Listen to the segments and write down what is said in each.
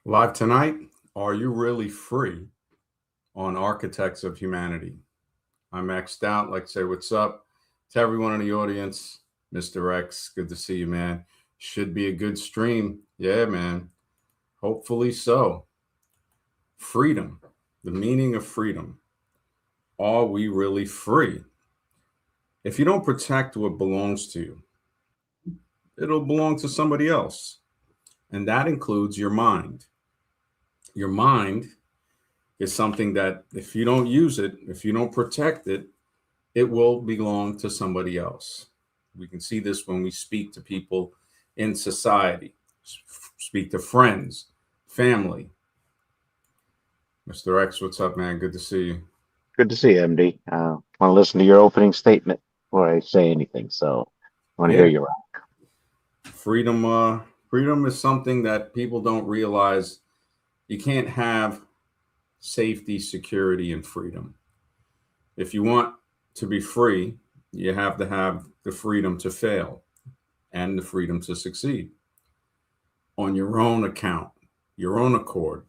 Live tonight, are you really free on Architects of Humanity? I'm X'd out. Like to say what's up to everyone in the audience. Mr. X, good to see you, man. Should be a good stream. Yeah, man. Hopefully so. Freedom, the meaning of freedom. Are we really free? If you don't protect what belongs to you, it'll belong to somebody else. And that includes your mind. Your mind is something that if you don't use it, if you don't protect it, it will belong to somebody else. We can see this when we speak to people in society, speak to friends, family. Mr. X, what's up, man? Good to see you. Good to see you, MD. Want to listen to your opening statement before I say anything, so I want to hear Yeah, you. freedom. Freedom is something that people don't realize. You can't have safety, security, and freedom. If you want to be free, you have to have the freedom to fail and the freedom to succeed on your own account, your own accord.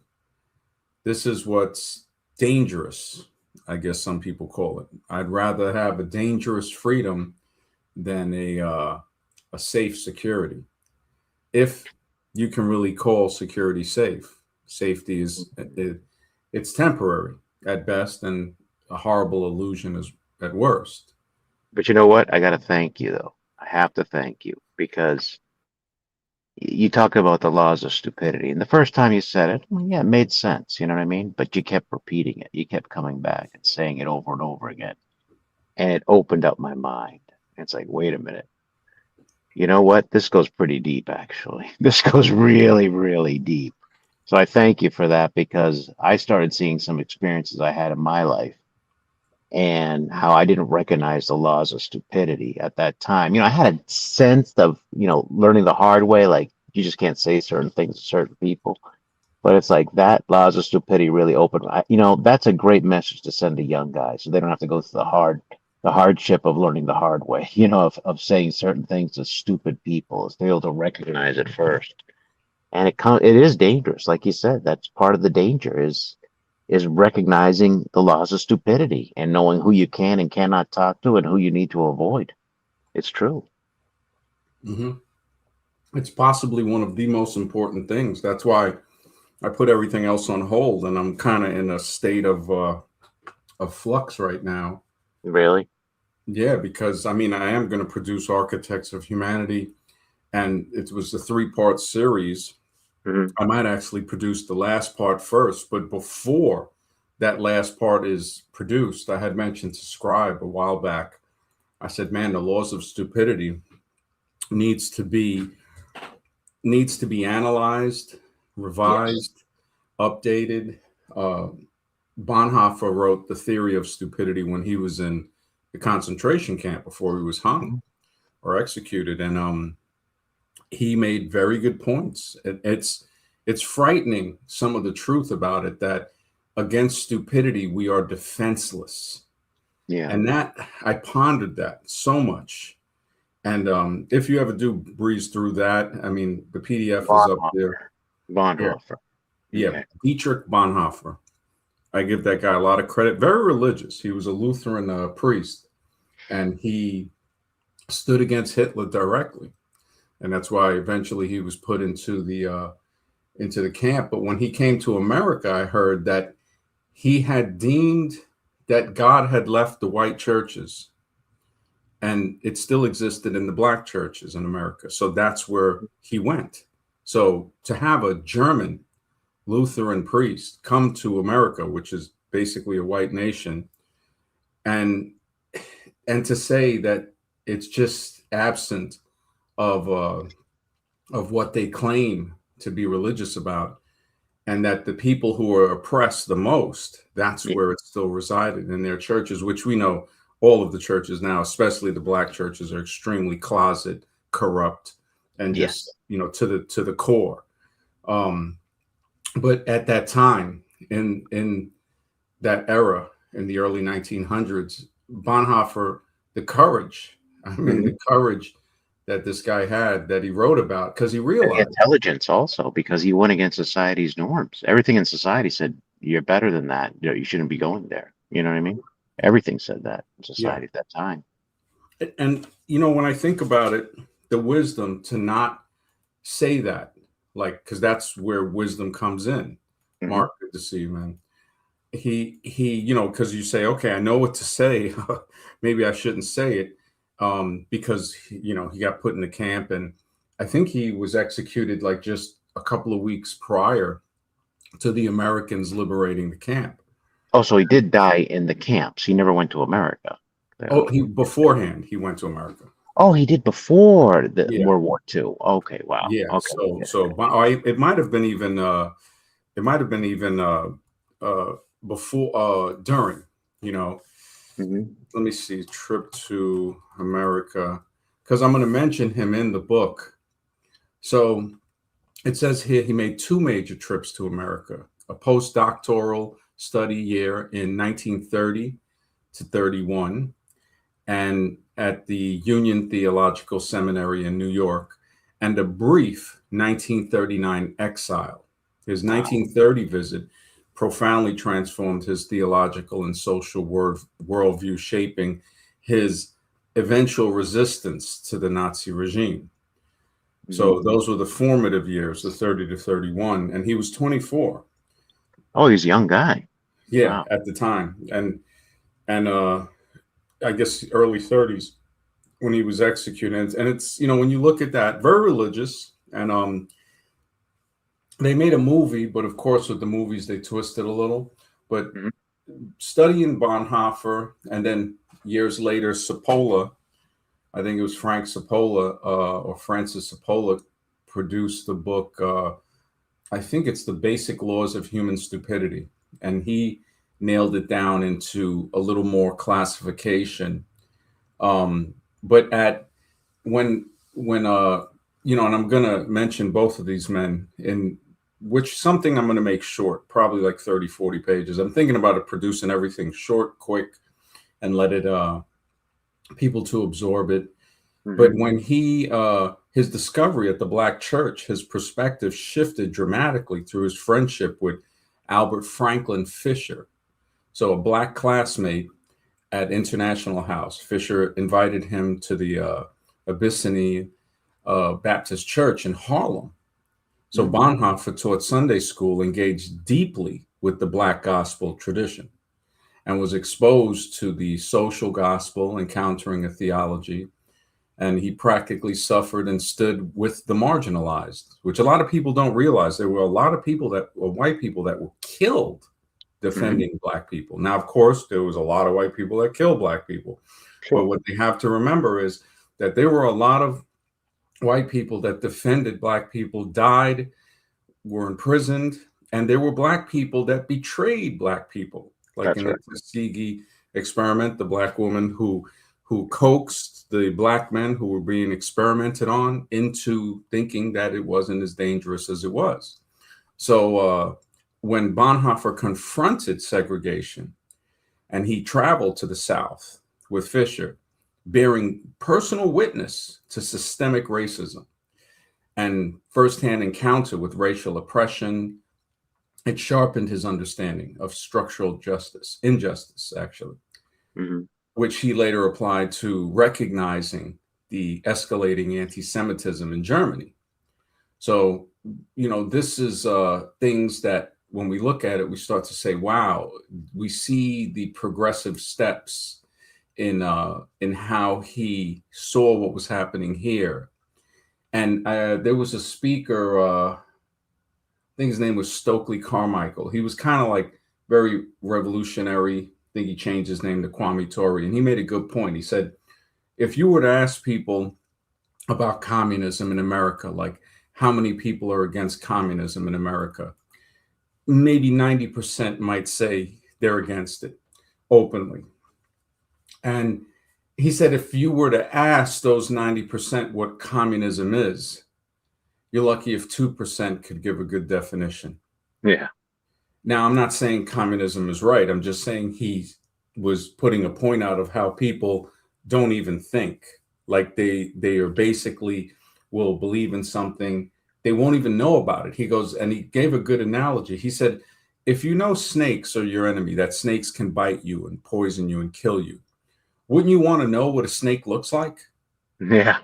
This is what's dangerous, I guess some people call it. I'd rather have a dangerous freedom than a safe security. If you can really call security safe, safety it's temporary at best and a horrible illusion is at worst. But you know what? I got to thank you, though. I have to thank you because you talk about the laws of stupidity. And the first time you said it, well, yeah, it made sense. You know what I mean? But you kept repeating it. You kept coming back and saying it over and over again. And it opened up my mind. It's like, wait a minute. You know what? This goes pretty deep, actually. This goes really, really deep. So I thank you for that because I started seeing some experiences I had in my life and how I didn't recognize the laws of stupidity at that time. I had a sense of, learning the hard way, like you just can't say certain things to certain people. But it's like that laws of stupidity really opened. That's a great message to send to young guys so they don't have to go through the hardship of learning the hard way, of saying certain things to stupid people, is they're able to recognize it first. And it is dangerous, like you said. That's part of the danger is recognizing the laws of stupidity and knowing who you can and cannot talk to and who you need to avoid. It's true. Hmm. It's possibly one of the most important things. That's why I put everything else on hold, and I'm kind of in a state of flux right now. Really? Yeah, because I mean, I am going to produce Architects of Humanity, and it was a three-part series. Hmm. I might actually produce the last part first, but before that last part is produced, I had mentioned to Scribe a while back. I said, "Man, the laws of stupidity needs to be needs to be analyzed, Yes. revised, updated." Uh, Bonhoeffer wrote The Theory of Stupidity when he was in the concentration camp before he was hung Hmm. or executed, and he made very good points. It's frightening some of the truth about it that against stupidity we are defenseless, Yeah. and that I pondered that so much. And if you ever do breeze through that, I mean the PDF is up there. Bonhoeffer. Yeah, Bonhoeffer. yeah, Okay. Dietrich Bonhoeffer. I give that guy a lot of credit. Very religious. He was a Lutheran priest, and he stood against Hitler directly, and that's why eventually he was put into the camp. But when he came to America, I heard that he had deemed that God had left the white churches, and it still existed in the black churches in America. So that's where he went. So to have a German Lutheran priest come to America, which is basically a white nation, and to say that it's just absent of what they claim to be religious about, and that the people who are oppressed the most, that's Yeah. where it still resided in their churches, which we know all of the churches now, especially the black churches, are extremely closet, corrupt, and just Yes. to the core. Um, but at that time, in that era, in the early 1900s, Bonhoeffer, the courage, I mean, Hmm. the courage that this guy had that he wrote about because he And the realized, intelligence also, because he went against society's norms. Everything in society said, you're better than that. You shouldn't be going there. You know what I mean? Everything said that in yeah. society at that time. And when I think about it, the wisdom to not say that, like, because that's where wisdom comes in. Hmm. Mark, good to see you, man. He, because you say, okay, I know what to say. Maybe I shouldn't say it, because he got put in the camp, and I think he was executed like just a couple of weeks prior to the Americans liberating the camp. Oh, so he did die in the camps. He never went to America. Oh, Clearly. he beforehand he went to America. Oh, he did before the Yeah, World War II. Okay, wow. yeah. Okay. So it might have been even uh before during, you know. Hmm. Let me see, trip to America, because I'm going to mention him in the book. So it says here he made two major trips to America, a postdoctoral study year in 1930 to 31, and at the Union Theological Seminary in New York, and a brief 1939 exile. His Wow. 1930 visit profoundly transformed his theological and social worldview, shaping his eventual resistance to the Nazi regime. Hmm. So those were the formative years, the 30 to 31, and he was 24. Oh, he's a young guy. Yeah, Wow. at the time, and I guess early 30s when he was executed. And it's, when you look at that, very religious, and they made a movie, but of course with the movies they twisted a little. But Hmm. studying Bonhoeffer, and then years later Cipolla, I think it was Frank Cipolla, or Francis Cipolla, produced the book. I think it's The Basic Laws of Human Stupidity, and he nailed it down into a little more classification. But at when and I'm gonna mention both of these men, in which something I'm gonna make short, probably like 30, 40 pages. I'm thinking about it, producing everything short, quick, and let it people to absorb it. But Hmm. when he his discovery at the Black Church, his perspective shifted dramatically through his friendship with Albert Franklin Fisher. So a Black classmate at International House, Fisher invited him to the Abyssinian Baptist Church in Harlem. So Hmm. Bonhoeffer taught Sunday school, engaged deeply with the Black gospel tradition, and was exposed to the social gospel, encountering a theology. And he practically suffered and stood with the marginalized, which a lot of people don't realize. There were a lot of people that were white people that were killed Hmm. defending Black people. Now, of course, there was a lot of white people that killed Black people. But Sure. what they have to remember is that there were a lot of white people that defended Black people, died, were imprisoned, and there were Black people that betrayed Black people, like That's in the right. Tuskegee experiment, the Black woman who coaxed the Black men who were being experimented on into thinking that it wasn't as dangerous as it was. So when Bonhoeffer confronted segregation, and he traveled to the South with Fisher, bearing personal witness to systemic racism and firsthand encounter with racial oppression, it sharpened his understanding of structural injustice, actually, Hmm. which he later applied to recognizing the escalating anti Semitism in Germany. So, this is things that when we look at it, we start to say, wow, we see the progressive steps in how he saw what was happening here. And there was a speaker, I think his name was Stokely Carmichael. He was kind of like very revolutionary. I think he changed his name to Kwame Ture, and he made a good point. He said, if you were to ask people about communism in America, like how many people are against communism in America, maybe 90% might say they're against it openly. And he said, if you were to ask those 90% what communism is, you're lucky if 2% could give a good definition. Yeah. Now, I'm not saying communism is right. I'm just saying he was putting a point out of how people don't even think. Like they are basically will believe in something, they won't even know about it. He goes, and he gave a good analogy. He said, if you know snakes are your enemy, that snakes can bite you and poison you and kill you, wouldn't you want to know what a snake looks like? Yeah.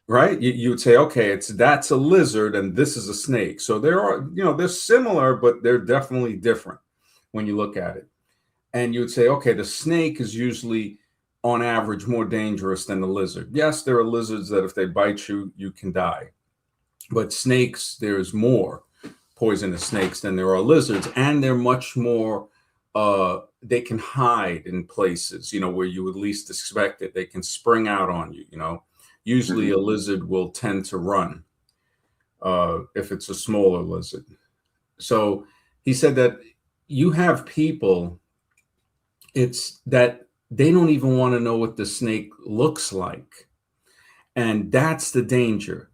Right? You would say, okay, that's a lizard and this is a snake. So there are, they're similar, but they're definitely different when you look at it. And you would say, okay, the snake is usually on average more dangerous than the lizard. Yes, there are lizards that if they bite you, you can die. But snakes, there's more poisonous snakes than there are lizards, and they're much more. They can hide in places, where you would least expect it. They can spring out on you. Usually Hmm. a lizard will tend to run if it's a smaller lizard. So he said that you have people. It's that they don't even want to know what the snake looks like, and that's the danger.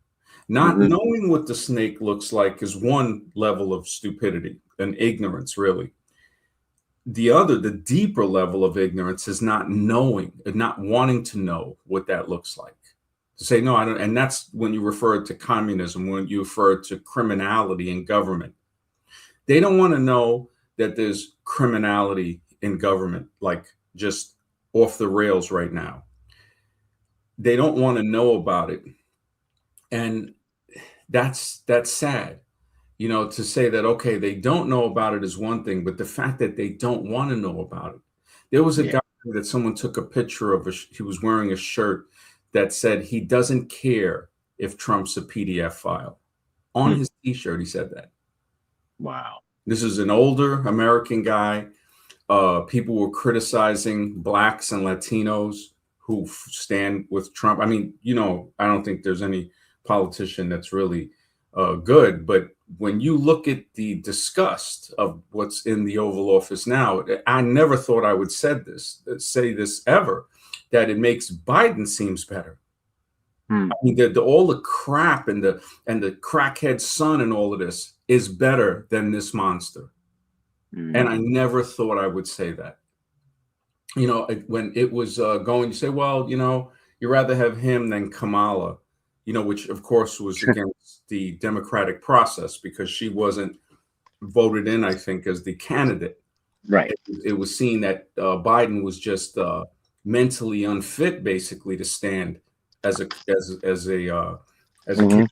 Not Hmm. knowing what the snake looks like is one level of stupidity and ignorance, really. The deeper level of ignorance is not knowing and not wanting to know what that looks like. To say, no, I don't. And that's when you refer to communism, when you refer to criminality in government. They don't want to know that there's criminality in government, like just off the rails right now. They don't want to know about it. And that's sad. To say that, okay, they don't know about it is one thing, but the fact that they don't want to know about it. There was a Yeah. guy that someone took a picture of, he was wearing a shirt that said he doesn't care if Trump's a PDF file. On Hmm. his t-shirt, he said that. Wow. This is an older American guy. People were criticizing blacks and Latinos who stand with Trump. I mean, I don't think there's any politician that's really good, but when you look at the disgust of what's in the Oval Office now, I never thought I would say this ever, that it makes Biden seems better. Hmm. I mean, all the crap and the crackhead son and all of this is better than this monster. And I Hmm. never thought I would say that. When it was going to say, well, you rather have him than Kamala, which of course was against the democratic process because she wasn't voted in, I think, as the candidate. Right. It was seen that Biden was just mentally unfit, basically, to stand as a Hmm. candidate.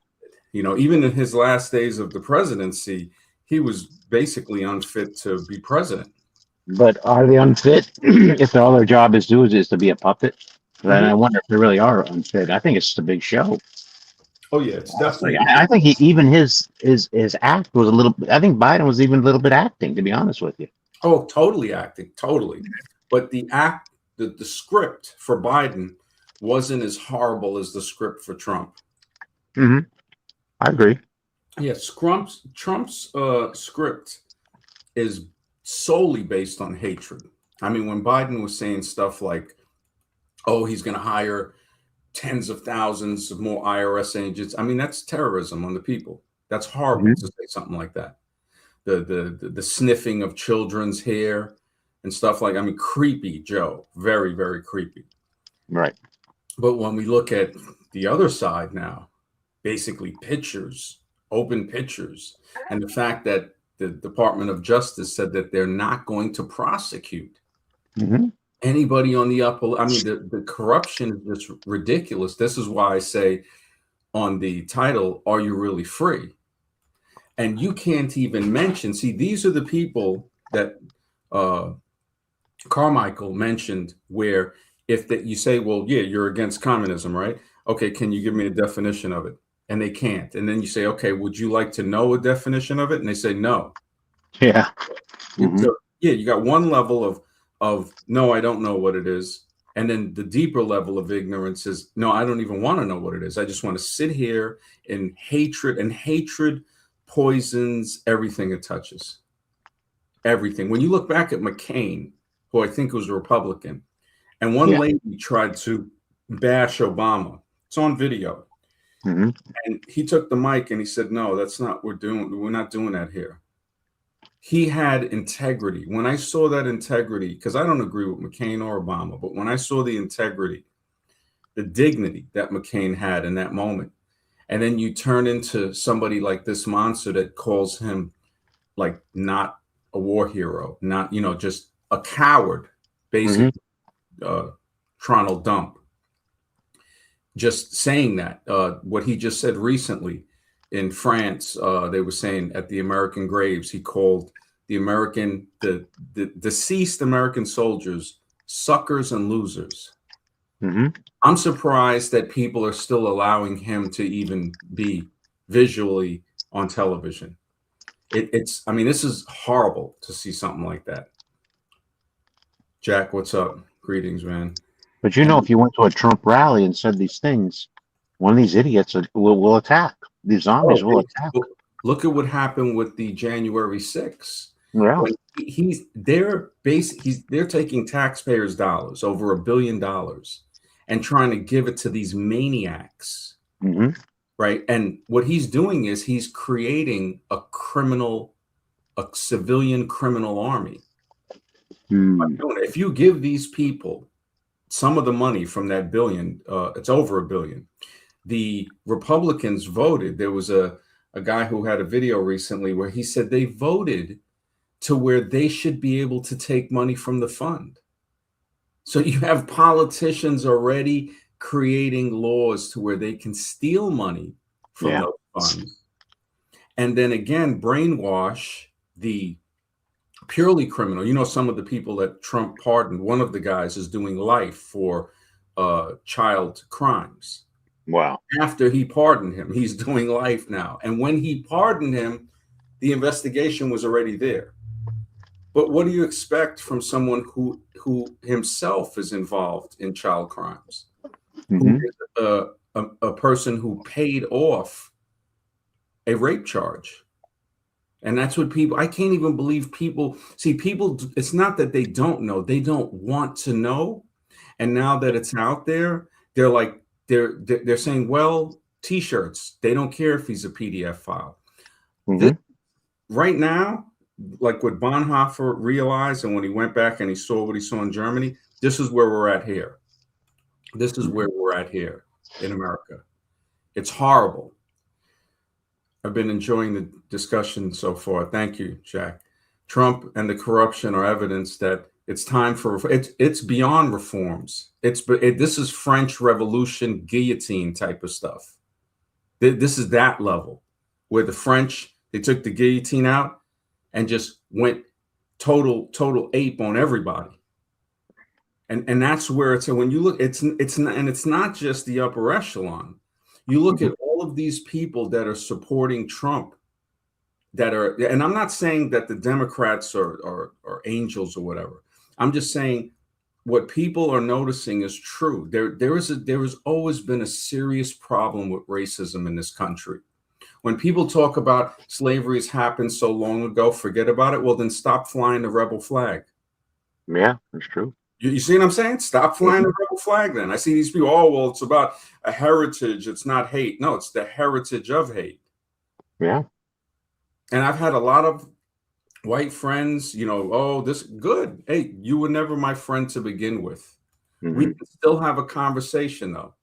Even in his last days of the presidency, he was basically unfit to be president. But are they unfit if all their job is to be a puppet? Then I Mhm. wonder if they really are unfit. I think it's just a big show. Oh yeah, it's Honestly, definitely. I think even his act was a little. I think Biden was even a little bit acting, to be honest with you. Oh, totally acting, totally. But the script for Biden wasn't as horrible as the script for Trump. Hmm. I agree. Yes, Trump's script is solely based on hatred. I mean, when Biden was saying stuff like, "Oh, he's going to hire tens of thousands of more IRS agents," I mean, that's terrorism on the people. That's horrible to Hmm. say something like that. The sniffing of children's hair and stuff like, I mean, creepy, Joe, very very creepy. Right. But when we look at the other side now, basically pictures, open pictures, and the fact that the Department of Justice said that they're not going to prosecute Hmm. anybody on the upper. I mean, the corruption is just ridiculous. This is why I say on the title, "Are you really free?" And you can't even mention. See, these are the people that uh, Carmichael mentioned, where if that you say, well, yeah, you're against communism, right? Okay, can you give me a definition of it? And they can't. And then you say, okay, would you like to know a definition of it? And they say no. Yeah. Hmm. So yeah, you got one level of no, I don't know what it is. And then the deeper level of ignorance is no, I don't even want to know what it is. I just want to sit here in hatred, and hatred poisons everything it touches. Everything. When you look back at McCain, who I think was a Republican, and one Yeah. lady tried to bash Obama. It's on video. Hmm. And he took the mic and he said, no, that's not what we're doing. We're not doing that here. He had integrity. When I saw that integrity, because I don't agree with McCain or Obama, but when I saw the integrity the dignity that McCain had in that moment. And then you turn into somebody like this monster that calls him like not a war hero, not, just a coward, Hmm. basically, Toronto dump. Just saying that, what he just said recently in France, they were saying at the American graves, he called the deceased American soldiers suckers and losers. Hmm. I'm surprised that people are still allowing him to even be visually on television. I mean, this is horrible to see something like that. Jack, what's up? Greetings, man. But And if you went to a Trump rally and said these things, one of these idiots will attack. These zombies will attack. look at what happened with the January 6th. Yeah. When they're taking taxpayers' dollars, over $1 billion, and trying to give it to these maniacs, Hmm. right? And what he's doing is he's creating a civilian criminal army. Hmm. If you give these people some of the money from that billion, it's over $1 billion. The Republicans voted. There was a guy who had a video recently where he said they voted to where they should be able to take money from the fund. So you have politicians already creating laws to where they can steal money from Yeah. those funds, and then again brainwash the purely criminal. Some of the people that Trump pardoned, one of the guys is doing life for child crimes. Wow. After he pardoned him, he's doing life now. And when he pardoned him, the investigation was already there. But what do you expect from someone who himself is involved in child crimes, who Hmm. is a person who paid off a rape charge? And that's what I can't even believe people see. People, it's not that they don't know, they don't want to know. And now that it's out there, they're like, they're saying, well, t-shirts, they don't care if he's a PDF file. This, Hmm. right now, like what Bonhoeffer realized, and when he went back and he saw what he saw in Germany, this is where we're at here. This is where we're at here in America. It's horrible. I've been enjoying the discussion so far. Thank you, Jack. Trump and the corruption are evidence that it's time for it's beyond reforms. This is French Revolution guillotine type of stuff. This is that level where the French, they took the guillotine out and just went total ape on everybody. And that's where it's, when you look, it's not just the upper echelon. You look at all of these people that are supporting Trump, and I'm not saying that the Democrats are angels or whatever. I'm just saying what people are noticing is true. There has always been a serious problem with racism in this country. When people talk about slavery has happened so long ago, forget about it. Well, then stop flying the rebel flag. Yeah, that's true. You see what I'm saying? Stop flying the rebel flag then. I see these people, oh, well, it's about a heritage. It's not hate. No, it's the heritage of hate. Yeah. And I've had a lot of white friends, oh, this good. Hey, you were never my friend to begin with. We Hmm. can still have a conversation though.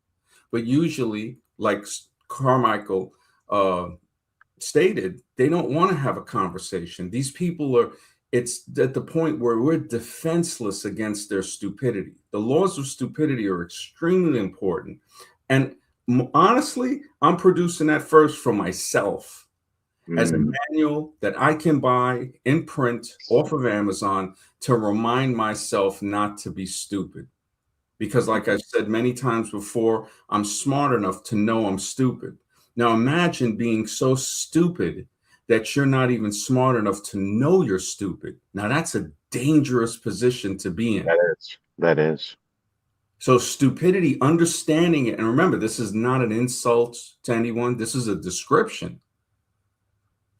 But usually, like Carmichael stated, they don't want to have a conversation. These people it's at the point where we're defenseless against their stupidity. The laws of stupidity are extremely important. And honestly, I'm producing that first for myself as a manual that I can buy in print off of Amazon to remind myself not to be stupid. Because, like I've said many times before, I'm smart enough to know I'm stupid. Now, imagine being so stupid that you're not even smart enough to know you're stupid. Now, that's a dangerous position to be in. That is. That is. So, stupidity, understanding it, and remember, this is not an insult to anyone, this is a description.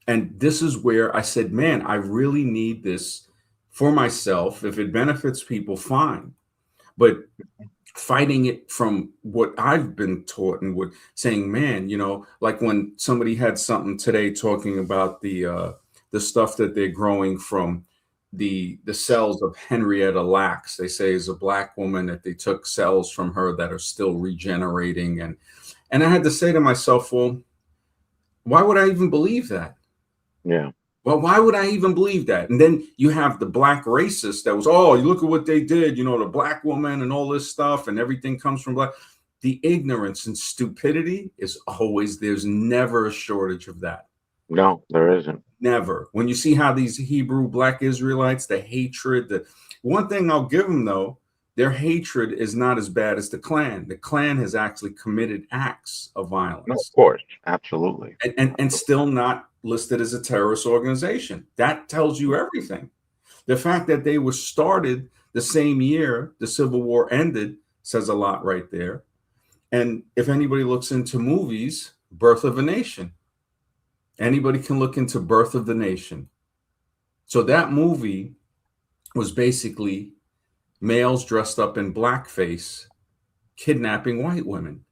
And this is where I said, man, I really need this for myself. If it benefits people, fine. But fighting it from what I've been taught and what saying, man, like when somebody had something today talking about the stuff that they're growing from the cells of Henrietta Lacks. They say is a black woman that they took cells from her that are still regenerating, and I had to say to myself, well, why would I even believe that? Yeah. Well, why would I even believe that? And then you have the black racist that was, oh, you look at what they did, the black woman and all this stuff, and everything comes from black. The ignorance and stupidity is always, there's never a shortage of that. No, there isn't. Never. When you see how these Hebrew black Israelites, the hatred, the one thing I'll give them though, their hatred is not as bad as the Klan. The Klan has actually committed acts of violence. No, of course, absolutely. And still not listed as a terrorist organization. That tells you everything. The fact that they were started the same year the Civil War ended says a lot right there. And if anybody looks into movies, Birth of a Nation, anybody can look into Birth of the Nation. So that movie was basically males dressed up in blackface kidnapping white women.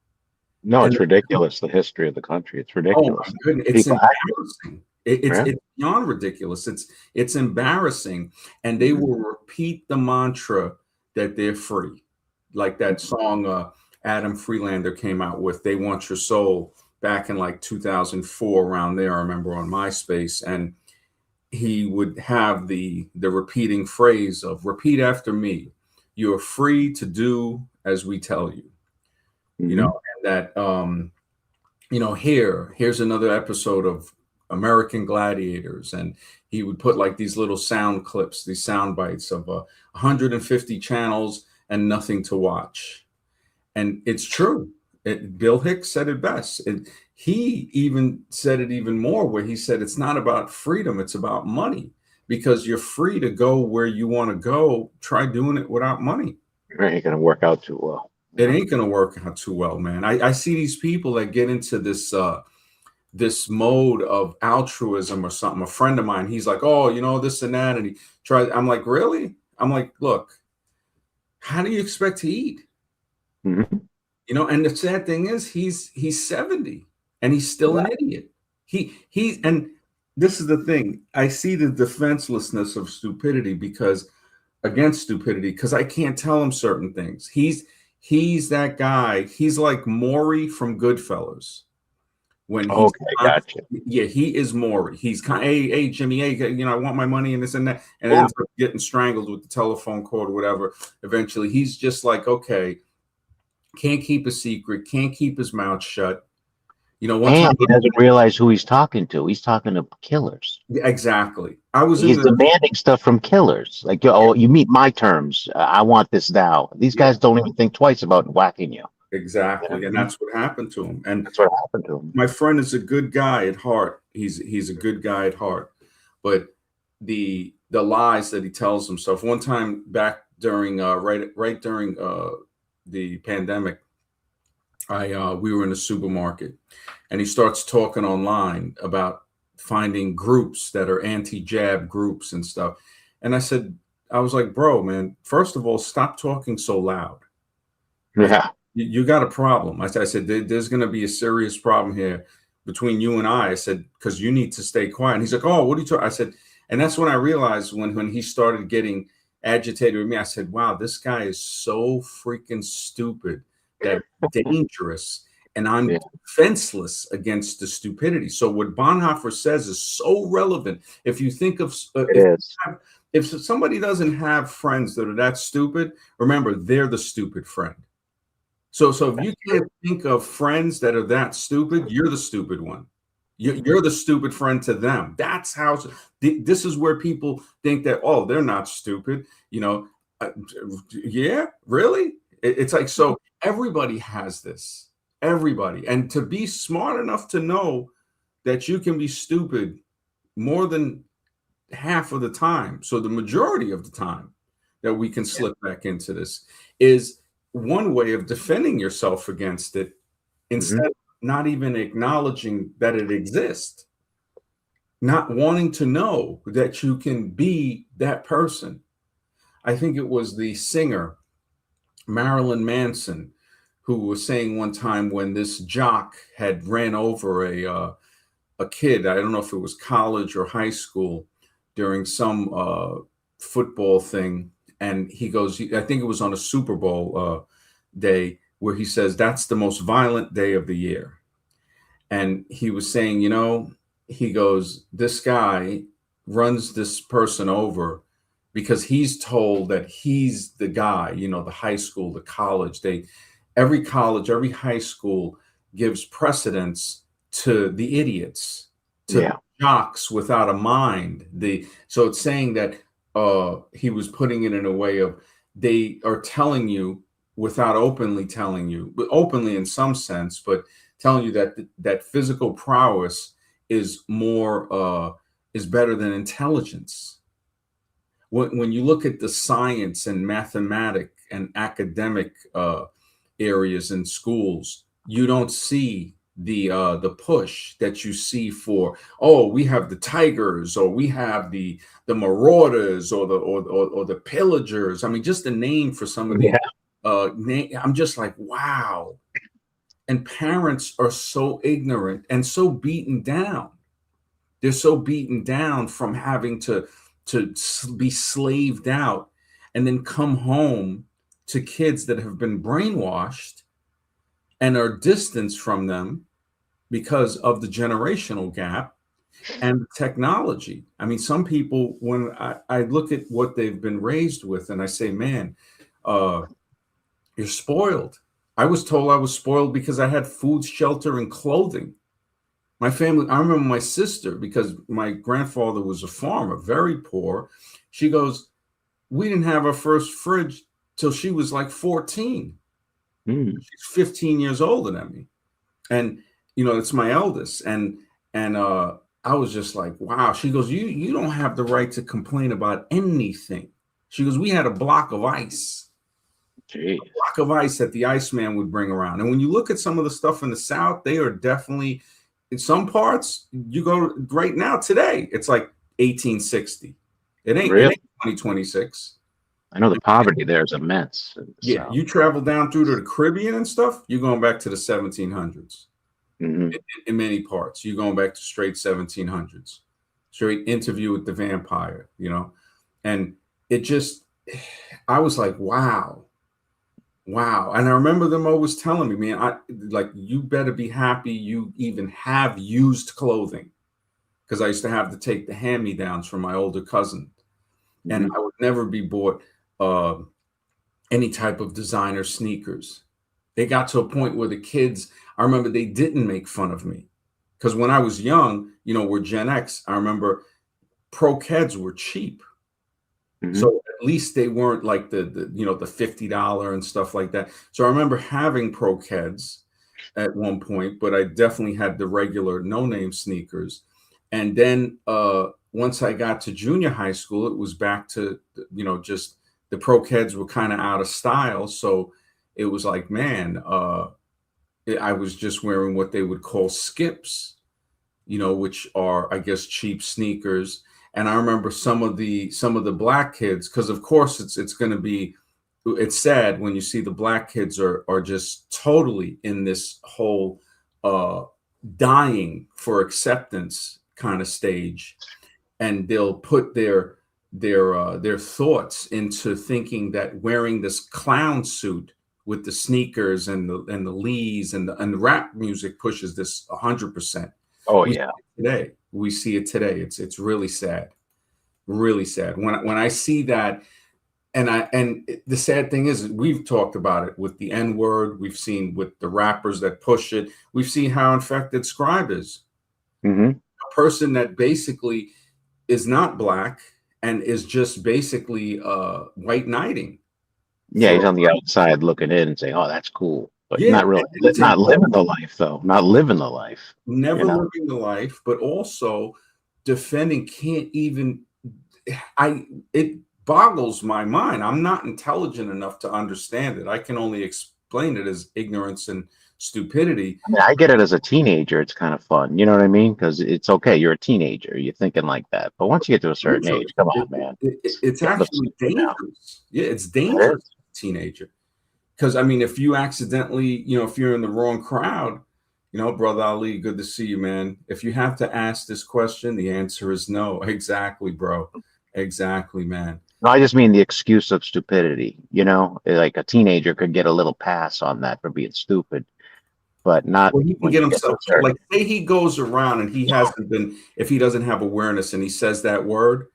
No, it's ridiculous. The history of the country. It's ridiculous. Oh my goodness. It's embarrassing. It's beyond ridiculous. It's embarrassing. And they will repeat the mantra that they're free. Like that song Adam Freelander came out with, They Want Your Soul, back in like 2004, around there, I remember, on MySpace. And he would have the repeating phrase of, repeat after me, you are free to do as we tell you. And that here's another episode of American Gladiators, and he would put like these little sound clips, these sound bites of 150 channels and nothing to watch. And it's true. Bill Hicks said it best. He even said it even more, where he said it's not about freedom, it's about money, because you're free to go where you want to go. Try doing it without money. It ain't going to work out too well. It ain't going to work out too well, man. I see these people that get into this mode of altruism or something. A friend of mine, he's like, oh, this and that. And he tries, I'm like, really? I'm like, look, how do you expect to eat? And the sad thing is he's 70 and he's still an idiot. And this is the thing. I see the defenselessness of stupidity against stupidity, because I can't tell him certain things. He's that guy. He's like Maury from Goodfellas. When he's gotcha. Yeah, he is Maury. He's kind of, hey, Jimmy, hey, I want my money and this and that, and ends up getting strangled with the telephone cord or whatever. Eventually, he's just like, okay, can't keep a secret, can't keep his mouth shut. One time he doesn't realize who he's talking to. He's talking to killers. Exactly. He's demanding stuff from killers. Like, you meet my terms. I want this now. These guys don't even think twice about whacking you. Exactly. And that's what happened to him. And that's what happened to him. My friend is a good guy at heart. He's a good guy at heart. But the lies that he tells himself. One time back during right during the pandemic, we were in a supermarket, and he starts talking online about finding groups that are anti-jab groups and stuff. And I was like, bro, man, first of all, stop talking so loud. Yeah. You got a problem. I said, there's going to be a serious problem here between you and I said, because you need to stay quiet. And he's like, oh, what are you talking? I said, and that's when I realized when he started getting agitated with me, I said, wow, this guy is so freaking stupid, that dangerous. And I'm defenseless against the stupidity. So what Bonhoeffer says is so relevant. If you think of, if somebody doesn't have friends that are that stupid, remember, they're the stupid friend. So if you can't think of friends that are that stupid, you're the stupid one. You're the stupid friend to them. That's how. This is where people think that, oh, they're not stupid. Yeah, really? It's like, so everybody has this. Everybody. And to be smart enough to know that you can be stupid more than half of the time. So the majority of the time that we can slip back into this is one way of defending yourself against it, instead of not even acknowledging that it exists, not wanting to know that you can be that person. I think it was the singer Marilyn Manson who was saying one time, when this jock had ran over a kid, I don't know if it was college or high school, during some football thing, and he goes, I think it was on a Super Bowl day, where he says that's the most violent day of the year. And he was saying, he goes, this guy runs this person over because he's told that he's the guy, the high school, the college, every college, every high school gives precedence to the idiots, to the Yeah. jocks without a mind. So it's saying that he was putting it in a way of, they are telling you without openly telling you, but openly in some sense, but telling you that physical prowess is is better than intelligence. When you look at the science and mathematic and academic areas in schools, you don't see the push that you see for, oh, we have the tigers, or we have the marauders, or the pillagers. I mean, just the name for some of these I'm just like, wow. And parents are so ignorant and so beaten down. They're so beaten down from having to be slaved out, and then come home to kids that have been brainwashed and are distanced from them because of the generational gap and technology. I mean, some people, when I look at what they've been raised with, and I say, man, you're spoiled. I was told I was spoiled because I had food, shelter, and clothing. My family, I remember my sister, because my grandfather was a farmer, very poor. She goes, we didn't have our first fridge till she was like 14. She's 15 years older than me. And, it's my eldest. And I was just like, wow. She goes, you don't have the right to complain about anything. She goes, we had a block of ice. Jeez. A block of ice that the Iceman would bring around. And when you look at some of the stuff in the South, they are definitely, in some parts, you go right now today, it's like 1860. It ain't Really? 2026. I know the poverty there is immense in the Yeah, South. you travel down through to the Caribbean and stuff, you're going back to the 1700s. In many parts, you're going back to straight 1700s, straight Interview with the Vampire, and it just, I was like, wow. And I remember them always telling me, man, you better be happy you even have used clothing, because I used to have to take the hand-me-downs from my older cousin, and I would never be bought any type of designer sneakers. It got to a point where the kids, I remember, they didn't make fun of me, because when I was young, we're Gen X. I remember Pro Keds were cheap. So at least they weren't like the $50 and stuff like that. So I remember having Pro Keds at one point, but I definitely had the regular no-name sneakers. And then once I got to junior high school, it was back to, just the Pro Keds were kind of out of style. So it was like, man, I was just wearing what they would call skips, which are, I guess, cheap sneakers. And I remember some of the black kids, because of course it's going to be, it's sad when you see the black kids are just totally in this whole dying for acceptance kind of stage, and they'll put their thoughts into thinking that wearing this clown suit with the sneakers and the Lees and the rap music pushes this 100%. Oh yeah. We see it today. It's really sad, really sad. When I see that, and the sad thing is, we've talked about it with the N word. We've seen with the rappers that push it. We've seen how infected Scribe is. A person that basically is not black and is just basically white knighting. Yeah, he's on the outside looking in and saying, "Oh, that's cool," but Yeah, not really, not living the life though. Not living the life. Never living the life, but also defending. Can't even. It boggles my mind. I'm not intelligent enough to understand it. I can only explain it as ignorance and stupidity. I mean, I get it as a teenager. It's kind of fun. You know what I mean? Because it's okay. You're a teenager. You're thinking like that. But once you get to a certain age, come on, man. It's actually dangerous. Yeah, it's dangerous, teenager. Because I mean, if you accidentally, if you're in the wrong crowd, Brother Ali, good to see you, man. If you have to ask this question, the answer is no. Exactly, bro. Exactly, man. No, I just mean the excuse of stupidity. You know, like a teenager could get a little pass on that for being stupid, but not Well, he can when get you get to himself a killed. certain. Like, say he goes around and he hasn't been, if he doesn't have awareness and he says that word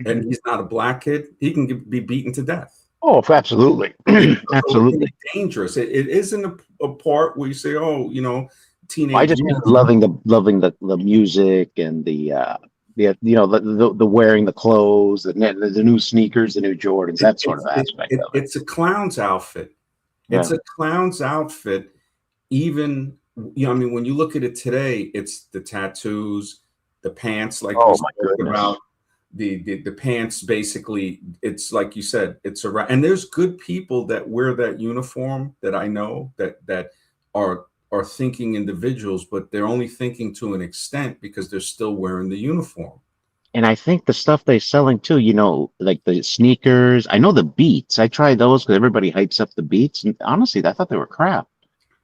and Mhm. he's not a black kid, he can be beaten to death. Oh, absolutely, So it's absolutely. dangerous. It isn't a part where you say, oh, I teenage just mean music. loving the music and the the wearing the clothes, the new sneakers, the new Jordans, that sort of aspect of it. It's a clown's outfit. It's Yeah. a clown's outfit. Even, I mean, when you look at it today, it's the tattoos, the pants, like we Oh my spoke goodness. about, the pants. Basically, it's like you said, it's around. And there's good people that wear that uniform that I know that are are thinking individuals, but they're only thinking to an extent because they're still wearing the uniform. And I think the stuff they're selling too, like the sneakers. I know the Beats. I tried those because everybody hypes up the Beats, and honestly, I thought they were crap.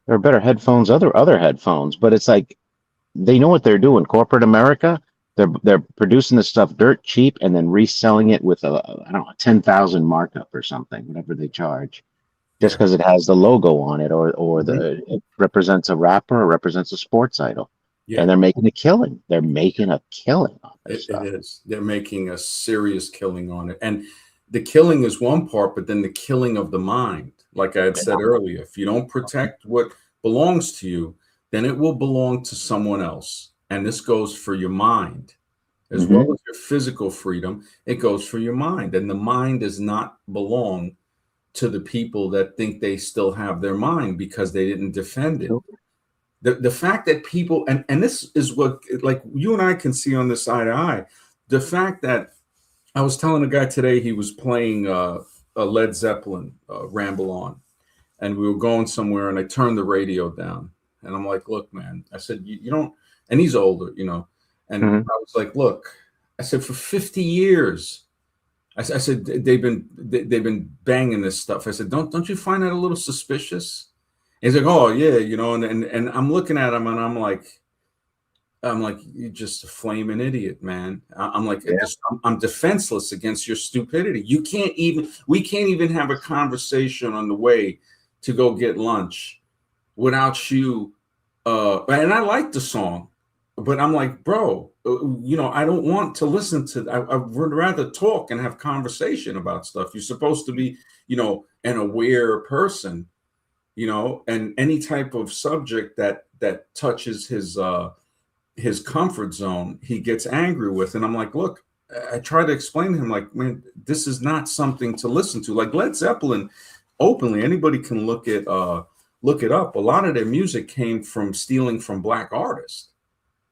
There are better headphones, other headphones, but it's like they know what they're doing. Corporate America, they're producing this stuff dirt cheap and then reselling it with I don't know, 10,000 markup or something, whatever they charge, just Yeah. because it has the logo on it or Mhm. it represents a rapper or represents a sports idol. Yeah. And they're making a killing. They're making a killing on this It stuff. is. They're making a serious killing on it. And the killing is one part, but then the killing of the mind, like I had said earlier, if you don't protect what belongs to you, then it will belong to someone else. And this goes for your mind as well Hmm. as your physical freedom. It goes for your mind. And the mind does not belong to the people that think they still have their mind because they didn't defend it. The fact that people, and this is what, like, you and I can see on this eye to eye, the fact that I was telling a guy today, he was playing a Led Zeppelin Ramble On, and we were going somewhere, and I turned the radio down, and I'm like, look, man, I said, you don't, and he's older, and Hmm. I was like, look, I said, for 50 years, I said, they've been banging this stuff. I said, don't you find that a little suspicious? He's like, oh yeah, and I'm looking at him, and I'm like, you're just a flaming idiot, man. I'm like, Yeah. I'm defenseless against your stupidity. We can't even have a conversation on the way to go get lunch without you. And I like the song, but I'm like, bro, I don't want to listen to. I would rather talk and have conversation about stuff. You're supposed to be, an aware person, and any type of subject that touches his comfort zone, he gets angry with. And I'm like, look, I try to explain to him, like, man, this is not something to listen to. Like Led Zeppelin, openly, anybody can look it up. A lot of their music came from stealing from black artists.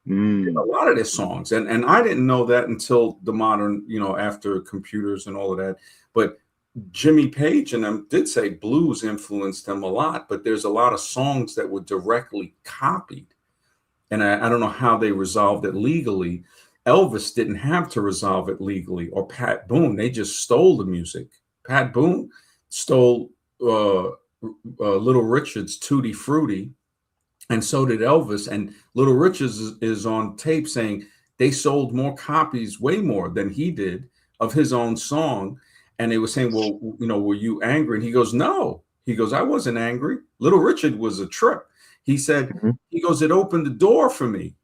A Mm. lot of their songs, and I didn't know that until the modern, after computers and all of that. But Jimmy Page and them did say blues influenced them a lot, but there's a lot of songs that were directly copied, and I don't know how they resolved it legally. Elvis didn't have to resolve it legally, or Pat Boone. They just stole the music. Pat Boone stole Little Richard's Tutti Frutti, and so did Elvis. And Little Richard's is on tape saying they sold more copies, way more than he did, of his own song. And they were saying, well, were you angry? And he goes, no. He goes, I wasn't angry. Little Richard was a trip. He said, Hmm. he goes, it opened the door for me.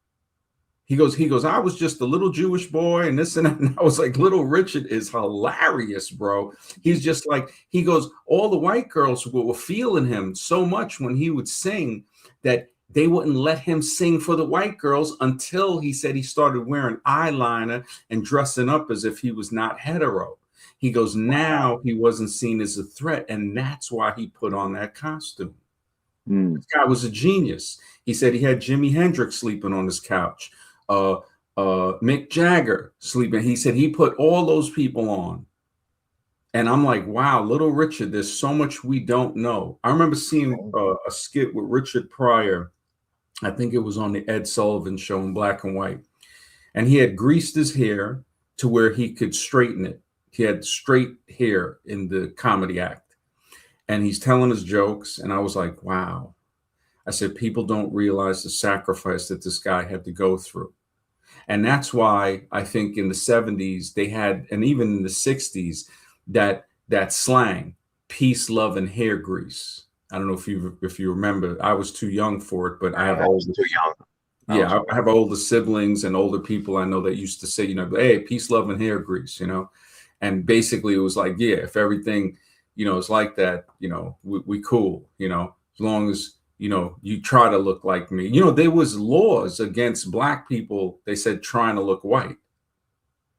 He goes, I was just a little Jewish boy and this and that. And I was like, Little Richard is hilarious, bro. He's just like, he goes, all the white girls were feeling him so much when he would sing that they wouldn't let him sing for the white girls until he said he started wearing eyeliner and dressing up as if he was not hetero. He goes, now he wasn't seen as a threat. And that's why he put on that costume. Mm. This guy was a genius. He said he had Jimi Hendrix sleeping on his couch, uh, Mick Jagger sleeping. He said he put all those people on. And I'm like, wow, Little Richard, there's so much we don't know. I remember seeing a skit with Richard Pryor. I think it was on the Ed Sullivan show in black and white. And he had greased his hair to where he could straighten it. He had straight hair in the comedy act. And he's telling his jokes. And I was like, wow. I said, people don't realize the sacrifice that this guy had to go through. And that's why I think in the 70s they had, and even in the 60s, that slang, peace, love, and hair grease. I don't know if you remember. I was too young for it, but I have I was older. too young. Yeah, I have older siblings and older people I know that used to say, hey, peace, love, and hair grease. And basically it was like, yeah, if everything, is like that, we cool. As long as you try to look like me. There was laws against black people. They said trying to look white.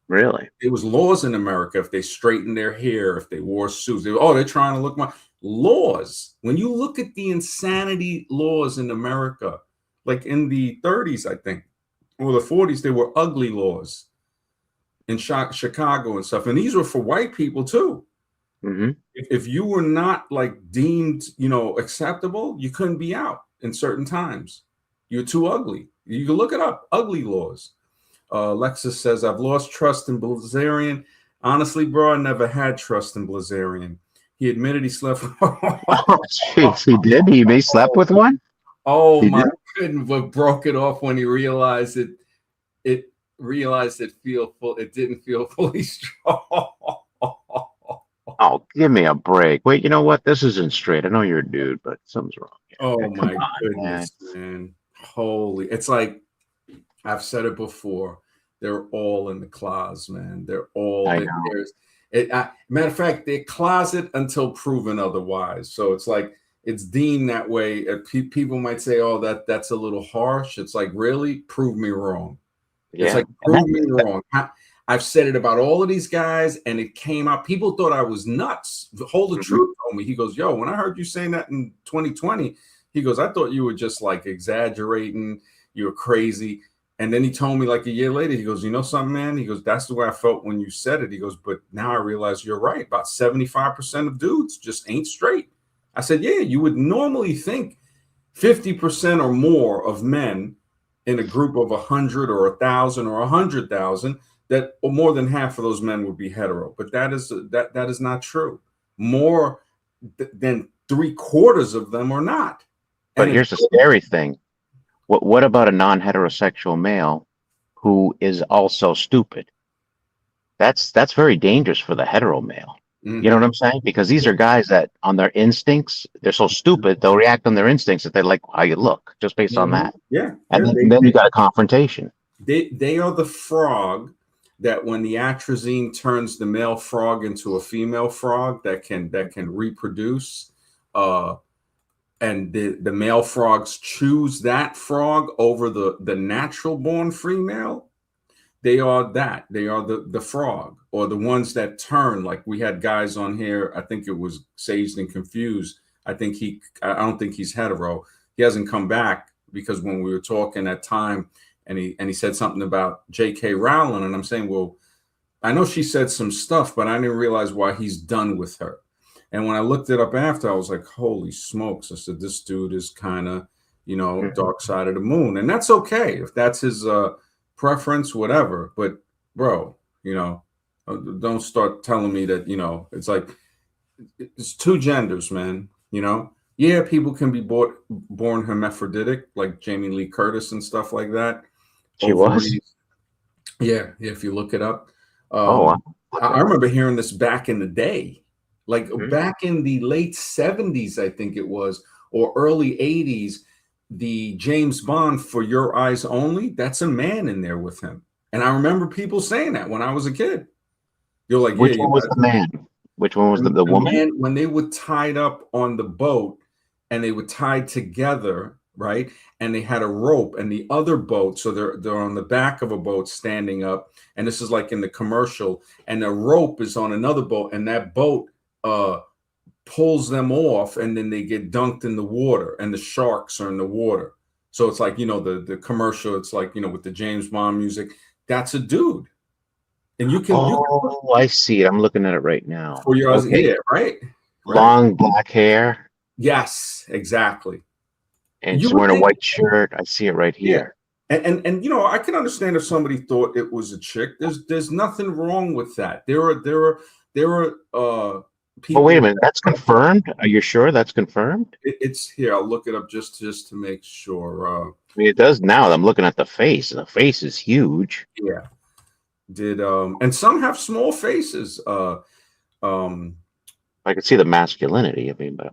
Really? There was laws in America if they straightened their hair, if they wore suits. They're trying to look my laws. When you look at the insanity laws in America, like in the 30s, I think, or the 40s, they were ugly laws in Chicago and stuff. And these were for white people too. Mm-hmm. If you were not like deemed, acceptable, you couldn't be out in certain times. You're too ugly. You can look it up. Ugly laws. Lexus says, I've lost trust in Blazarian. Honestly, bro, I never had trust in Blazarian. He admitted he slept. Oh, jeez, he did. He slept with one. Oh He my did. goodness! But broke it off when he realized it. It realized it feel full. It didn't feel fully strong. Oh, give me a break. Wait, you know what? This isn't straight. I know you're a dude, but something's wrong here. Oh Come my on, man. goodness, man! Holy! It's like I've said it before. They're all in the closet, man. They're all I there. know. Matter of fact, they're closet until proven otherwise. So it's like it's deemed that way. People might say, "Oh, that's a little harsh." It's like, really, prove me wrong. It's Yeah. like, prove me wrong. I've said it about all of these guys, and it came out. People thought I was nuts. Hold the Mhm. Truth told me. He goes, "Yo, when I heard you saying that in 2020, he goes, I thought you were just like exaggerating. You were crazy." And then he told me like a year later, he goes, "You know something, man?" He goes, "That's the way I felt when you said it." He goes, "But now I realize you're right. About 75% of dudes just ain't straight." I said, "Yeah, you would normally think 50% or more of men in a group of 100 or 1,000 or 100,000, that or more than half of those men would be hetero. But that is not true. More than three-quarters of them are not. But And here's the scary thing. What about a non-heterosexual male who is also stupid? That's very dangerous for the hetero male. You know what I'm saying? Because these are guys that on their instincts, they're so stupid, they'll react on their instincts that they like how you look just based on that. Yeah, And yeah, then you got a confrontation. they are the frog that when the atrazine turns the male frog into a female frog that can reproduce, uh, and the male frogs choose that frog over the natural born female. They are that. They are the frog, or the ones that turn. Like we had guys on here. I think it was Saged and Confused. I don't think he's hetero. He hasn't come back because when we were talking at time, and he said something about J.K. Rowling, and I'm saying, well, I know she said some stuff, but I didn't realize why he's done with her. And when I looked it up after, I was like, holy smokes. I said, this dude is kind of, dark side of the moon. And that's okay. If that's his preference, whatever. But, bro, don't start telling me that, it's like, it's two genders, man. Yeah, people can be born hermaphroditic, like Jamie Lee Curtis and stuff like that. She was? Ovaries. Yeah, if you look it up. Oh, Um, I okay. remember hearing this back in the day, like Mhm. back in the late 70s, I think it was, or early 80s, the James Bond For Your Eyes Only, that's a man in there with him. And I remember people saying that when I was a kid. You're like, yeah, Which one was the man? Which one was the the woman? man, when they were tied up on the boat and they were tied together, right? And they had a rope and the other boat, so they're on the back of a boat standing up, and this is like in the commercial, and the rope is on another boat, and that boat pulls them off, and then they get dunked in the water, and the sharks are in the water. So it's like, the commercial, it's like, with the James Bond music, that's a dude. And you can look Oh, I see it. I'm looking at it right now. For Your Eyes, Okay. yeah, right? Right? Long black hair, Yes, exactly. and You she's would wearing a think, white shirt. I see it right yeah. here. And I can understand if somebody thought it was a chick. There's nothing wrong with that. There are But wait a people. minute, that's confirmed? Are you sure that's confirmed? It's here. I'll look it up just to make sure. I mean, it does now. I'm looking at the face, and the face is huge. Yeah. Did and some have small faces. Um, I can see the masculinity. I mean, the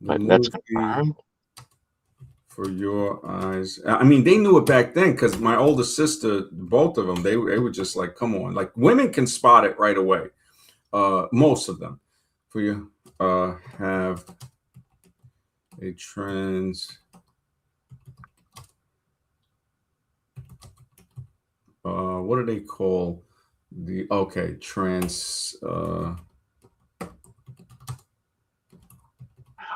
but that's movie confirmed. For Your Eyes. I mean, they knew it back then because my older sister, both of them, they were just like, come on, like women can spot it right away. Most of them. For you, have a trans. What do they call the? Okay, trans.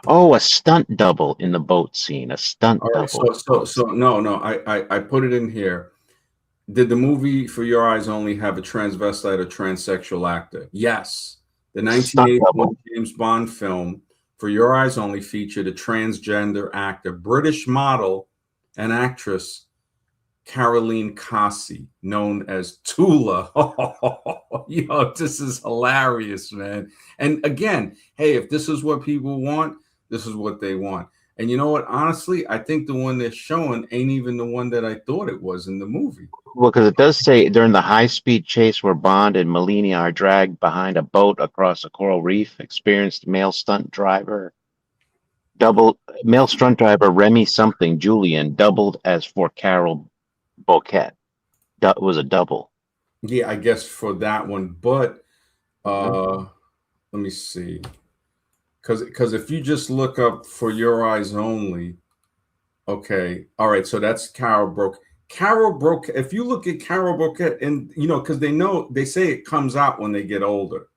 Oh, a stunt double in the boat scene. A stunt All right. double in the boat So scene. no, no. I put it in here. Did the movie For Your Eyes Only have a transvestite or transsexual actor? Yes. The Stunt double. 1981 James Bond film For Your Eyes Only featured a transgender actor, British model and actress Caroline Kasi, known as Tula. Yo, this is hilarious, man. And again, hey, if this is what people want, this is what they want. And you know what? Honestly, I think the one they're showing ain't even the one that I thought it was in the movie. Well, because it does say during the high-speed chase where Bond and Melania are dragged behind a boat across a coral reef, experienced male stunt driver Remy something Julian doubled as for Carol Bouquet. Was a double. Yeah, I guess for that one. But Hmm. uh let me see. Because if you just look up For Your Eyes Only, okay, all right, so that's Carol Broke. Carol Broke. If you look at Carol Bouquet, and you know, because they say it comes out when they get older.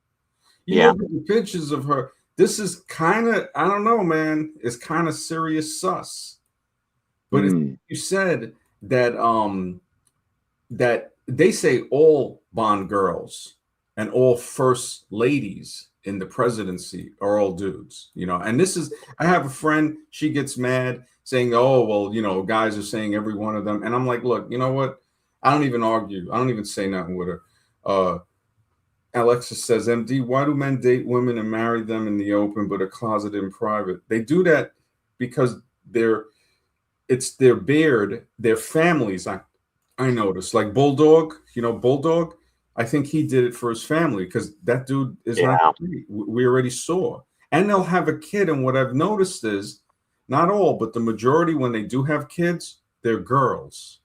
You Yeah. look at the pictures of her. This is kind of, I don't know, man. It's kind of serious sus. But if Mm, you said that they say all Bond girls and all first ladies in the presidency are all dudes, you know. And this is, I have a friend, she gets mad saying, oh, well, you know, guys are saying every one of them. And I'm like, look, you know what? I don't even argue. I don't even say nothing with her. Alexis says, MD, why do men date women and marry them in the open but are closeted in private? They do that because they're it's their beard, their families. I noticed, like Bulldog, you know, Bulldog. I think he did it for his family because that dude is not yeah, straight. We already saw, and they'll have a kid. And what I've noticed is, not all, but the majority, when they do have kids, they're girls.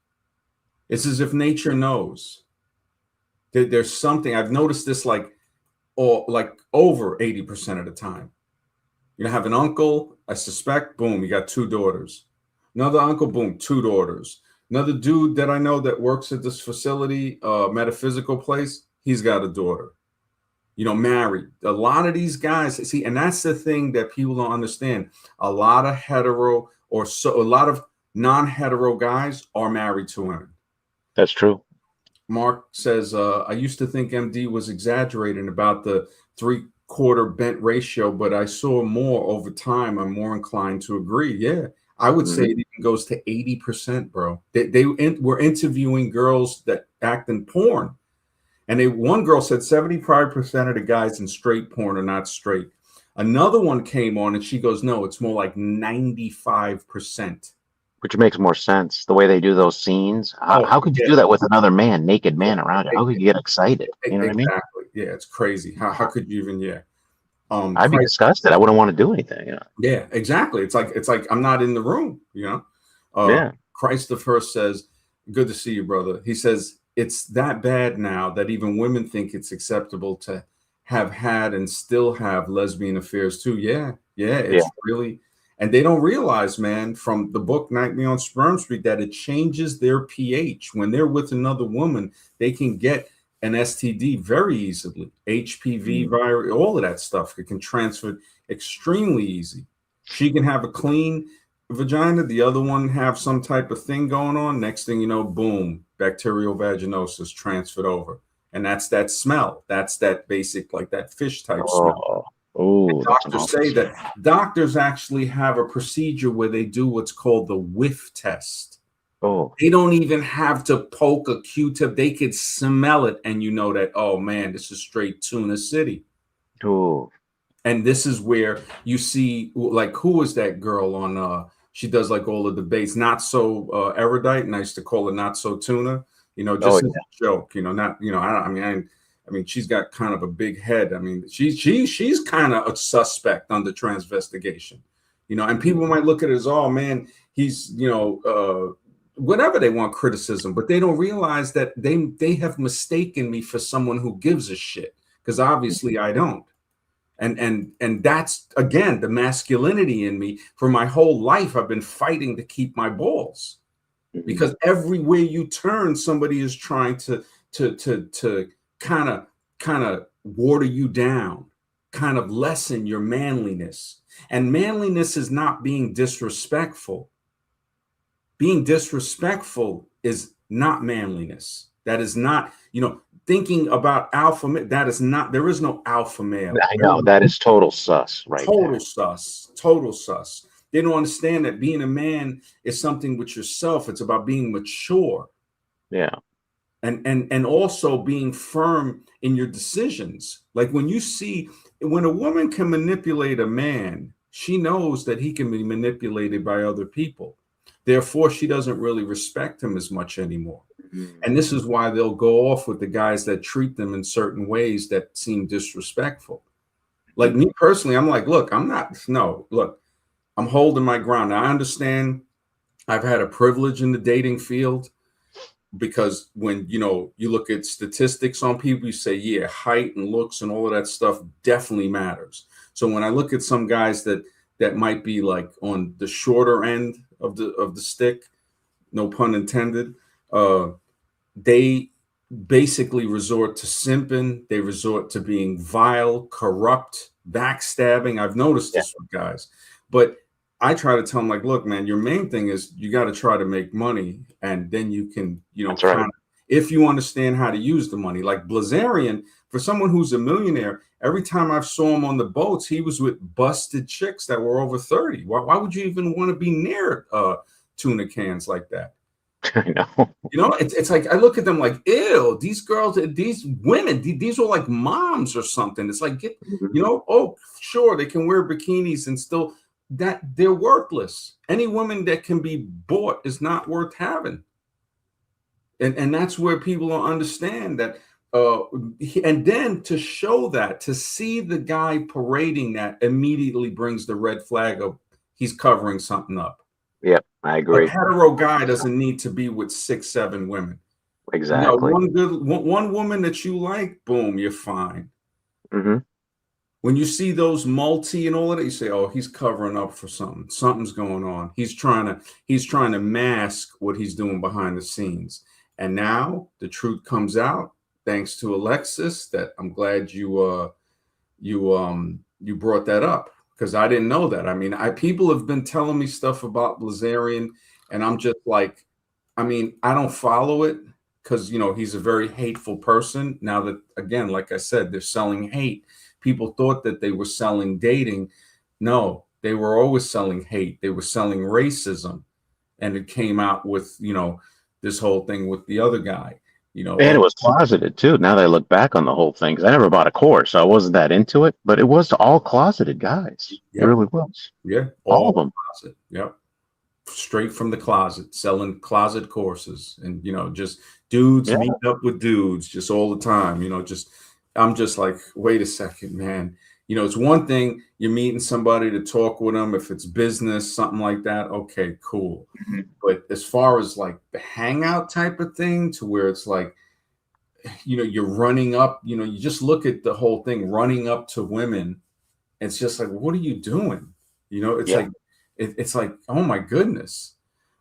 It's as if nature knows that there's something. I've noticed this or like over 80% of the time. You have an uncle, I suspect, boom, you got two daughters. Another uncle, boom, two daughters. Another dude that I know that works at this facility, metaphysical place, he's got a daughter. You know, married. A lot of these guys, see, and that's the thing that people don't understand. A lot of hetero or so a lot of non-hetero guys are married to women. that's true. Mark says, I used to think MD was exaggerating about the three-quarter bent ratio, but I saw more over time. I'm more inclined to agree. Yeah, I would say it Hmm. even goes to 80%, bro. They were interviewing girls that act in porn, and one girl said 75% of the guys in straight porn are not straight. Another one came on, and she goes, no, it's more like 95%. Which makes more sense. The way they do those scenes. Oh, How could you yeah, do that with another man, naked man around you? How could you get excited? You know what I mean? exactly. Yeah, it's crazy. How could you even? Yeah. I'd be Christ. disgusted. I wouldn't want to do anything. You know? Yeah, exactly. It's like I'm not in the room, you know. Yeah. Christ the First says, "Good to see you, brother." He says it's that bad now that even women think it's acceptable to have had and still have lesbian affairs too. Yeah, yeah, Yeah. it's really, and they don't realize, man, from the book Nightmare on Sperm Street, that it changes their pH when they're with another woman. They can get an STD very easily, HPV Mm. virus, all of that stuff. It can transfer extremely easy. She can have a clean vagina, the other one have some type of thing going on. Next thing you know, boom, bacterial vaginosis transferred over. And that's that smell. That's that basic, like that fish type smell. Oh. Oh, that's an Doctors awful say smell. that doctors actually have a procedure where they do what's called the whiff test. Oh. They don't even have to poke a Q-tip. They could smell it and you know that, oh man, this is straight tuna city. Oh. And this is where you see, like, who was that girl on she does like all the debates, not so erudite, and I used to call her not so tuna, you know, Oh just as a joke, you know, not, you know, I mean, I mean, she's got kind of a big head. I mean, she's kind of a suspect under transvestigation, you know. And people might look at it as, oh man, he's, you know, whatever they want criticism, but they don't realize that they have mistaken me for someone who gives a shit, because obviously I don't. And that's again the masculinity in me. For my whole life, I've been fighting to keep my balls, because everywhere you turn, somebody is trying to kind of water you down, kind of lessen your manliness. And manliness is not being disrespectful. Being disrespectful is not manliness. That is not, you know, thinking about alpha male. That is not, there is no alpha male. I know that is total sus right Total there. sus, total sus. They don't understand that being a man is something with yourself. It's about being mature. Yeah. And also being firm in your decisions. Like when a woman can manipulate a man, she knows that he can be manipulated by other people. Therefore, she doesn't really respect him as much anymore. And this is why they'll go off with the guys that treat them in certain ways that seem disrespectful. Like me personally, I'm like, look, I'm holding my ground. Now, I understand I've had a privilege in the dating field, because when, you know, you look at statistics on people, you say, yeah, height and looks and all of that stuff definitely matters. So when I look at some guys that might be like on the shorter end of the stick, no pun intended, they basically resort to simping. They resort to being vile, corrupt, backstabbing. I've noticed this with guys, but I try to tell them, like, look, man, your main thing is you got to try to make money, and then you can, you know, kind of, if you understand how to use the money. Like Blazarian, for someone who's a millionaire, every time I saw him on the boats, he was with busted chicks that were over 30. Why would you even want to be near tuna cans like that? I know. You know, it's like I look at them like, ew, these girls, these women, these are like moms or something. It's like, you know, oh, sure, they can wear bikinis and still, that they're worthless. Any woman that can be bought is not worth having. And that's where people don't understand that. And then to show that, to see the guy parading that immediately brings the red flag of he's covering something up. Yep, I agree. A hetero guy doesn't need to be with 6, 7 women. Exactly. One woman that you like, boom, you're fine. When you see those multi and all of that, you say, "Oh, he's covering up for something. Something's going on. He's trying to mask what he's doing behind the scenes." And now the truth comes out, thanks to Alexis. That I'm glad you brought that up, because I didn't know that. I mean, people have been telling me stuff about Blazarian, and I'm just like, I mean, I don't follow it, because, you know, he's a very hateful person. Now that, again, like I said, they're selling hate. People thought that they were selling dating. No, they were always selling hate. They were selling racism. And it came out with, you know, this whole thing with the other guy, you know. And it was closeted too. Now that I look back on the whole thing, because I never bought a course, so I wasn't that into it, but it was all closeted guys. It really was. Yeah. All of them. Closet. Yep. Straight from the closet, selling closet courses, and, you know, just dudes meeting up with dudes just all the time, you know. I'm just like, wait a second, man. You know, it's one thing you're meeting somebody to talk with them, if it's business, something like that. Okay, cool. But as far as like the hangout type of thing, to where it's like, you know, you're running up, you know, you just look at the whole thing, running up to women. It's just like, what are you doing? You know, it's like, it's like, oh my goodness.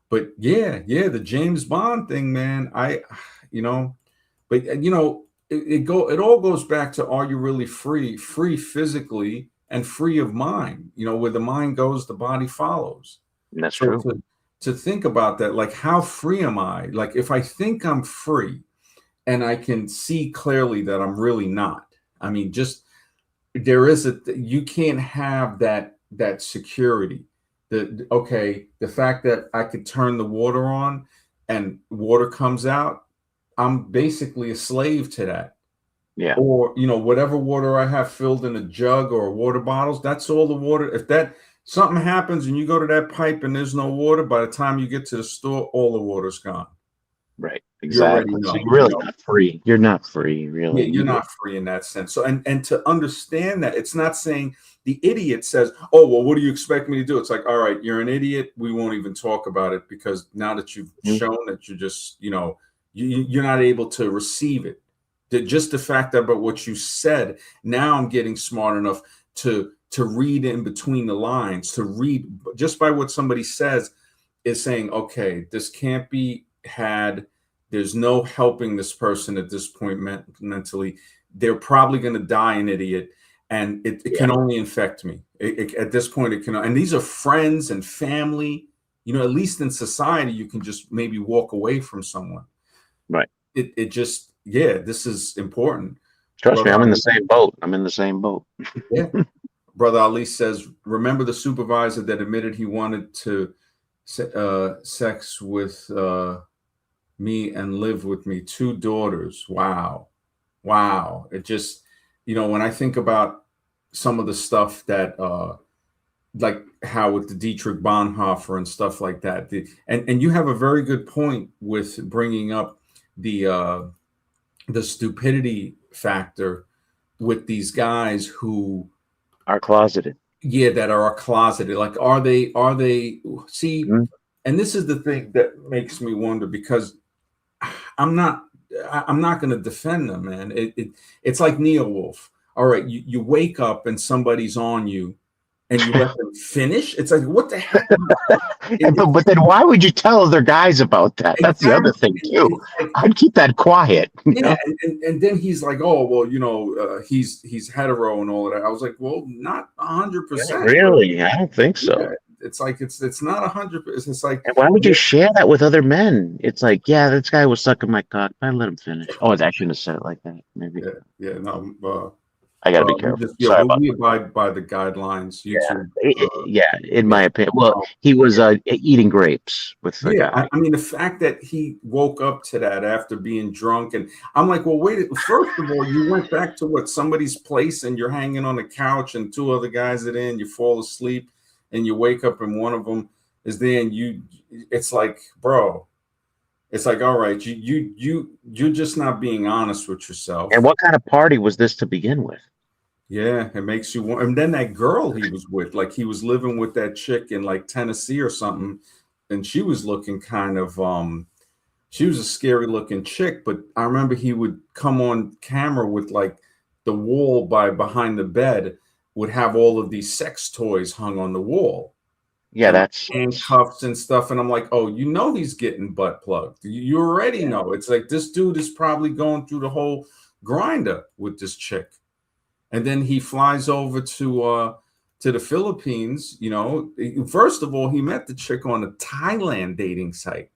But yeah, the James Bond thing, man. You know, but you know, it all goes back to, are you really free physically and free of mind? You know, where the mind goes, the body follows. That's true. To think about that, like, how free am I? Like, if I think I'm free and I can see clearly that I'm really not. I mean, just you can't have that security. The fact that I could turn the water on and water comes out, I'm basically a slave to that. Yeah. Or, you know, whatever water I have filled in a jug or water bottles, that's all the water. If something happens and you go to that pipe and there's no water, by the time you get to the store, all the water's gone. Right. You already Exactly. So know, you're really not free. You're not free, Yeah, really. you're not free in that sense. So, and to understand that, it's not saying the idiot says, "Oh, well, what do you expect me to do?" It's like, all right, you're an idiot. We won't even talk about it because now that you've Mhm. shown that you're just, you're not able to receive it. Just the fact that about what you said, now I'm getting smart enough to read in between the lines, to read just by what somebody says is saying, okay, this can't be had. There's no helping this person at this point mentally. They're probably going to die an idiot, and it Yeah, can only infect me. At this point, it can. And these are friends and family. At least in society, you can just maybe walk away from someone. right. It just, yeah, this is important. Trust me, Brother I'm in the Ali, same boat. I'm in the same boat. yeah. Brother Ali says, remember the supervisor that admitted he wanted to sex with me and live with me, two daughters. Wow. Wow. It just, when I think about some of the stuff that, like how with the Dietrich Bonhoeffer and stuff like that, and you have a very good point with bringing up the stupidity factor with these guys who, Are closeted. yeah, that are closeted. Like, are they, see, Mhm. and this is the thing that makes me wonder because I'm not I'm not going to defend them, man. It's like Neo Wolf. All right, you wake up and somebody's on you, and you let them finish. It's like, what the heck? But then why would you tell other guys about that? That's the Exactly. other thing too. It's like, I'd keep that quiet. yeah, and then he's like, oh well, he's hetero and all of that. I was like, well, not 100%, but Really? I don't think yeah, so. it's like it's not 100%. It's like, And why would you yeah, share that with other men? It's like, yeah, this guy was sucking my cock. I let him finish. Oh, I shouldn't have said it like that. Maybe yeah, yeah. No, I got to be we careful. just, yeah, Sorry about we abide by the guidelines. YouTube, yeah, in yeah. my opinion. Well, Um, he was eating grapes with a Yeah, guy. I mean, the fact that he woke up to that after being drunk, and I'm like, well, wait. First of all, you went back to what somebody's place, and you're hanging on the couch, and two other guys are there, and you fall asleep, and you wake up, and one of them is there, and you. It's like, bro, it's like, all right, you're just not being honest with And yourself. what kind of party was this to begin with? Yeah, it makes you want. And then that girl he was with, like he was living with that chick in like Tennessee or something, and she was looking kind of she was a scary looking chick, but I remember he would come on camera with like the wall by behind the bed would have all of these sex toys hung on the wall Yeah, and like that's handcuffs and stuff. And I'm like, oh, he's getting butt plugged. You already yeah. know. It's like this dude is probably going through the whole grinder with this chick. And then he flies over to the Philippines. First of all, he met the chick on a Thailand dating site.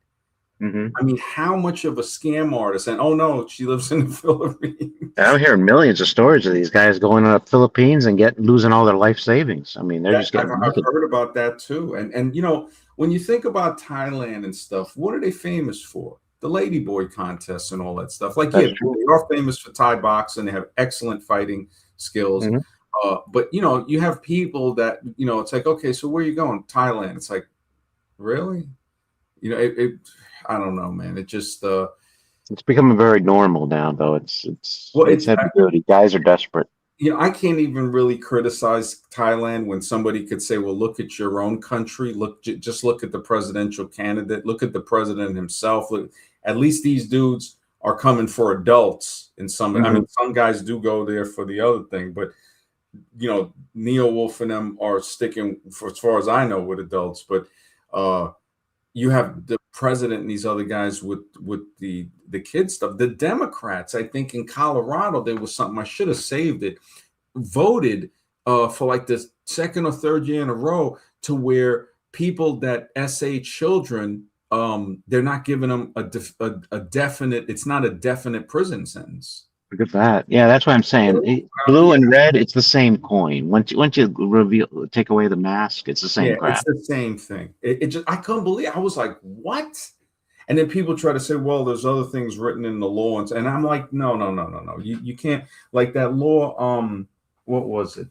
hmm I mean, how much of a scam artist? And oh no, she lives in the And Philippines. I'm hearing millions of stories of these guys going to the Philippines and losing all their life savings. I mean, they're That just I've, getting I've naked. heard about that too. And when you think about Thailand and stuff, what are they famous for? The Ladyboy contests and all that stuff. Like, yeah, That's they true. are famous for Thai boxing. They have excellent fighting skills. hmm But you have people that it's like, okay, so where are you going? Thailand. It's like, really? I don't know, man. It just It's becoming very normal now, though. well, It's heavy duty. Guys are desperate. I can't even really criticize Thailand when somebody could say, well, look at your own country. Just look at the presidential candidate. Look at the president himself. Look, at least these dudes are coming for adults. In some, I hmm mean, some guys do go there for the other thing, but Neo Wolf and them are sticking, for as far as I know, with adults. But uh, you have the president and these other guys with the kid stuff. The Democrats, I think in Colorado, there was something, I should have saved it, voted for like the second or third year in a row to where people that SA children, they're not giving them a definite, it's not a definite prison sentence. Look at that. Yeah, that's what I'm saying. Blue Yeah, and red, it's the same coin. Once you take away the mask, it's the yeah, same it's crap. the same thing. It just, I couldn't believe, I was like, what? And then people try to say, well, there's other things written in the law. And I'm like, no, no, no, no, no. You can't, like that law, what was it?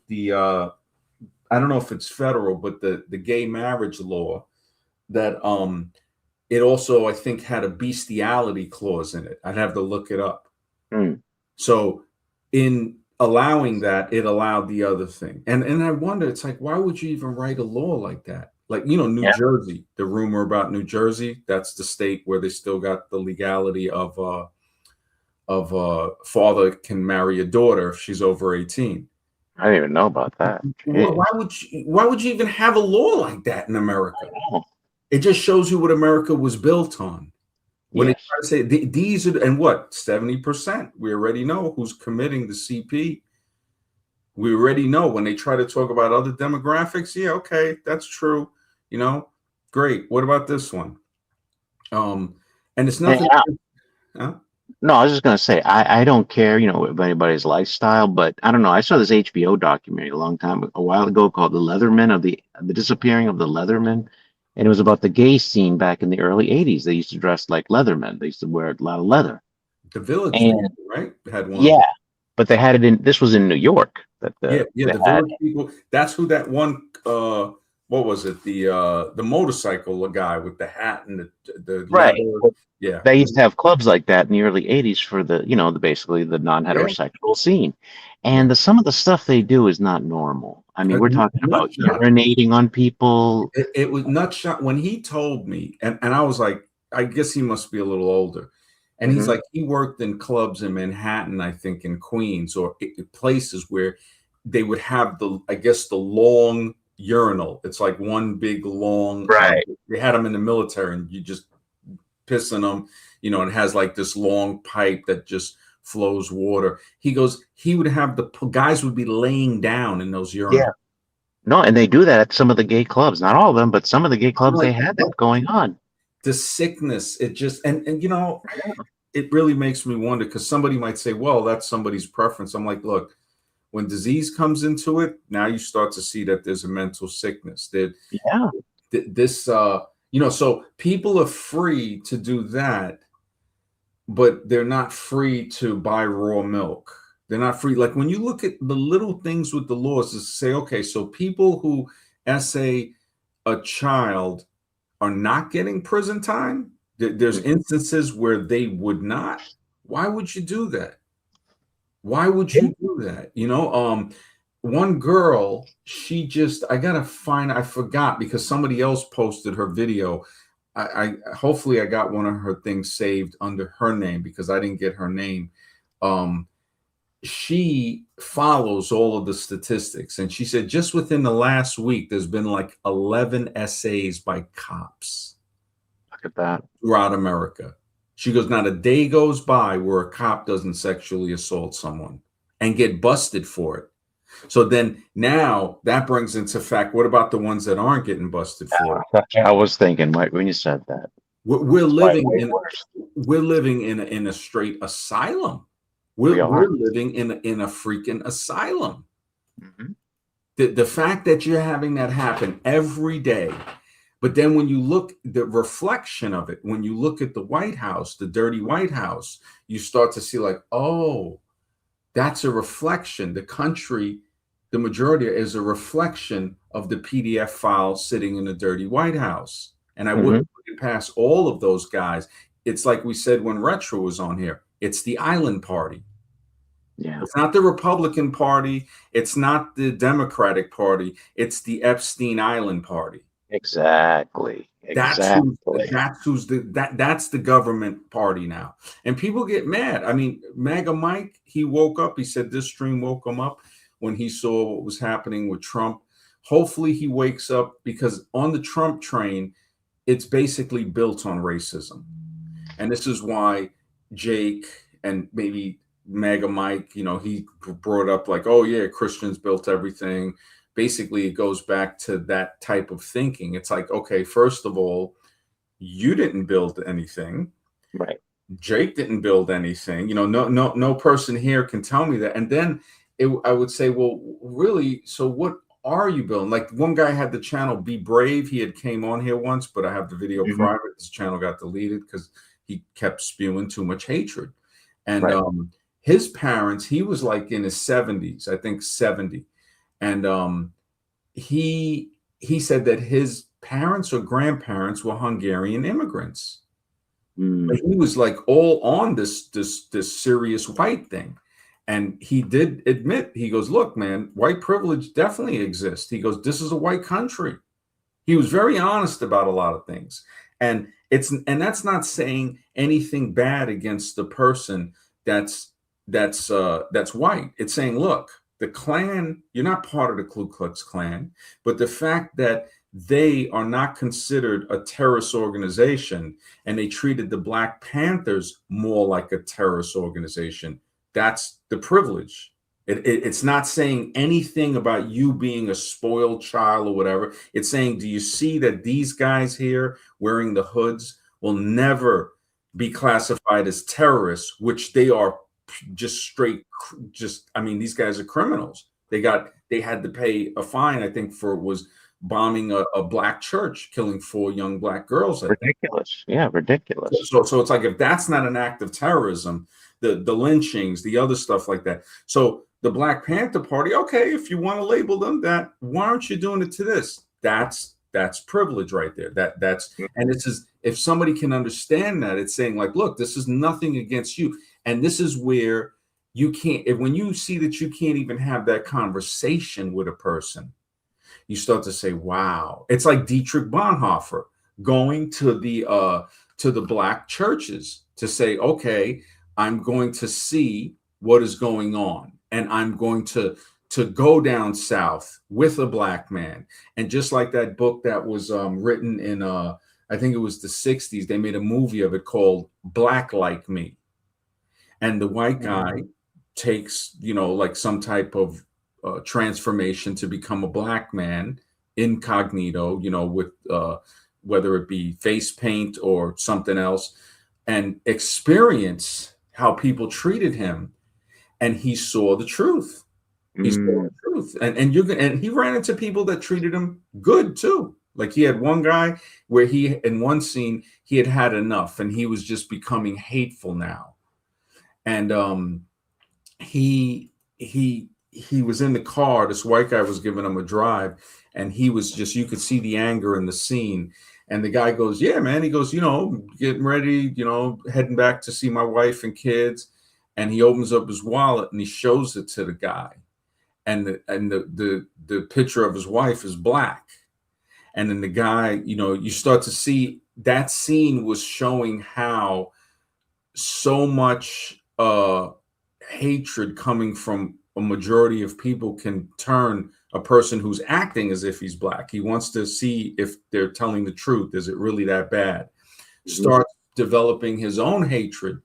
I don't know if it's federal, but the gay marriage law that it also, I think, had a bestiality clause in it. I'd have to look it up. Mm. So in allowing that, it allowed the other thing. And I wonder, it's like, why would you even write a law like that? Like, New Yeah. Jersey, the rumor about New Jersey, that's the state where they still got the legality of father can marry a daughter if she's over 18. I didn't even know about that. Jeez. Why would you even have a law like that in America? Oh, It just shows you what America was built on. When they yes. try to say these are, and what, 70%, we already know who's committing the CP. We already know when they try to talk about other demographics. Yeah, okay, that's true. Great. What about this one? And it's And nothing. Huh? no, I was just gonna say I don't care, of anybody's lifestyle, but I don't know. I saw this HBO documentary a while ago called "The Leatherman" of the disappearing of the Leatherman, and it was about the gay scene back in the early '80s. They used to dress like Leathermen. They used to wear a lot of leather, The Village and People, right? Had one of yeah, them. but they had it in. This was in New York that Yeah, yeah. they The had. Village People. That's who that one. What was it? The motorcycle guy with the hat and the Right. leather. Yeah, They used to have clubs like that in the early '80s for basically the yeah, non-heterosexual scene. yeah. And some of the stuff they do is not normal. I mean, we're talking about Nutshot. urinating on people. It was nutshot when he told me, and I was like, I guess he must be a little older. And he's Hmm. like, he worked in clubs in Manhattan, I think, in Queens, or places where they would have I guess, the long urinal. It's like one big long. Right. They had them in the military, and you just piss in them. It has like this long pipe that just flows water. He goes, he would have the guys would be laying down in those Yeah. urinals. No, and they do that at some of the gay clubs. Not all of them, but some of the gay I'm clubs like, they had what? that going on. The sickness, it just, and I know. it really makes me wonder, because somebody might say, well, that's somebody's preference. I'm like, look, when disease comes into it, now you start to see that there's a mental sickness that Yeah. this so people are free to do that, but they're not free to buy raw milk. They're not free. Like, when you look at the little things with the laws, to say, okay, so people who essay a child are not getting prison time. There's Mhm. instances where they would not. Why would you do that? Why would Yeah. you do that? One girl, I gotta find, I forgot, because somebody else posted her video. Hopefully I got one of her things saved under her name, because I didn't get her name. Um, she follows all of the statistics, and she said just within the last week, there's been like 11 essays by cops Look at that. throughout America. She goes, not a day goes by where a cop doesn't sexually assault someone and get busted for it. So then now that brings into fact, what about the ones that aren't getting busted for it? I was thinking right when you said that. We're It's probably living way in worse. a straight asylum. We We're are. living in a freaking asylum. Hmm. The fact that you're having that happen every day. But then when you look the reflection of it, when you look at the White House, the dirty White House, you start to see like, oh, that's a reflection. The country, the majority is a reflection of the PDF file sitting in the dirty White House. And I Hmm. wouldn't put it past all of those guys. It's like we said when Retro was on here. It's the island party. Yeah. It's not the Republican Party. It's not the Democratic Party. It's the Epstein Island Party. Exactly. Exactly. That's the government party now. And people get mad. I mean, MAGA Mike, he woke up. He said this stream woke him up when he saw what was happening with Trump. Hopefully he wakes up, because on the Trump train, it's basically built on racism. And this is why Jake and maybe MAGA Mike, he brought up like, oh yeah, Christians built everything. Basically, it goes back to that type of thinking. It's like, okay, first of all, you didn't build anything. Right. Jake didn't build anything. No person here can tell me that. And then I would say, well, really, so what are you building? Like, one guy had the channel Be Brave. He had came on here once, but I have the video Hmm. private. His channel got deleted because he kept spewing too much hatred. And Right. his parents, he was like in his 70s, I think 70. And he said that his parents or grandparents were Hungarian immigrants. But Mm. he was like all on this serious white thing. And he did admit, he goes, look, man, white privilege definitely exists. He goes, this is a white country. He was very honest about a lot of things. And that's not saying anything bad against the person that's white. It's saying, look, the Klan, you're not part of the Ku Klux Klan, but the fact that they are not considered a terrorist organization and they treated the Black Panthers more like a terrorist organization, that's the privilege. It's not saying anything about you being a spoiled child or whatever. It's saying, do you see that these guys here wearing the hoods will never be classified as terrorists, which they are just straight, I mean, these guys are criminals. They had to pay a fine, I think, for was bombing a black church, killing 4 young black girls, I think. Ridiculous. Yeah, ridiculous. So it's like, if that's not an act of terrorism, the lynchings, the other stuff like that. So the Black Panther Party, okay, if you want to label them that, why aren't you doing it to this? That's privilege right there. And this is, if somebody can understand that, it's saying like, look, this is nothing against you. And this is where you can't, when you see that you can't even have that conversation with a person, you start to say, wow. It's like Dietrich Bonhoeffer going to the black churches to say, okay, I'm going to see what is going on, and I'm going to go down south with a black man. And just like that book that was written in I think it was the 60s, they made a movie of it called Black Like Me. And the white guy takes, like some type of transformation to become a black man incognito, with whether it be face paint or something else, and experience how people treated him. And he saw the truth. He saw the truth. And he ran into people that treated him good too. Like he had one guy where in one scene, he had enough and he was just becoming hateful now. And he was in the car. This white guy was giving him a drive, and he was just, you could see the anger in the scene. And the guy goes, yeah, man. He goes, getting ready, heading back to see my wife and kids. And he opens up his wallet and he shows it to the guy. And the picture of his wife is black. And then the guy, you start to see that scene was showing how so much hatred coming from a majority of people can turn a person who's acting as if he's black. He wants to see if they're telling the truth. Is it really that bad? Starts developing his own hatred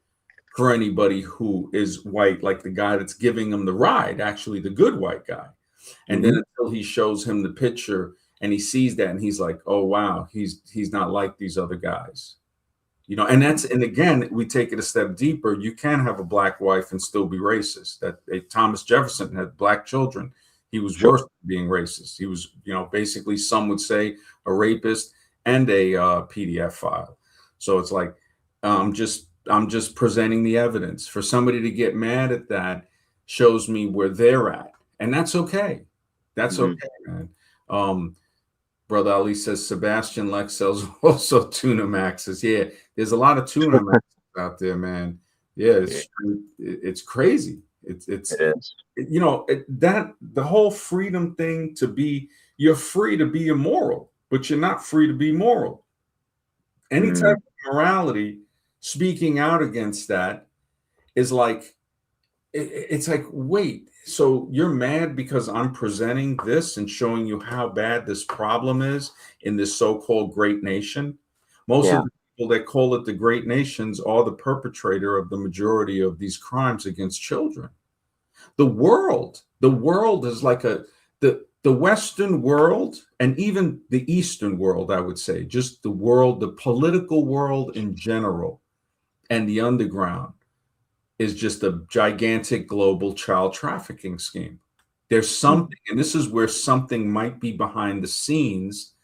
for anybody who is white, like the guy that's giving him the ride, actually the good white guy. And then until he shows him the picture and he sees that and he's like, oh, wow, he's not like these other guys. And again, we take it a step deeper. You can have a black wife and still be racist. Thomas Jefferson had black children. He was worse than being racist. He was, basically some would say a rapist and a PDF file. So it's like, I'm just presenting the evidence. For somebody to get mad at that shows me where they're at. And that's okay. That's okay, man. Brother Ali says Sebastian Lex sells also tuna maxes. Yeah, there's a lot of tuna maxes out there, man. Yeah, it's crazy. It is. That the whole freedom thing to be, you're free to be immoral, but you're not free to be moral. Any type of morality, speaking out against that is like, it's like, wait, so you're mad because I'm presenting this and showing you how bad this problem is in this so-called great nation? Most of the people that call it the great nations are the perpetrator of the majority of these crimes against children. The world is like the Western world, and even the Eastern world, I would say, just the world, the political world in general, and the underground is just a gigantic global child trafficking scheme. There's something, and this is where something might be behind the scenes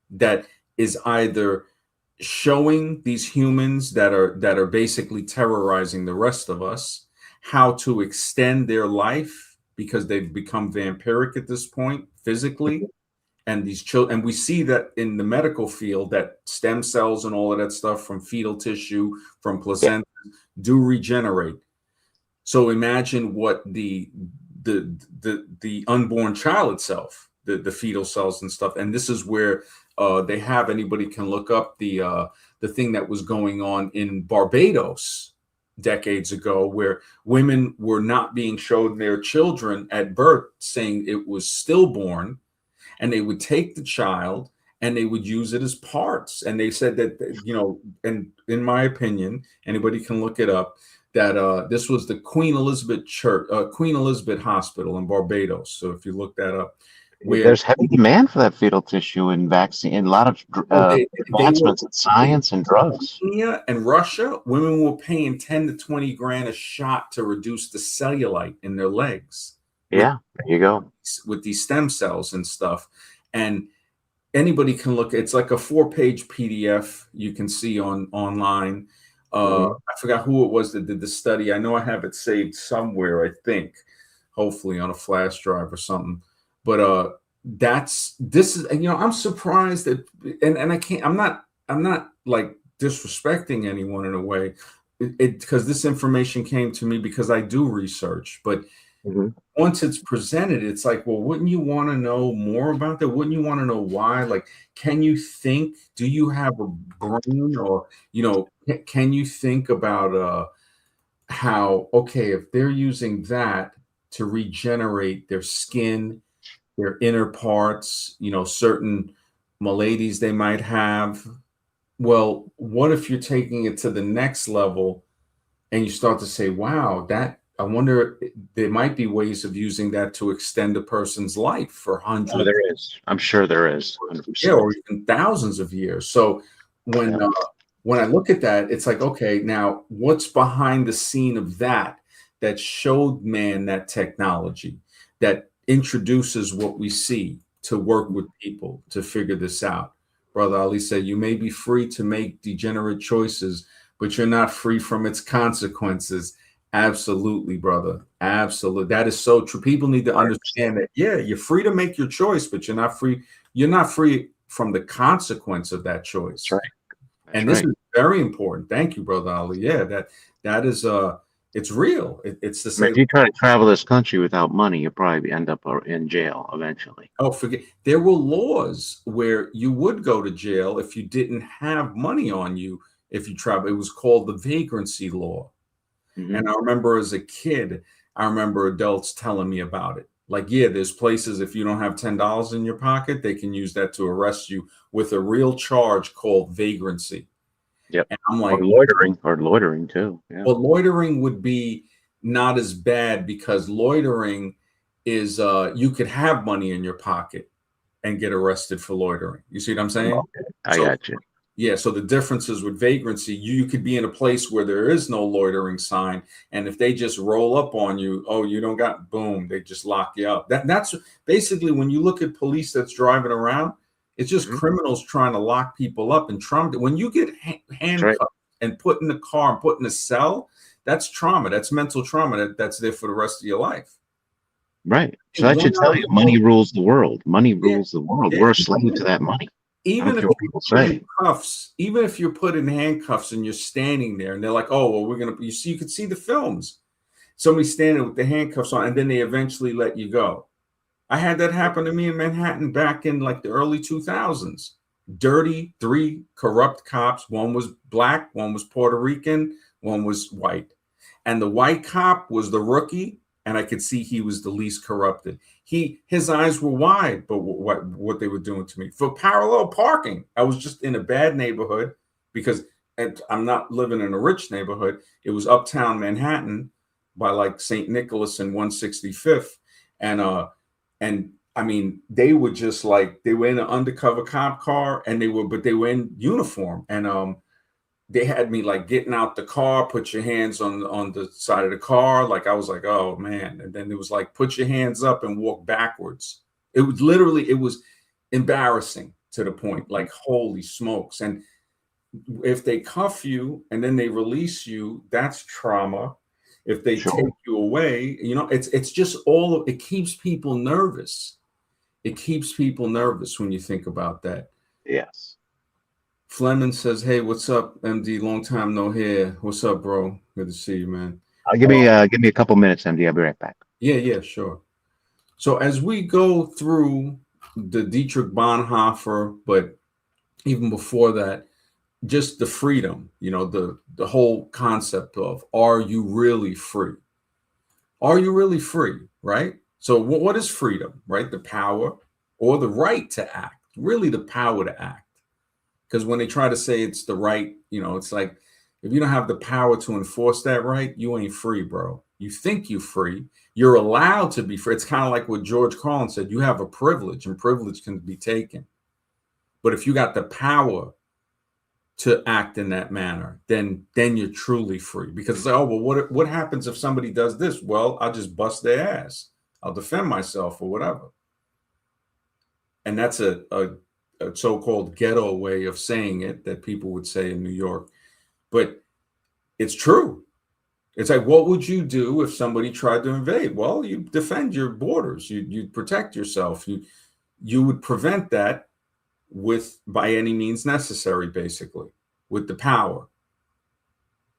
that is either showing these humans that are basically terrorizing the rest of us how to extend their life because they've become vampiric at this point physically, and these children, and we see that in the medical field that stem cells and all of that stuff from fetal tissue, from Yeah. placenta, do regenerate. So imagine what the unborn child itself, the fetal cells and stuff. And this is where they have, anybody can look up the thing that was going on in Barbados decades ago, where women were not being shown their children at birth, saying it was stillborn, and they would take the child and they would use it as parts. And they said that, and in my opinion, anybody can look it up, that this was the Queen Elizabeth Church, Queen Elizabeth Hospital in Barbados. So if you look that up, where There's heavy demand for that fetal tissue in vaccine, and a lot of they were advancements in science and drugs. India and Russia, women were paying 10 to 20 grand a shot to reduce the cellulite in their legs with Yeah, there you go. these stem cells and stuff. And anybody can look. It's like a 4-page PDF you can see online. I forgot who it was that did the study. I know I have it saved somewhere, I think, hopefully on a flash drive or something. But this is, I'm surprised that, and I can't, I'm not like disrespecting anyone in a way, because this information came to me because I do research. But once it's presented, it's like, well, wouldn't you want to know more about that? Wouldn't you want to know why? Like, can you think? Do you have a brain, or can you think about how, okay, if they're using that to regenerate their skin, their inner parts, certain maladies they might have. Well, what if you're taking it to the next level and you start to say, wow, I wonder, there might be ways of using that to extend a person's life for hundreds. Oh, there is. I'm sure there is. 100%. Yeah, or even thousands of years. So when I look at that, it's like, okay, now what's behind the scene of that showed man that technology that introduces what we see to work with people to figure this out. Brother Ali said, you may be free to make degenerate choices, but you're not free from its consequences. Absolutely, brother. Absolutely. That is so true. People need to understand that, yeah, you're free to make your choice, but you're not free. You're not free from the consequence of that choice. That's right. And this is very important. Thank you, Brother Ali. Yeah, that is it's real. It's the same. If you try to travel this country without money, you'll probably end up in jail eventually. Oh, forget. There were laws where you would go to jail if you didn't have money on you if you travel. It was called the vagrancy law. And I remember as a kid, I remember adults telling me about it. Like, yeah, there's places, if you don't have $10 in your pocket, they can use that to arrest you with a real charge called vagrancy. Yep. And I'm like, or loitering too. Yeah. Well, loitering would be not as bad, because loitering is you could have money in your pocket and get arrested for loitering. You see what I'm saying? Okay. I got you. Yeah, so the difference is with vagrancy, you could be in a place where there is no loitering sign, and if they just roll up on you, oh, you don't got, boom, they just lock you up. That's basically, when you look at police that's driving around, it's just criminals trying to lock people up and trauma. When you get handcuffed and put in the car and put in a cell, that's trauma. That's mental trauma that's there for the rest of your life. Right. So that should tell you, money rules the world. Money rules the world. We're a slave to that money. Even if people say cuffs, even if you're put in handcuffs and you're standing there and they're like, oh, well, you could see the films. Somebody standing with the handcuffs on, and then they eventually let you go. I had that happen to me in Manhattan back in like the early 2000s. Dirty, 3 corrupt cops. One was black, one was Puerto Rican, one was white. And the white cop was the rookie, and I could see he was the least corrupted. His eyes were wide, but what they were doing to me for parallel parking. I was just in a bad neighborhood, because I'm not living in a rich neighborhood. It was uptown Manhattan by like St. Nicholas and 165th. And I mean, they were just like, they were in an undercover cop car, and they were in uniform. And they had me like getting out the car, put your hands on the side of the car. Like, I was like, oh man. And then it was like, put your hands up and walk backwards. It was embarrassing to the point, like, holy smokes. And if they cuff you and then they release you, that's trauma. If they take you away, it's just it keeps people nervous. it keeps people nervous when you think about that. Yes. Fleming says, "Hey, what's up, MD? Long time no hear. What's up, bro? Good to see you, man." Give me a couple minutes, MD. I'll be right back. Yeah, sure. So as we go through the Dietrich Bonhoeffer, but even before that, just the freedom, the whole concept of, are you really free? Are you really free? Right? So what is freedom? Right? The power or the right to act. Really, the power to act. Because when they try to say it's the right, it's like, if you don't have the power to enforce that right, you ain't free, bro. You think you're free. You're allowed to be free. It's kind of like what George Carlin said: you have a privilege, and privilege can be taken. But if you got the power to act in that manner, then you're truly free. Because it's like, oh, well, what happens if somebody does this? Well, I'll just bust their ass. I'll defend myself or whatever. And that's a so-called ghetto way of saying it that people would say in New York. But it's true. It's like, what would you do if somebody tried to invade? Well, you defend your borders. You protect yourself. You would prevent that by any means necessary, basically, with the power,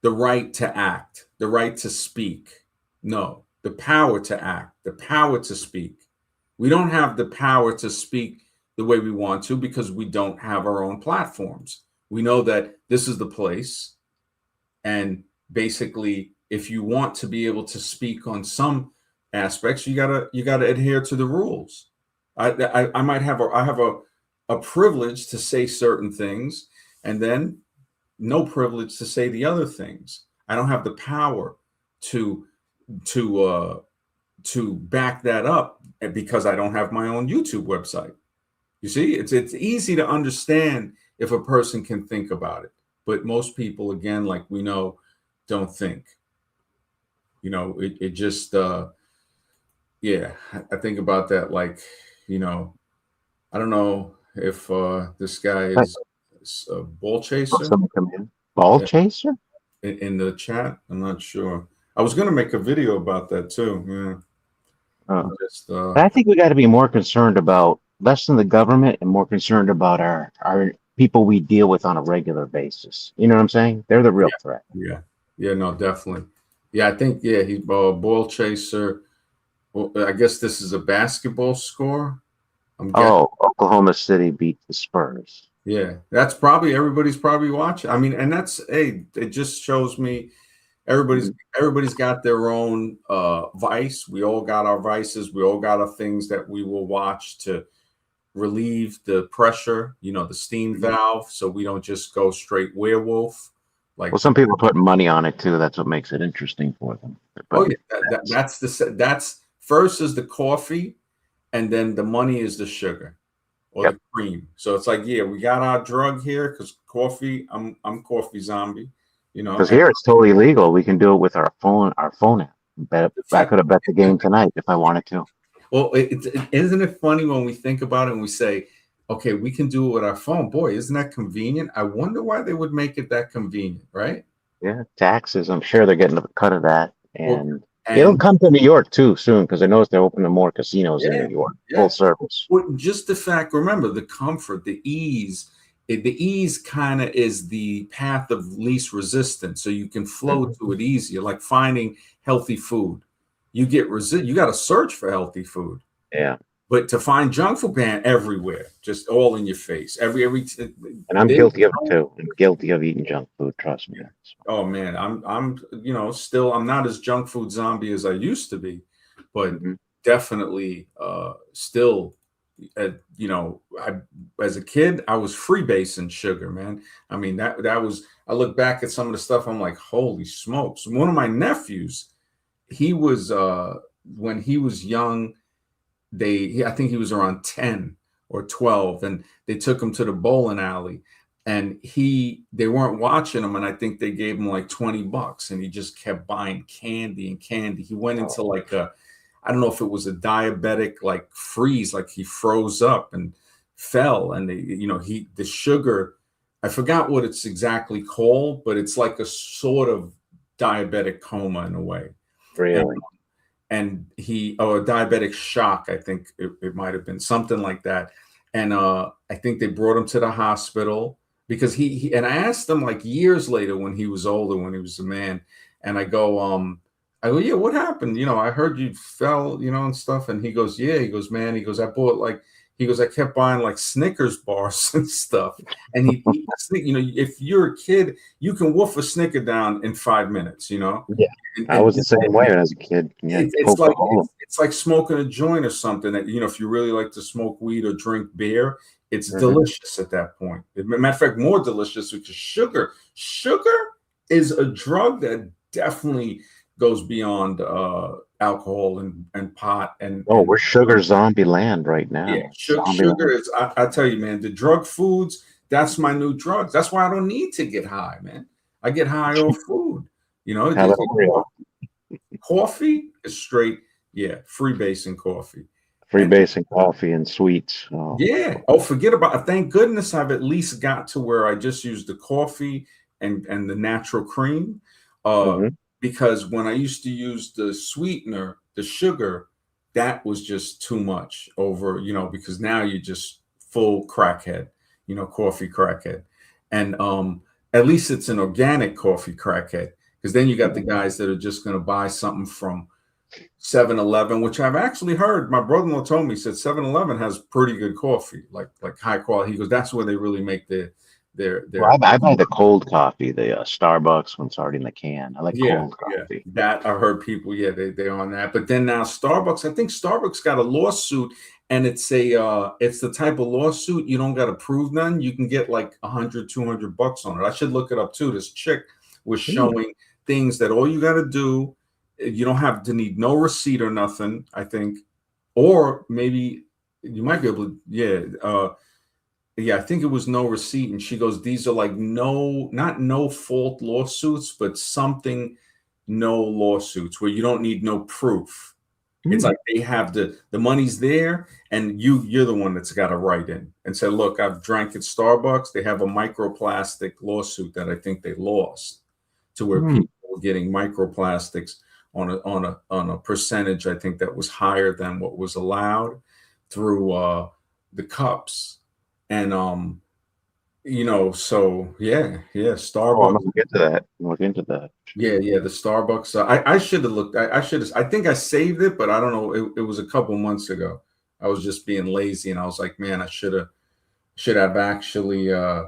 the right to act, the right to speak. No, the power to act, the power to speak. We don't have the power to speak the way we want to because we don't have our own platforms. We know that this is the place. And basically, if you want to be able to speak on some aspects, you gotta adhere to the rules. I might have a privilege to say certain things, and then no privilege to say the other things. I don't have the power to to back that up because I don't have my own YouTube website. You see, it's easy to understand if a person can think about it, but most people, again, like we know, don't think. It just yeah. I think about that, like, I don't know if this guy Right. is a ball Oh, chaser. someone come in. Ball Yeah, chaser? in the chat. I'm not sure. I was gonna make a video about that too. Yeah, Oh. just But I think we got to be more concerned about less than the government and more concerned about our people we deal with on a regular basis. You know what I'm saying? They're the real yeah, threat. yeah, no, definitely. Yeah, I think, yeah, he's ball chaser. Well, I guess this is a basketball score. I'm guessing. Oh, Oklahoma City beat the Spurs. Yeah, that's probably, everybody's probably watching. I mean, and that's, hey, it just shows me everybody's Mhm. everybody's got their own vice. We all got our vices. We all got our things that we will watch to relieve the pressure, the steam Mhm. valve, so we don't just go straight werewolf. Well, Like, some people put money on it too. That's what makes it interesting for them. They're oh putting yeah, that's first is the coffee, and then the money is the sugar or Yep. the cream. So it's like, yeah, we got our drug here because coffee. I'm coffee zombie, Because and here it's totally legal. We can do it with our phone app. the I fact. could have bet the game tonight if I wanted to. Well, isn't it funny when we think about it and we say, okay, we can do it with our phone. Boy, isn't that convenient? I wonder why they would make it that convenient, right? Yeah, taxes. I'm sure they're getting a cut of that, Well, and it'll and come to New York too soon because I noticed they're opening more casinos in yeah, New York, full yeah. service. Well, just the fact, remember the comfort, the ease. The ease kind of is the path of least resistance, so you can flow Mhm. to it easier. Like finding healthy food, you got to search for healthy food. Yeah, But to find junk food, man, everywhere, just all in your face. and I'm There's guilty of it no, too. I'm guilty of eating junk food. Trust me. yeah. Oh man, I'm still, I'm not as junk food zombie as I used to be, but Hmm. definitely still, I, as a kid I was freebasing sugar, man. I mean, that was, I look back at some of the stuff, I'm like, holy smokes. One of my nephews, he was when he was young, I think he was around 10 or 12, and they took him to the bowling alley, and they weren't watching him, and I think they gave him like $20, and he just kept buying candy and candy. He went into Oh, like I don't know if it was a diabetic like freeze, like he froze up and fell, and the sugar, I forgot what it's exactly called, but it's like a sort of diabetic coma in a way. And really? and a diabetic shock. I think it might have been something like that. And I think they brought him to the hospital because and I asked him like years later when he was older, when he was a man, and I go, yeah, what happened? I heard you fell, and stuff. And he goes, yeah, he goes, man, he goes, I bought like, he goes, I kept buying like Snickers bars and stuff. And he eat, if you're a kid, you can wolf a Snicker down in 5 minutes, Yeah. and, I was the and same way when I was a kid. Yeah, it's poke a like hole. it's like smoking a joint or something that if you really like to smoke weed or drink beer, it's Hmm. delicious at that point. Matter of fact, more delicious because sugar is a drug that definitely goes beyond alcohol and pot Oh, and we're sugar zombie land right yeah, now. Zombie sugar land. is. I tell you, man, the drug foods. That's my new drugs. That's why I don't need to get high, man. I get high off food. Have an Oreo. Coffee is straight. Yeah, free basing coffee. Free And basic coffee and sweets. Oh, yeah. Oh, forget about it. Thank goodness I've at least got to where I just use the coffee and the natural cream. Uh, hmm because when I used to use the sweetener, the sugar, that was just too much over, because now you're just full crackhead, coffee crackhead. And at least it's an organic coffee crackhead. Because then you got the guys that are just going to buy something from 7-Eleven, which I've actually heard. My brother-in-law told me, he said 7-Eleven has pretty good coffee, like high quality. He goes, that's where they really make Well, their I buy the cold coffee, the Starbucks when it's already in the can. I like yeah, cold yeah. coffee. That I heard people, yeah, they on that. But then now Starbucks, I think Starbucks got a lawsuit, and it's the type of lawsuit you don't got to prove none. You can get like 100, $200 on it. I should look it up too. This chick was Hmm. showing things that all you got to do, you don't have to need no receipt or nothing, I think. Or maybe you might be able to, yeah, I think it was no receipt. And she goes, these are like not no fault lawsuits, but something no lawsuits where you don't need no proof. It's Hmm. like they have the money's there, and you're the one that's got to write in and say, look, I've drank at Starbucks. They have a microplastic lawsuit that I think they lost to where Hmm. people were getting microplastics on a percentage, I think that was higher than what was allowed through the cups. And so yeah, Oh, I'm Starbucks. gonna look into that. Look into that. Yeah, the Starbucks. I should have looked. I should have. I think I saved it, but I don't know. It was a couple months ago. I was just being lazy, and I was like, man, I should have actually. I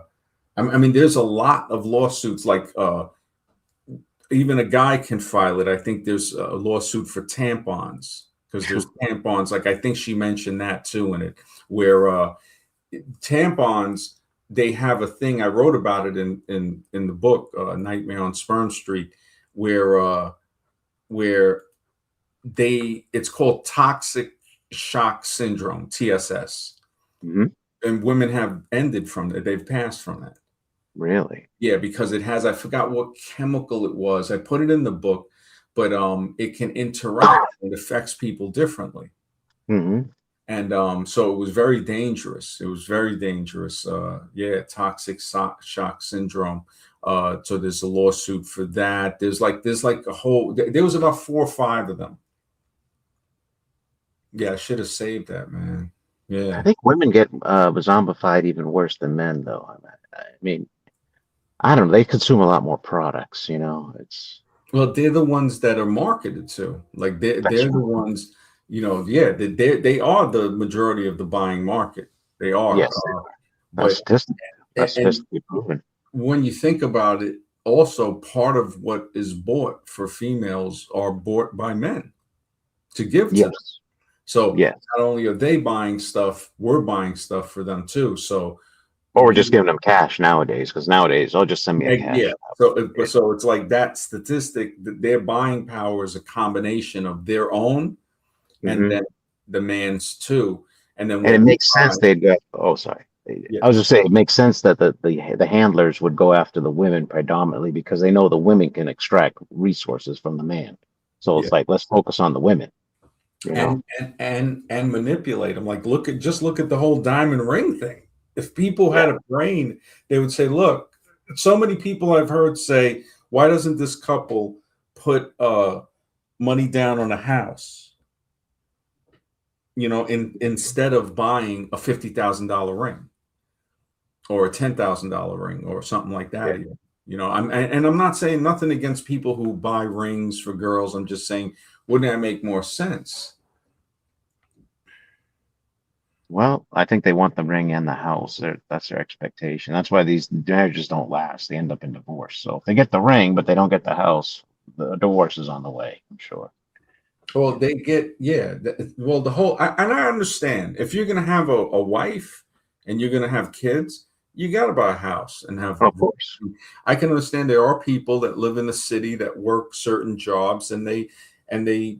mean, there's a lot of lawsuits. Like even a guy can file it. I think there's a lawsuit for tampons because there's Phew. tampons. Like I think she mentioned that too in it, where tampons, they have a thing. I wrote about it in the book Nightmare on Sperm Street, where it's called toxic shock syndrome, TSS, Hmm. and women have ended from that. They've passed from that. Really? Yeah, because it has. I forgot what chemical it was. I put it in the book, but it can interact. It affects people differently. Hmm. And so it was very dangerous. It was very dangerous. Yeah, toxic shock syndrome. So there's a lawsuit for that. There's like a whole. There was about 4 or 5 of them. Yeah, I should have saved that, man. I Yeah. think women get zombified even worse than men, though. I mean, I don't know. They consume a lot more products. It's Well, they're the ones that are marketed to. Like that's they're the ones. Yeah, they are the majority of the buying market. They are. yes, that's But statistic. That's and statistically proven. when you think about it, also part of what is bought for females are bought by men to give to them. Yes, So yes. not only are they buying stuff, we're buying stuff for them too. So Or we're just we, giving them cash nowadays, because nowadays, oh, just send me a yeah. cash. So it's like that statistic that their buying power is a combination of their own and Hmm. then the man's too. And then And it what we makes buy, sense they'd go. Oh, sorry. yeah, I was just saying it makes sense that the handlers would go after the women predominantly because they know the women can extract resources from the man. So yeah. it's like let's focus on the women. You know. And manipulate them. Like look at the whole diamond ring thing. If people Yeah. had a brain, they would say, look, so many people I've heard say, why doesn't this couple put money down on a house, instead of buying a $50,000 ring or a $10,000 ring or something like Yeah. that. Even. I'm not saying nothing against people who buy rings for girls. I'm just saying, wouldn't that make more sense? Well, I think they want the ring and the house. That's their expectation. That's why these marriages don't last. They end up in divorce. So if they get the ring, but they don't get the house, the divorce is on the way, I'm sure. Well, they get, yeah. Well, and I understand if you're going to have a wife and you're going to have kids, you got to buy a house and have. Oh, of course. I can understand there are people that live in the city that work certain jobs and they they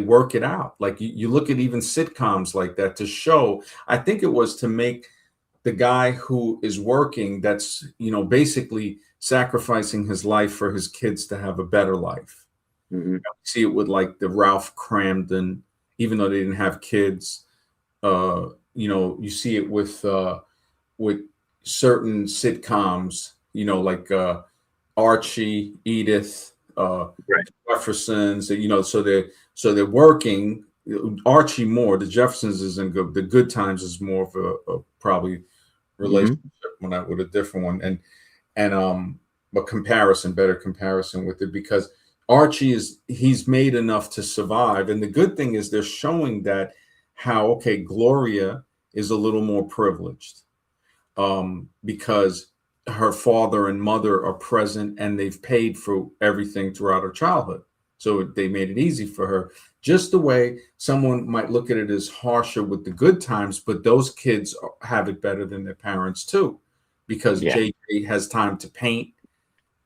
work it out. Like you look at even sitcoms like that to show. I think it was to make the guy who is working that's basically sacrificing his life for his kids to have a better life. Hmm. See it with like the Ralph Cramden, even though they didn't have kids. You see it with certain sitcoms, like Archie, Edith, Right. Jeffersons. So they're working. Archie more. The Jeffersons isn't good. The Good Times is more of a probably Hmm. relationship with a different one, and a better comparison with it because Archie he's made enough to survive, and the good thing is they're showing that how okay Gloria is a little more privileged because her father and mother are present and they've paid for everything throughout her childhood. So they made it easy for her. Just the way someone might look at it as harsher with the Good Times, but those kids have it better than their parents too, because Yeah. JJ has time to paint.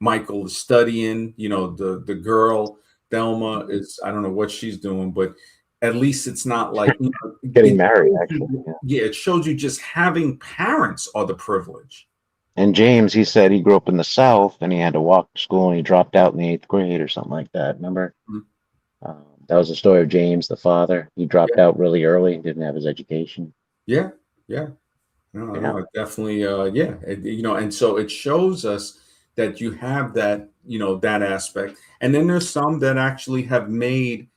Michael is studying. The girl Thelma is I don't know what she's doing, but at least it's not like Getting married, actually. Yeah. yeah, it shows you just having parents are the privilege. And James, he said he grew up in the South and he had to walk to school and he dropped out in the eighth grade or something like that. Remember? Mhm. That was the story of James, the father. He dropped Yeah, out really early, didn't have his education. yeah, yeah. No, Yeah. no, it definitely, yeah. And so it shows us that you have that, that aspect. And then there's some that actually have made,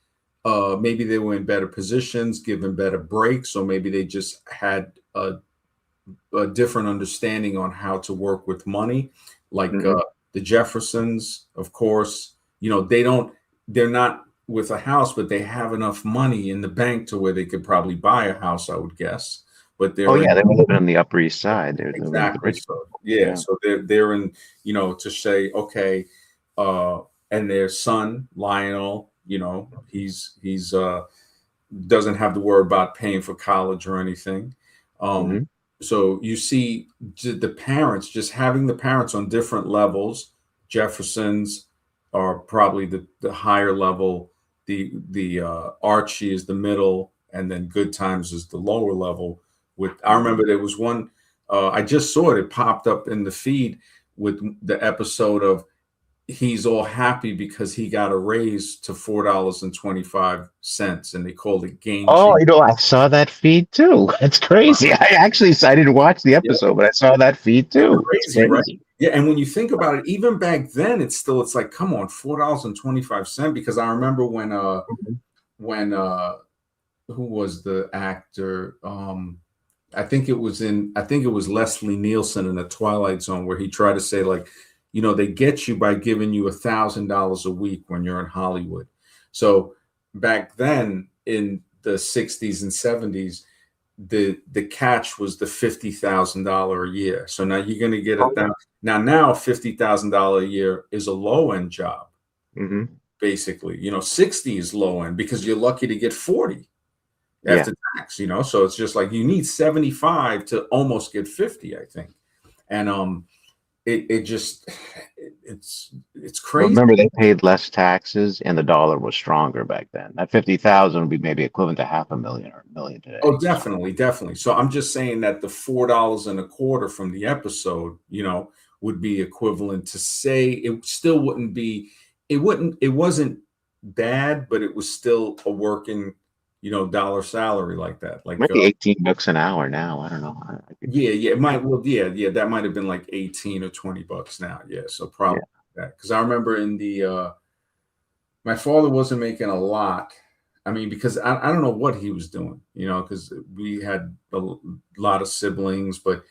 maybe they were in better positions, given better breaks, or maybe they just had a different understanding on how to work with money, like Hmm. the Jeffersons, of course. They're not with a house, but they have enough money in the bank to where they could probably buy a house, I would guess. But Oh, they're in yeah, they were living on the Upper East Side. They're like the exactly. rich So people. yeah, Yeah. so they're in, to say, okay, uh, and their son Lionel, he's doesn't have to worry about paying for college or anything. Um, Hmm. so you see the parents, just having the parents on different levels. Jeffersons are probably the higher level. The Archie is the middle, and then Good Times is the lower level. I Hmm. remember there was one. I just saw it. It popped up in the feed with the episode of he's all happy because he got a raise to $4.25, and they called it game Oh, change. I saw that feed too. That's crazy. I didn't watch the Yeah, episode, but I saw that feed it's too. It's crazy, right? crazy. Yeah, and when you think about it, even back then, it's like, come on, $4.25. Because I remember Mhm. when who was the actor? I think it was Leslie Nielsen in the Twilight Zone where he tried to say like, they get you by giving you $1,000 a week when you're in Hollywood. So back then in the 60s and 70s, the catch was the $50,000 a year. So now you're going to get Oh, now $50,000 a year is a low end job, hmm. basically. 60 is low end because you're lucky to get 40 Yeah. after tax. So it's just like you need 75 to almost get 50, I think. And it just it's Well, crazy. remember they paid less taxes and the dollar was stronger back then. That 50,000 would be maybe equivalent to half a million or a million Oh, today. So, definitely, definitely. So I'm just saying that the $4.25 from the episode, would be equivalent to say it still wouldn't be, it wasn't bad, but it was still a working, dollar salary like that. Like maybe 18 bucks an hour now. I don't know. I could, yeah, yeah, it might well, yeah, that might have been like 18 or $20 now. Yeah. So yeah. probably that. Because I remember in the my father wasn't making a lot. I mean, because I don't know what he was doing, because we had lot of siblings, but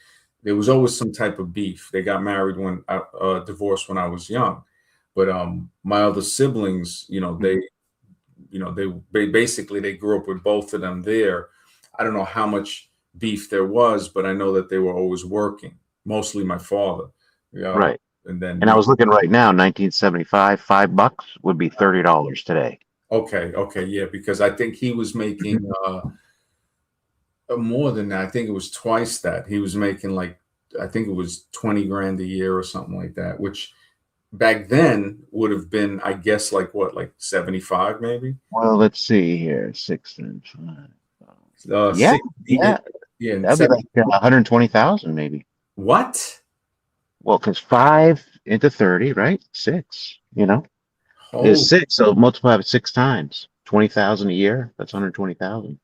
there was always some type of beef. They got married when I divorced when I was young, but my other siblings, Mhm. basically they grew up with both of them there. I don't know how much beef there was, but I know that they were always working. Mostly my father, yeah, Right. and then And I was looking right now, 1975, $5 would be $30 today. okay, okay, yeah, because I think he was Mhm. making more than that. I think it was twice that. He was making like I think it was 20 grand a year or something like that, which back then would have been, I guess, like what, like 75 maybe. Well, let's see here. Six and five. Yeah, 60, yeah. yeah, and That'd be seven. like 120,000 maybe. What? Well, because five into 30, right? Six, is Oh, six. So multiply it 6 times. 20,000 a year. That's 120,000.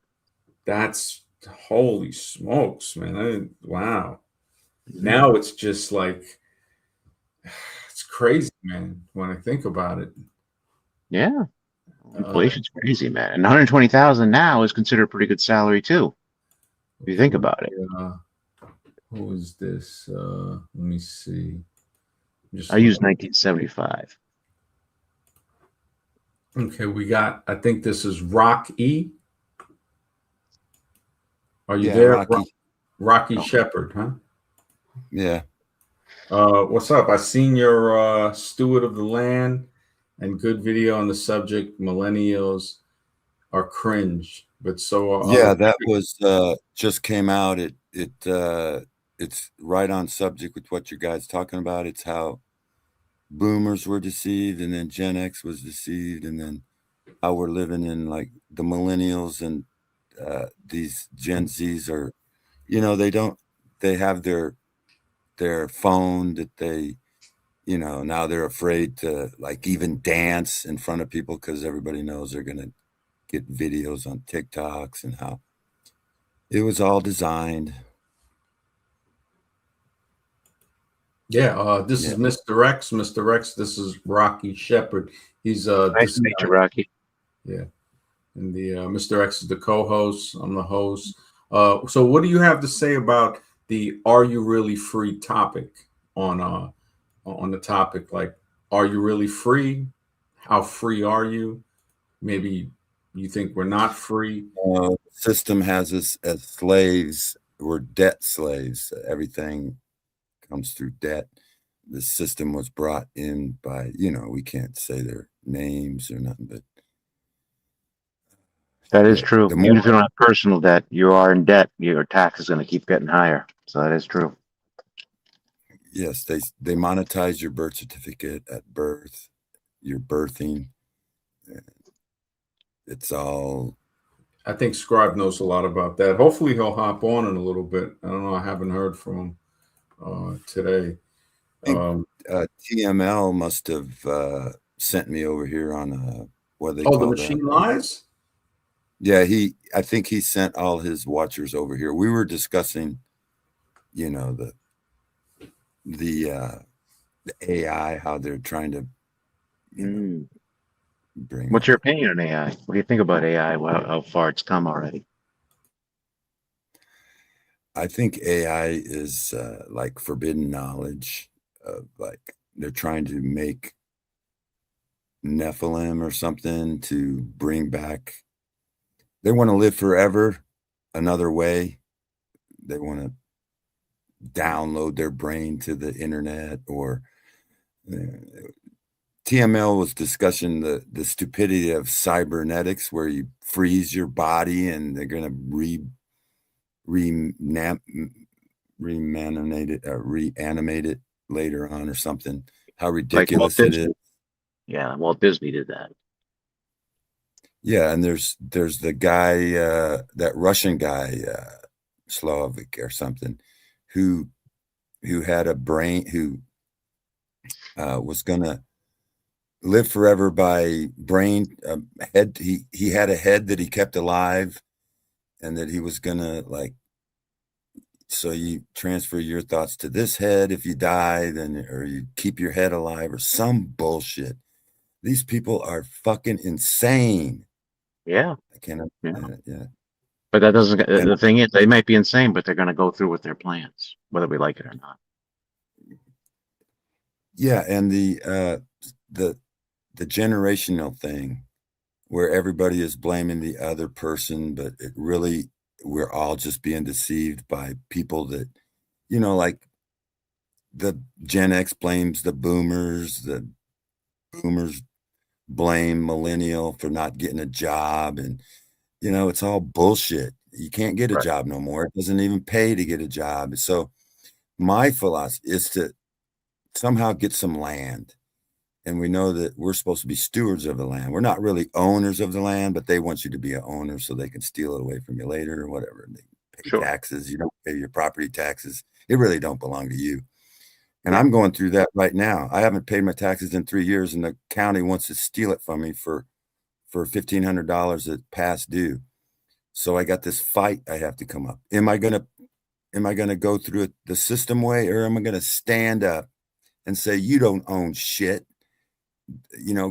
that's holy smokes, man. Wow. Mhm. Now it's just like it's crazy, man, when I think about it. Yeah. Uh, Inflation's crazy, man. And 120,000 now is considered a pretty good salary too, if you okay, think about it. who is this? Let me see. I Just look. use 1975. Okay, we got, I think this is Rock E. Are you Yeah, there? Rocky. Rocky Okay. Shepherd, huh? Yeah. What's up? I seen your Steward of the Land and good video on the subject. Millennials are cringe, but so are Yeah, other. that was just came out. It's right on subject with what you guys talking about. It's how boomers were deceived and then Gen X was deceived and then how we're living in like the millennials and these Gen Zs are, they don't they have their phone that they, now they're afraid to like even dance in front of people because everybody knows they're gonna get videos on TikToks and how it was all designed. Yeah, this Yeah. is Mr. X. Mr. X, this is Rocky Shepherd. He's Nice this to meet guy. you, Rocky. Yeah, and the Mr. X is the co-host. I'm the host. So what do you have to say about the "Are you really free" topic on the topic? Like, are you really free? How free are you? Maybe you think we're not free. System has us as slaves. We're debt slaves. Everything comes through debt. The system was brought in by, we can't say their names or nothing, but That is the true. the Even more if you don't have personal debt, you are in debt. Your tax is going to keep getting higher. So that is true. yes, they monetize your birth certificate at birth, your birthing. It's all I think Scribe knows a lot about that. Hopefully, he'll hop on in a little bit. I don't know. I haven't heard from him today. I think Um, TML must have sent me over here on what do they oh, the call that? machine lies. Yeah, I think he sent all his watchers over here. We were discussing, you know, the the uh the AI, how they're trying to, Mm. bring What's your opinion on AI? What do you think about AI? How far it's come already? I think AI is like forbidden knowledge of like they're trying to make Nephilim or something to bring back. They want to live forever another way. They want to download their brain to the internet or uh, TML was discussing the stupidity of cybernetics, where you freeze your body and they're going to re reanimate it later on or something. How Like Walt ridiculous it is. Disney. Yeah, Walt Disney did that. Yeah, and there's the guy, that Russian guy, Slavic or something, who had a brain, who was gonna live forever by brain, head. He had a head that he kept alive, and that he was gonna like. So you transfer your thoughts to this head if you die, then or you keep your head alive or some bullshit. These people are fucking insane. Yeah. I can't. Yeah. Yeah. But that doesn't, And the thing is, they might be insane, but they're going to go through with their plans, whether we like it or not. yeah, and the generational thing where everybody is blaming the other person, but it really we're all just being deceived by people that, like the Gen X blames the boomers blame millennial for not getting a job, and it's all bullshit. You can't get a Right. job no more. It doesn't even pay to get a job. So my philosophy is to somehow get some land. And we know that we're supposed to be stewards of the land. We're not really owners of the land, but they want you to be an owner so they can steal it away from you later or whatever. They pay Sure. taxes. You don't pay your property taxes. It really don't belong to you. And Yeah. I'm going through that right now. I haven't paid my taxes in 3 years, and the county wants to steal it from me for $1,500 that's past due. So I got this fight I have to come up. Am I gonna go through it the system way, or am I gonna stand up and say, you don't own shit?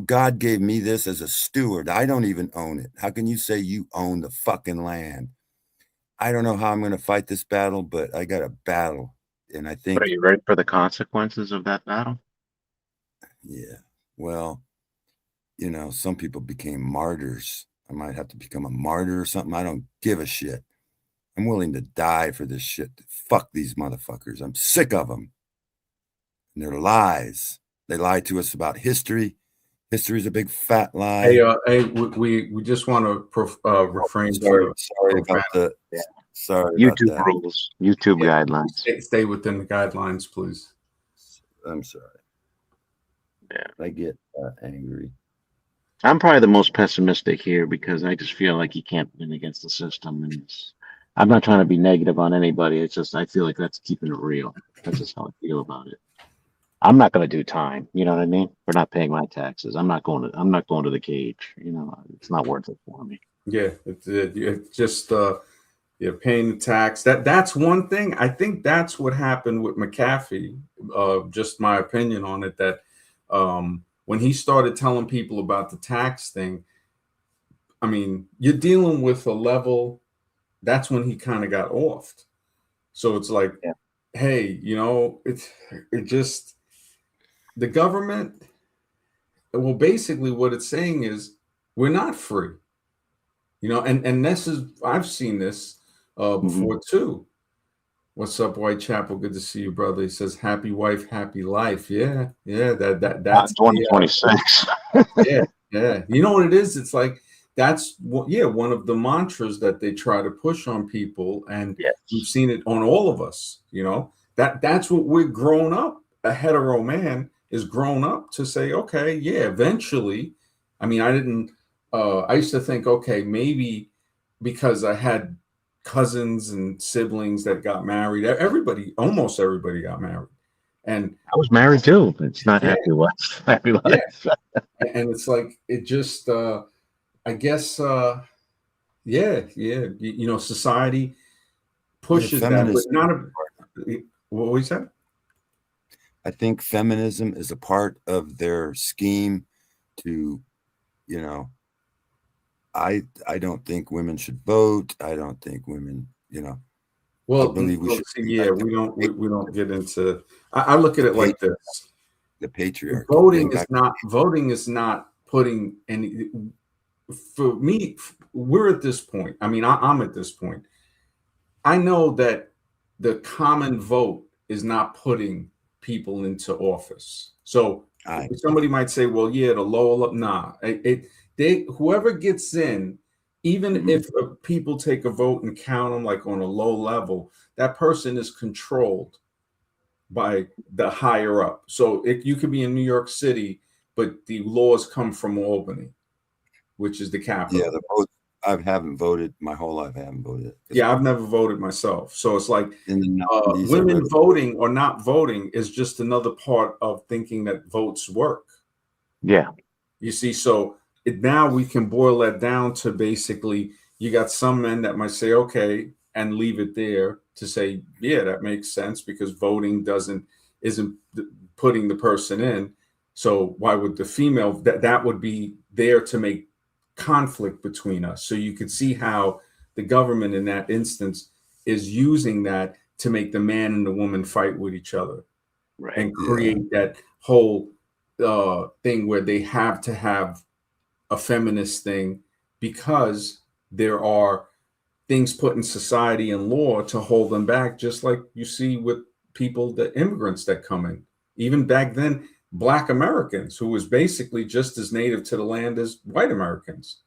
God gave me this as a steward. I don't even own it. How can you say you own the fucking land? I don't know how I'm going to fight this battle, but I got a battle. And I But think, are you ready for the consequences of that battle? yeah, well, some people became martyrs. I might have to become a martyr or something. I don't give a shit. I'm willing to die for this shit. Fuck these motherfuckers. I'm sick of them. And their lies. They lie to us about history. History's a big fat lie. Hey, we just want to refrain Sorry about the. Yeah. Sorry about YouTube that. rules, YouTube guidelines. Stay within the guidelines, please. I'm sorry. Yeah. I get angry. I'm probably the most pessimistic here because I just feel like you can't win against the system. And I'm not trying to be negative on anybody. It's just, I feel like that's keeping it real. That's just how I feel about it. I'm not going to do time. You know what I mean? For not paying my taxes. I'm not going to the cage. It's not worth it for me. Yeah, it's just paying the tax. That's one thing. I think that's what happened with McAfee. Just my opinion on it. That when he started telling people about the tax thing, I mean, you're dealing with a level. That's when he kind of got offed. So it's like, Yeah. hey, it just the government. Well, basically, what it's saying is we're not free. And this is I've seen this before too. What's up, Whitechapel? Good to see you, brother. He says, "Happy wife, happy life." Yeah, that's 2026. yeah. You know what it is? It's like that's one of the mantras that they try to push on people, and Yes. we've seen it on all of us. That's what we're grown up. A hetero man is grown up to say, okay, yeah, eventually. I mean, I used to think, okay, maybe because I had cousins and siblings that got married. Almost everybody got married. And I was married too. It's not yeah, happy life. Happy life. yeah. And it's like, it just, I guess, society pushes that, but Feminism. what we said? I think feminism is a part of their scheme to, I don't think women should vote. I don't think women, Well, I believe we should. we don't get into. I look at it like this: the patriarchy. Voting is not putting any. For me, we're at this point. I mean, I'm at this point. I know that the common vote is not putting people into office. So somebody might say, "Well, yeah, the lower." Nah, whoever gets in, even if people take a vote and count them like on a low level, that person is controlled by the higher up. So you could be in New York City, but the laws come from Albany, which is the capital. Yeah, the vote. I haven't voted my whole life. I haven't voted. Yeah, I've never voted myself. So it's like in the 90s, women voting or not voting is just another part of thinking that votes work. Yeah. You see, so now we can boil that down to basically you got some men that might say, okay, and leave it there to say, yeah, that makes sense because voting isn't putting the person in. So why would the female that would be there to make conflict between us? So you could see how the government in that instance is using that to make the man and the woman fight with each other Right. and create that whole thing where they have to have a feminist thing because there are things put in society and law to hold them back, just like you see with people, the immigrants that come in. Even back then, Black Americans, who was basically just as native to the land as white Americans,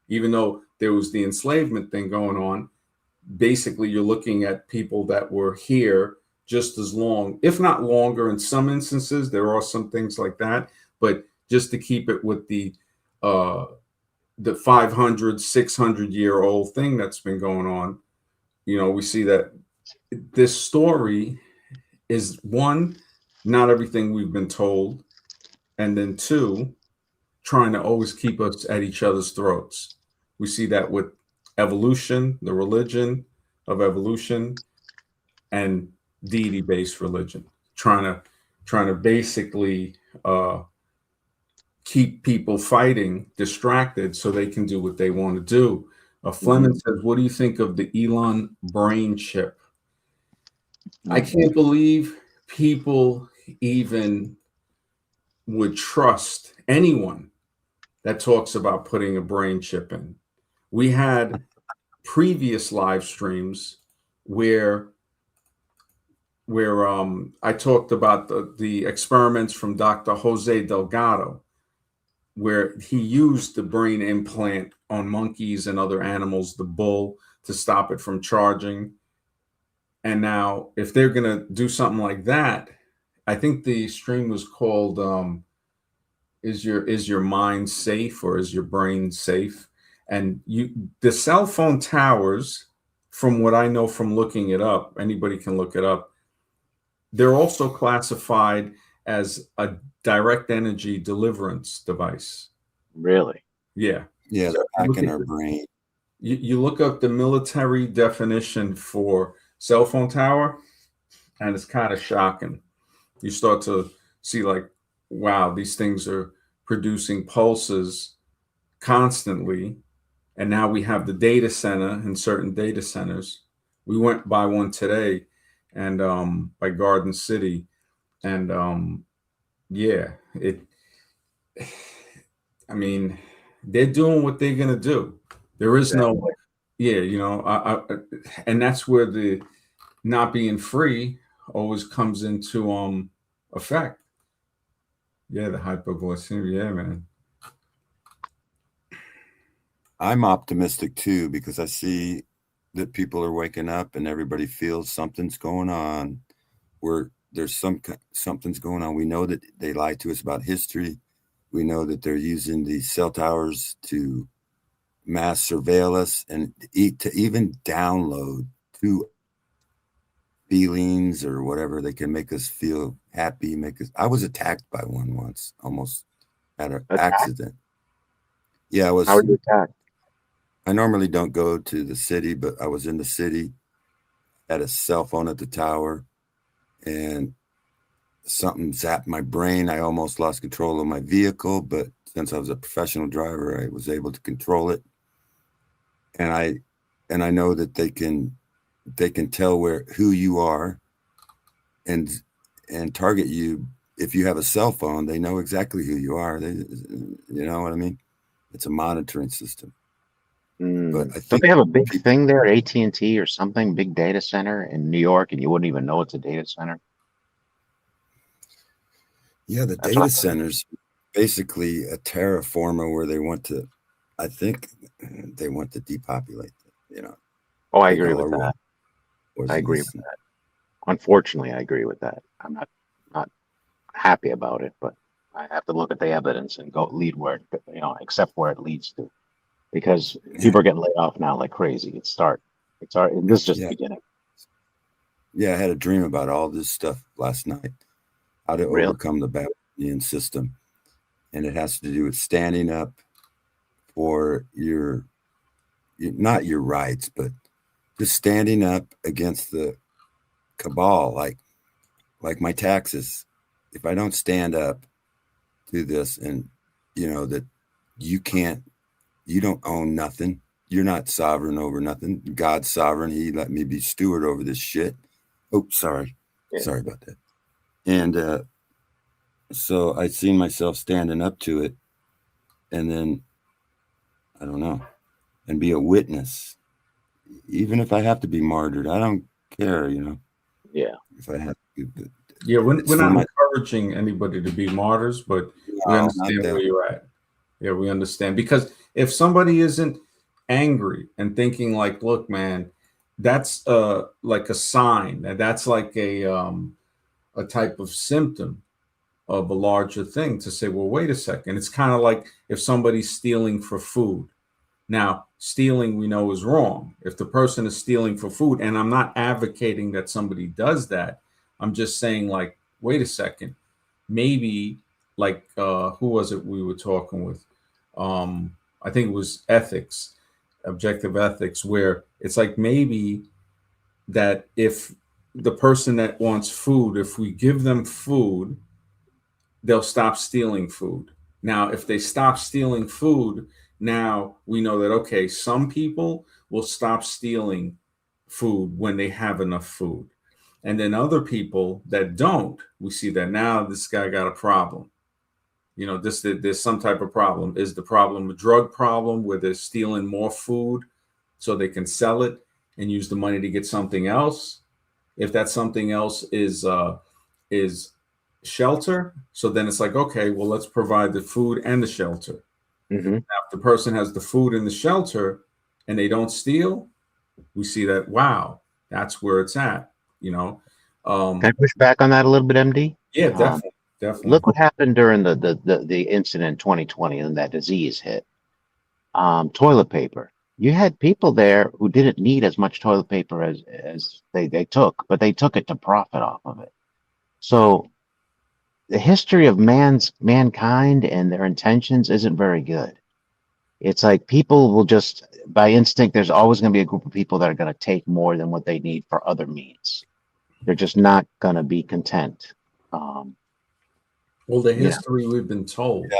even though there was the enslavement thing going on. Basically, you're looking at people that were here just as long, if not longer in some instances. There are some things like that, but just to keep it with uh, the 500, 600 year old thing that's been going on, we see that this story is one, not everything we've been told, and then two, trying to always keep us at each other's throats. We see that with evolution, the religion of evolution, and deity-based religion, trying to basically keep people fighting, distracted, so they can do what they want to do. Fleming says, "What do you think of the Elon brain chip?" I can't believe people even would trust anyone that talks about putting a brain chip in. We had previous live streams where I talked about the experiments from Dr. Jose Delgado, where he used the brain implant on monkeys and other animals, the bull, to stop it from charging. And now, if they're going to do something like that, I think the stream was called "Is your mind safe, or is your brain safe?" And the cell phone towers, from what I know from looking it up, anybody can look it up. They're also classified as a direct energy deliverance device. Really? Yeah. Yeah, So they're hacking our brain. you look up the military definition for cell phone tower, and it's kind of shocking. You start to see, like, wow, these things are producing pulses constantly. And now we have the data center in certain data centers. We went by one today, and by Garden City. And yeah, I mean, they're doing what they're gonna do. There is no, yeah, and that's where the not being free always comes into effect. Yeah, the hypoglycemia. Yeah, man. I'm optimistic too because I see that people are waking up and everybody feels something's going on. Where there's something's going on. We know that they lied to us about history. We know that they're using these cell towers to mass surveil us and to even download to feelings or whatever. They can make us feel happy. I was attacked by one once, almost had an accident. Yeah, How were you attacked? I normally don't go to the city, but I was in the city, had a cell phone at the tower, and something zapped my brain. I almost lost control of my vehicle, but since I was a professional driver, I was able to control it. And I know that they can tell who you are and target you. If you have a cell phone, they know exactly who you are. You know what I mean? It's a monitoring system. But I think Don't they have a big thing there, AT&T or something, big data center in New York, and you wouldn't even know it's a data center? Yeah, the data center's basically a terraformer where they want to, I think they want to depopulate, Oh, I agree with that. I agree with that. that. Unfortunately, I agree with that. I'm not happy about it, but I have to look at the evidence and go lead where, accept where it leads to. Because people are getting laid off now like crazy. This is just the beginning. Yeah, I had a dream about all this stuff last night. How to overcome the Babylonian system. And it has to do with standing up for not your rights, but just standing up against the cabal, like my taxes. If I don't stand up, to this, and that you don't own nothing. You're not sovereign over nothing. God's sovereign. He let me be steward over this shit. Oh, sorry. Yeah. Sorry about that. And so I seen myself standing up to it, and then I don't know, and be a witness, even if I have to be martyred. I don't care, Yeah. if I have to. But Yeah, we're it's for not my encouraging anybody to be martyrs, but we no, not understand that. where you're at. Yeah, we understand. Because if somebody isn't angry and thinking like, look, man, that's like a sign, that's like a type of symptom of a larger thing to say, well, wait a second. It's kind of like if somebody's stealing for food. Now, stealing we know is wrong. If the person is stealing for food, and I'm not advocating that somebody does that, I'm just saying, like, wait a second, maybe, like, who was it we were talking with? I think it was ethics, objective ethics, where it's like maybe that if the person that wants food, if we give them food, they'll stop stealing food. Now, if they stop stealing food, now we know that, okay, some people will stop stealing food when they have enough food. And then other people that don't, we see that now this guy got a problem. There's some type of problem. Is the problem a drug problem where they're stealing more food so they can sell it and use the money to get something else? If that something else is shelter, so then it's like, okay, well, let's provide the food and the shelter. Mm-hmm. Now, if the person has the food and the shelter and they don't steal, we see that, wow, that's where it's at. Can I push back on that a little bit, MD? Yeah, definitely. Look what happened during the incident in 2020 and that disease hit. Toilet paper. You had people there who didn't need as much toilet paper as they took, but they took it to profit off of it. So the history of mankind and their intentions isn't very good. It's like people will just, by instinct, there's always going to be a group of people that are going to take more than what they need for other means. They're just not going to be content. Well, the history we've been told. Yeah,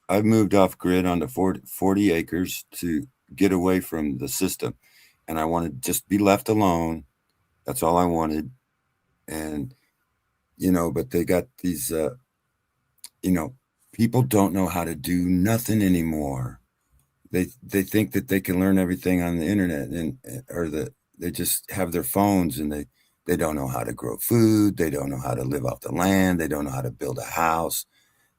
I've moved off grid onto 40 acres to get away from the system, and I wanted to just be left alone. That's all I wanted. And but they got these people don't know how to do nothing anymore. They think that they can learn everything on the internet, they just have their phones, and they don't know how to grow food. They don't know how to live off the land. They don't know how to build a house.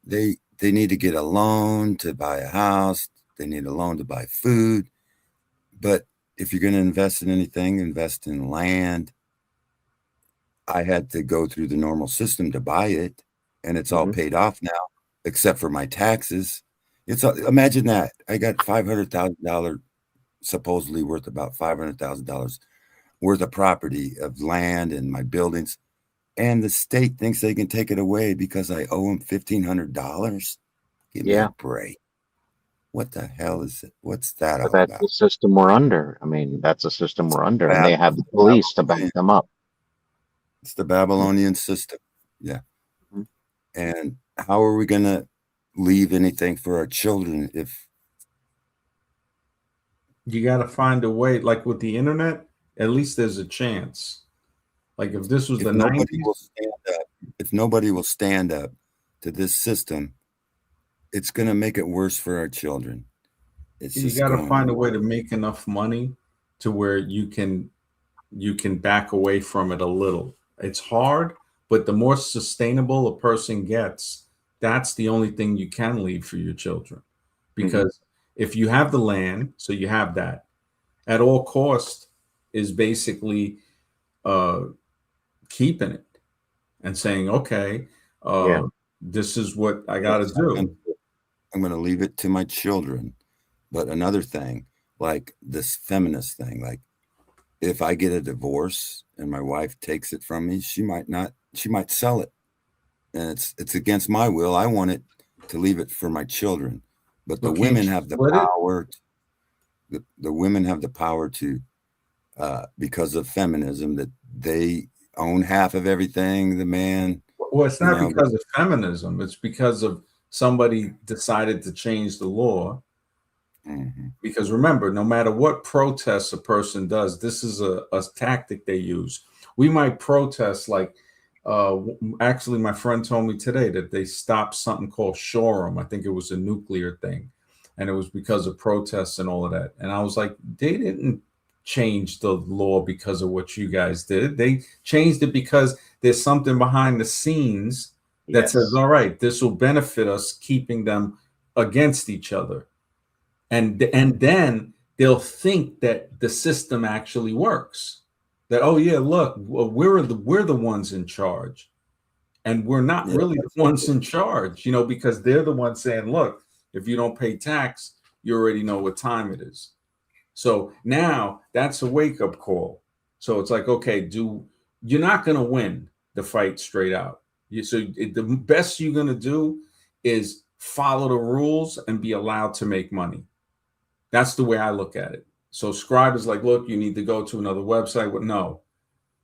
They need to get a loan to buy a house. They need a loan to buy food. But if you're going to invest in anything, invest in land. I had to go through the normal system to buy it, and it's all paid off now, except for my taxes. Imagine that. I got $500,000, supposedly worth about $500,000 worth of property of land and my buildings. And the state thinks they can take it away because I owe them $1,500. Give me a break. What the hell is it? What's that all that's about? the system we're under. I mean, that's the system we're under, and they have the police to back them up. It's the Babylonian system. Yeah. Mm-hmm. And how are we going to leave anything for our children if you got to find a way? Like with the internet, at least there's a chance. Like if this was the 90s, if nobody will stand up to this system, it's going to make it worse for our children. You got to find a way to make enough money to where you can back away from it a little. It's hard, but the more sustainable a person gets, that's the only thing you can leave for your children. Because if you have the land, so you have that at all cost is basically keeping it and saying, okay, this is what I got to do. I'm going to leave it to my children. But another thing, like this feminist thing, like if I get a divorce and my wife takes it from me, she might sell it. And it's against my will. I want it to leave it for my children. But the women have the power. The women have the power to, because of feminism, that they own half of everything. The man. Well, it's not because of feminism. It's because of somebody decided to change the law. Mm-hmm. Because remember, no matter what protests a person does, this is a tactic they use. We might protest like, actually, my friend told me today that they stopped something called Shoreham. I think it was a nuclear thing, and it was because of protests and all of that. And I was like, they didn't change the law because of what you guys did. They changed it because there's something behind the scenes that says, Yes. all right, this will benefit us keeping them against each other. And then they'll think that the system actually works. That, oh yeah, look, we're the ones in charge, and we're not Yeah. really the ones in charge, because they're the ones saying, look, if you don't pay tax, you already know what time it is. So now that's a wake up call. So it's like, okay, you're not going to win the fight straight out. The best you're going to do is follow the rules and be allowed to make money. That's the way I look at it. So Scribe is like, look, you need to go to another website. Well, no,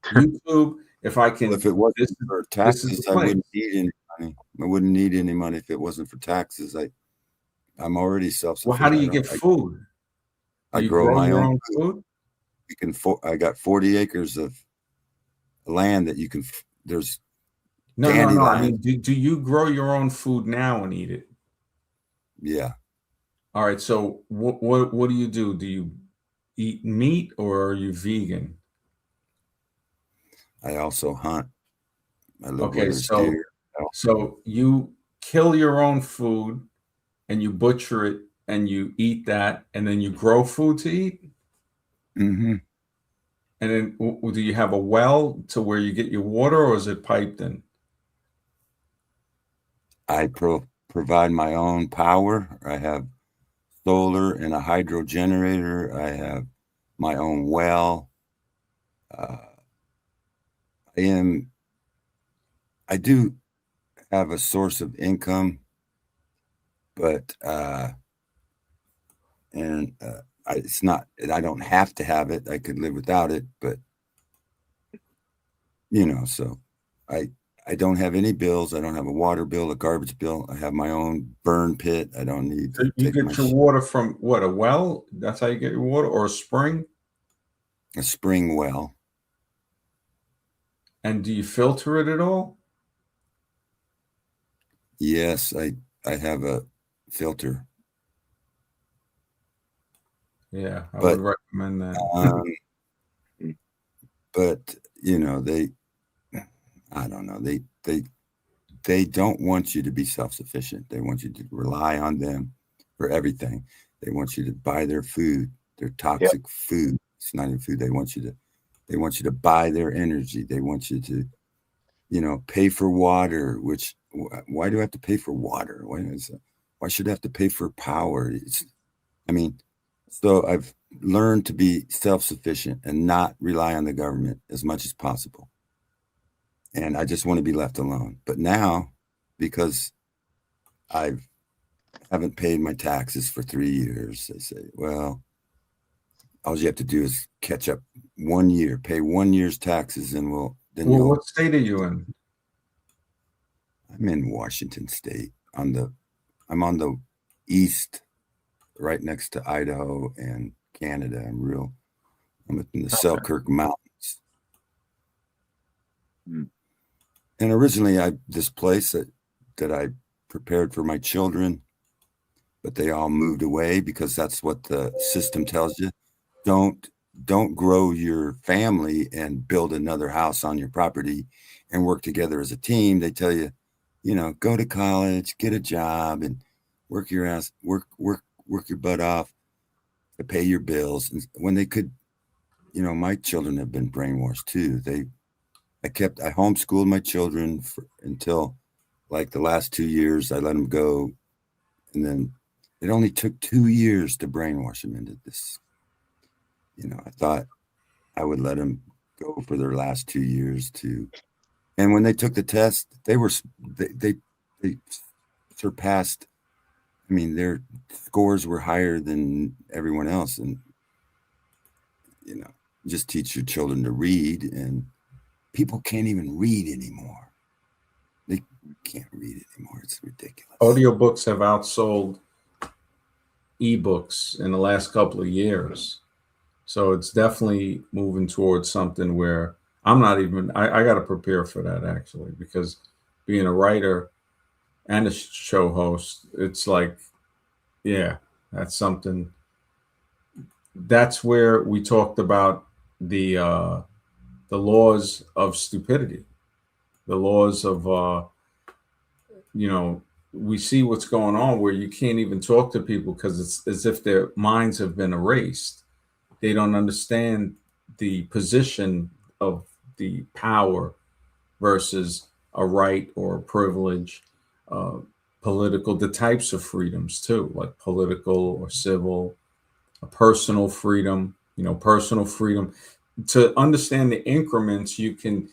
YouTube. If I can, Well, if it wasn't this for this is the taxes, I place. wouldn't need any money. I wouldn't need any money if it wasn't for taxes. I'm already Well, self-sufficient. how do you get food? Do I you grow grow my your own own food. food? I got 40 acres of land that you can. There's No, no, candy no. I land. mean, do you grow your own food now and eat it? Yeah, All right. So what do you do? Do you eat meat or are you vegan? I also hunt. I live where Okay, there's deer. so you kill your own food and you butcher it and you eat that and then you grow food to eat? Mm-hmm. And then do you have a well to where you get your water or is it piped in? I provide my own power. I have solar and a hydro generator. I have my own well. Uh, I am. I do have a source of income, but it's not. I don't have to have it. I could live without it, but so I I don't have any bills. I don't have a water bill, a garbage bill. I have my own burn pit. I don't need So to you take my get your water from what, a well? That's how you get your water, or a spring? a spring well. And do you filter it at all? Yes, I have a filter, Yeah, I would but recommend that. um, but I don't know. They don't want you to be self-sufficient. They want you to rely on them for everything. They want you to buy their food, their Yep. toxic food. It's not even food. They want you to buy their energy. They want you to, pay for water, which why do I have to pay for water? Why should I have to pay for power? I mean, so I've learned to be self-sufficient and not rely on the government as much as possible. And I just want to be left alone. But now, because I haven't paid my taxes for 3 years, they say, well, all you have to do is catch up 1 year, pay 1 year's taxes, and Well, what state are you in? I'm in Washington State I'm on the east, right next to Idaho and Canada. I'm in the Selkirk Mountains. Mm. And originally this place that I prepared for my children, but they all moved away because that's what the system tells you. Don't grow your family and build another house on your property and work together as a team. They tell you, go to college, get a job, and work your butt off to pay your bills. And when they could, my children have been brainwashed too. I homeschooled my children until like the last 2 years. I let them go, and then it only took 2 years to brainwash them into this. I thought I would let them go for their last 2 years too. And when they took the test, they surpassed. I mean, their scores were higher than everyone else, and just teach your children to read, and people can't even read anymore. They can't read it anymore. It's ridiculous. Audiobooks have outsold ebooks in the last couple of years. So it's definitely moving towards something where I'm not even, I got to prepare for that actually, because being a writer and a show host, it's like, yeah, that's something. That's where we talked about the laws of stupidity, the laws of you know, we see what's going on where you can't even talk to people because it's as if their minds have been erased. They don't understand the position of the power versus a right or a privilege, uh, political, the types of freedoms too, like political or civil, a personal freedom, personal freedom. To understand the increments, you can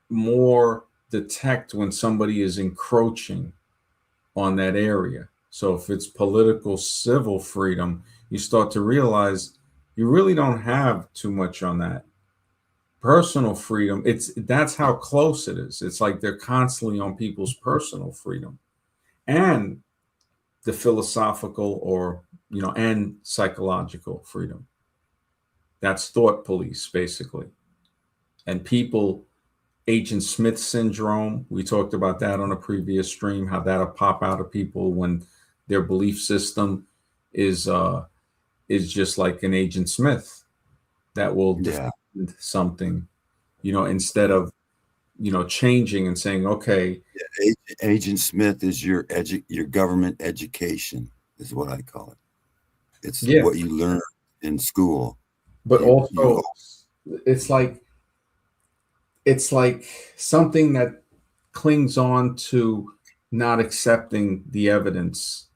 more detect when somebody is encroaching on that area. So if it's political, civil freedom, you start to realize you really don't have too much on that. Personal freedom, that's how close it is. It's like they're constantly on people's personal freedom and the philosophical or and psychological freedom. That's thought police basically. And people, Agent Smith syndrome, we talked about that on a previous stream, how that'll pop out of people when their belief system is just like an Agent Smith that will Yeah. defend something, instead of changing and saying, okay. Agent Smith is your government education, is what I call it. It's Yeah, what you learn in school. but You also it's like something that clings on to not accepting the evidence.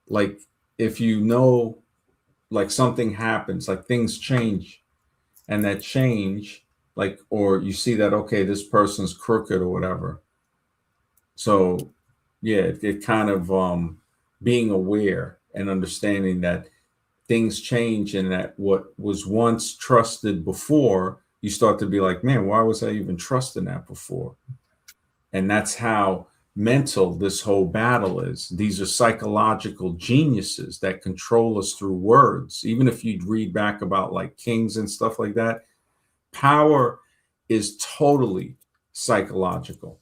Like if like something happens, like things change, and that change, like, or you see that, okay, this person's crooked or whatever. So yeah, it kind of being aware and understanding that things change and that what was once trusted before, you start to be like, man, why was I even trusting that before? And that's how mental this whole battle is. These are psychological geniuses that control us through words. Even if you read back about like kings and stuff like that, power is totally psychological.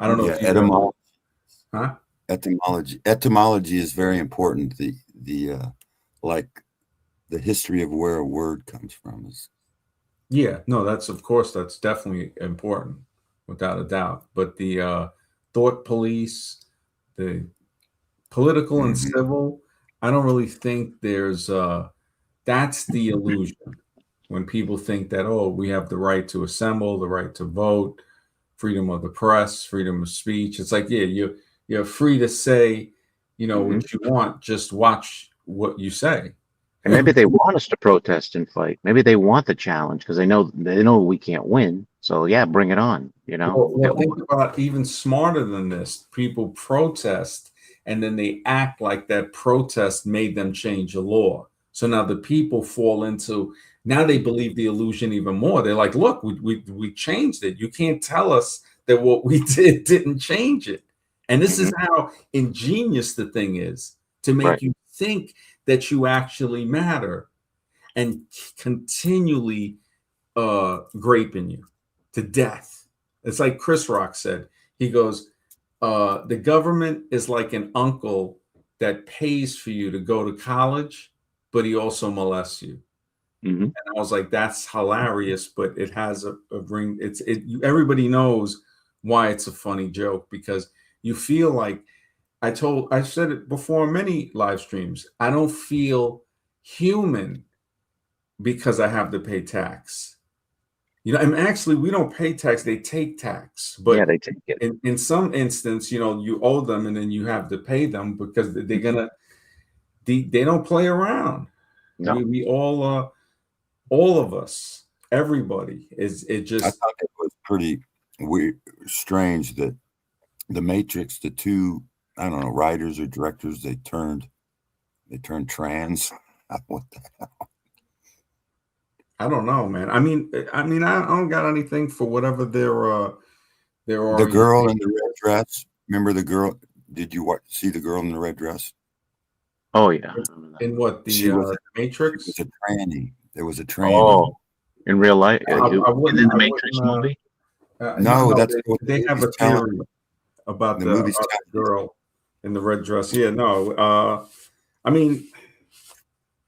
I don't know if you've ever, huh? Etymology is very important. Like the history of where a word comes from is. Yeah, no, that's definitely important, without a doubt. But the thought police, the political and Mhm. civil, I don't really think there's that's the illusion when people think that, oh, we have the right to assemble, the right to vote, freedom of the press, freedom of speech. It's like, yeah, you're free to say, Mhm. what you want, just watch what you say. And maybe they want us to protest and fight. Maybe they want the challenge because they know we can't win. So yeah, bring it on. Well, think about even smarter than this. People protest and then they act like that protest made them change a law. So now the people fall into, now they believe the illusion even more. They're like, look, we changed it. You can't tell us that what we did didn't change it. And this is Mhm. how ingenious the thing is, to Right. make you think that you actually matter and continually graping you to death. It's like Chris Rock said. He goes, the government is like an uncle that pays for you to go to college, but he also molests you. Hmm. And I was like, that's hilarious, but it has a ring. Everybody knows why it's a funny joke, because you feel like, I said it before in many live streams, I don't feel human because I have to pay tax. And actually, we don't pay tax; they take tax. Yeah, But they take it. in some instance, you owe them, and then you have to pay them because they're gonna. They don't play around. No. We all of us, everybody is. It I just, thought it was pretty weird, strange that the Matrix, the two, I don't know, writers or directors, they turned trans. What the I don't know, man. I mean, I don't got anything for whatever their The girl in orientation. the red dress. Remember the girl? Did you see the girl in the red dress? Oh yeah. I remember that. In what She was Matrix? a tranny. There was a tranny. Oh, in real life, I in wouldn't. the I Matrix wouldn't. movie. No, No, no. that's what the They have movie's a telling. theory about The the movie's telling. girl in the red dress. Yeah, no. I mean,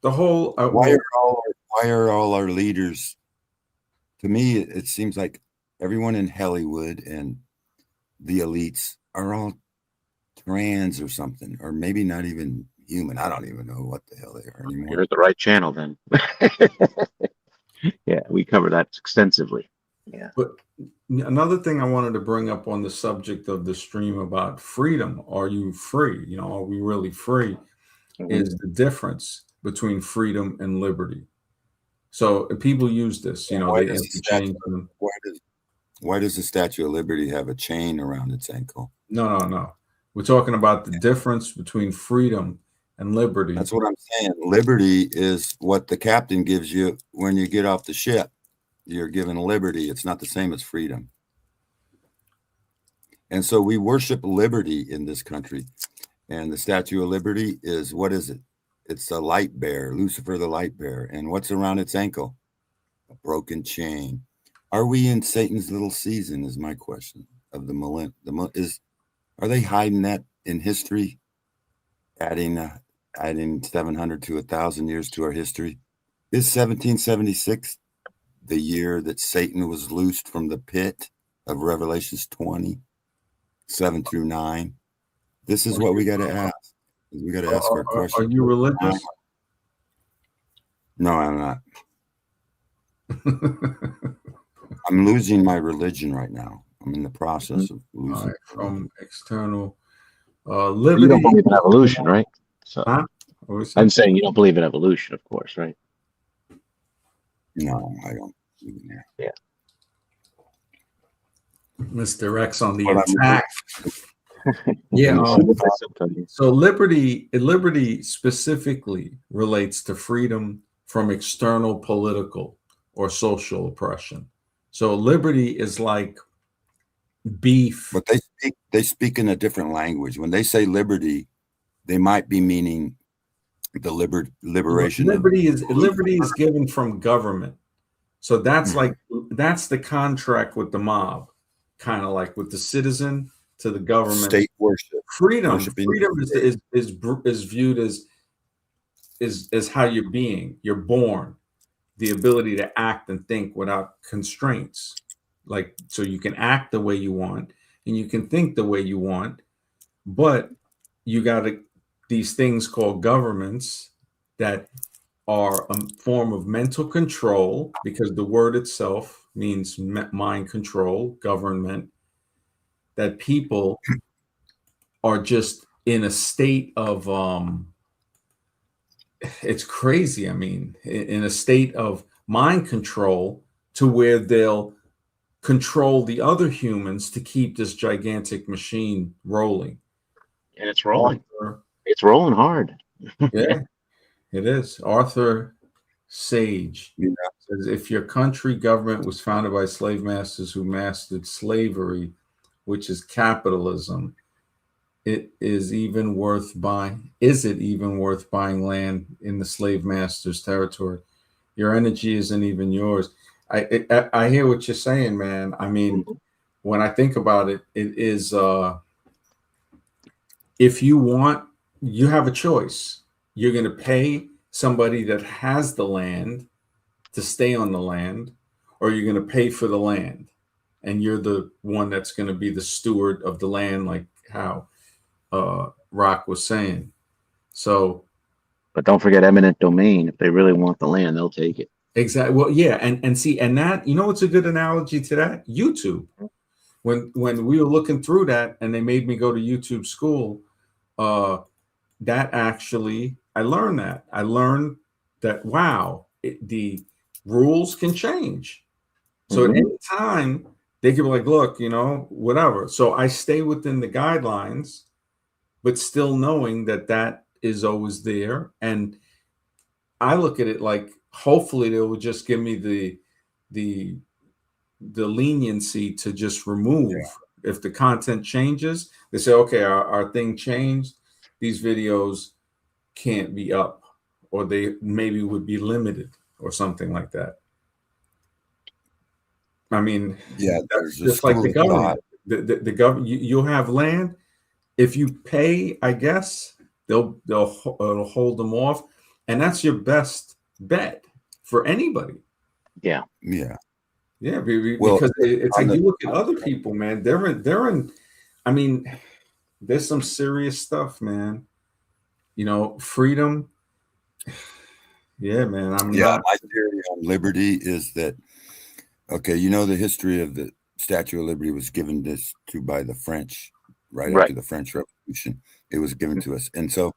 the whole. Why are all our leaders? To me, it seems like everyone in Hollywood and the elites are all trans or something, or maybe not even human. I don't even know what the hell they are anymore. You're at the right channel then. Yeah, we cover that extensively. Yeah. But another thing I wanted to bring up on the subject of the stream about freedom. Are you free? You know, are we really free? Is the difference between freedom and liberty. So people use this, you know, Why they does the statue? interchange them. Why does the Statue of Liberty have a chain around its ankle? No. We're talking about the difference between freedom and liberty. That's what I'm saying. Liberty is what the captain gives you when you get off the ship. You're given liberty. It's not the same as freedom. And so we worship liberty in this country. And the Statue of Liberty is, what is it? It's a light bearer, Lucifer the light bearer. And what's around its ankle? A broken chain. Are we in Satan's little season is my question of the millennium. Are they hiding that in history? Adding 700 to 1,000 years to our history? Is 1776 the year that Satan was loosed from the pit of Revelations 20, 7 through 9? This is what we got to ask. We got to ask our question. Are you religious? No, I'm not. I'm losing my religion right now. I'm in the process of losing. Right, from external You liberty. don't believe in evolution, right? So Huh? I'm saying you don't believe in evolution, of course, right? No, I don't. Yeah. Mr. X on the But attack. Yeah. So liberty specifically relates to freedom from external political or social oppression. So liberty is like beef. But they speak in a different language. When they say liberty, they might be meaning the liberation. Liberty is given from government. So that's that's the contract with the mob, kind of like with the citizen to the government. State worship. Freedom is viewed as how you're being. You're born, the ability to act and think without constraints. Like, so you can act the way you want and you can think the way you want, but you got these things called governments that are a form of mental control, because the word itself means mind control, government, that people are just in a state of it's crazy. I mean, in a state of mind control to where they'll control the other humans to keep this gigantic machine rolling. And it's rolling. It's rolling hard. Yeah, it is. Arthur Sage says, if your country government was founded by slave masters who mastered slavery, which is capitalism, is it even worth buying land in the slave master's territory? Your energy isn't even yours. I hear what you're saying, man. I mean, when I think about it, it is if you want, you have a choice. You're going to pay somebody that has the land to stay on the land, or you're going to pay for the land, and you're the one that's going to be the steward of the land, like how Rock was saying. So, but don't forget eminent domain. If they really want the land, they'll take it. Exactly. Well, yeah, and see, and that, you know, what's a good analogy to that? YouTube. When we were looking through that, and they made me go to YouTube school, that actually, I learned that wow, the rules can change. So at any time they could be like, look, you know, whatever. So I stay within the guidelines, but still knowing that is always there. And I look at it like, hopefully they will just give me the leniency to just remove If the content changes, they say, okay, our thing changed. These videos can't be up, or they maybe would be limited or something like that. I mean, Yeah, that's there's a just like school the of thought. government. The government, you'll have land. If you pay, I guess it'll hold them off, and that's your best bet for anybody. Yeah. Yeah. Yeah, Well, because it's on like the you look at other people, man. They're in. I mean, there's some serious stuff, man. Freedom. Yeah, man. I'm yeah, not. my theory on liberty is that okay, you know the history of the Statue of Liberty was given this to by the French right Right. after the French Revolution. It was given to us. And so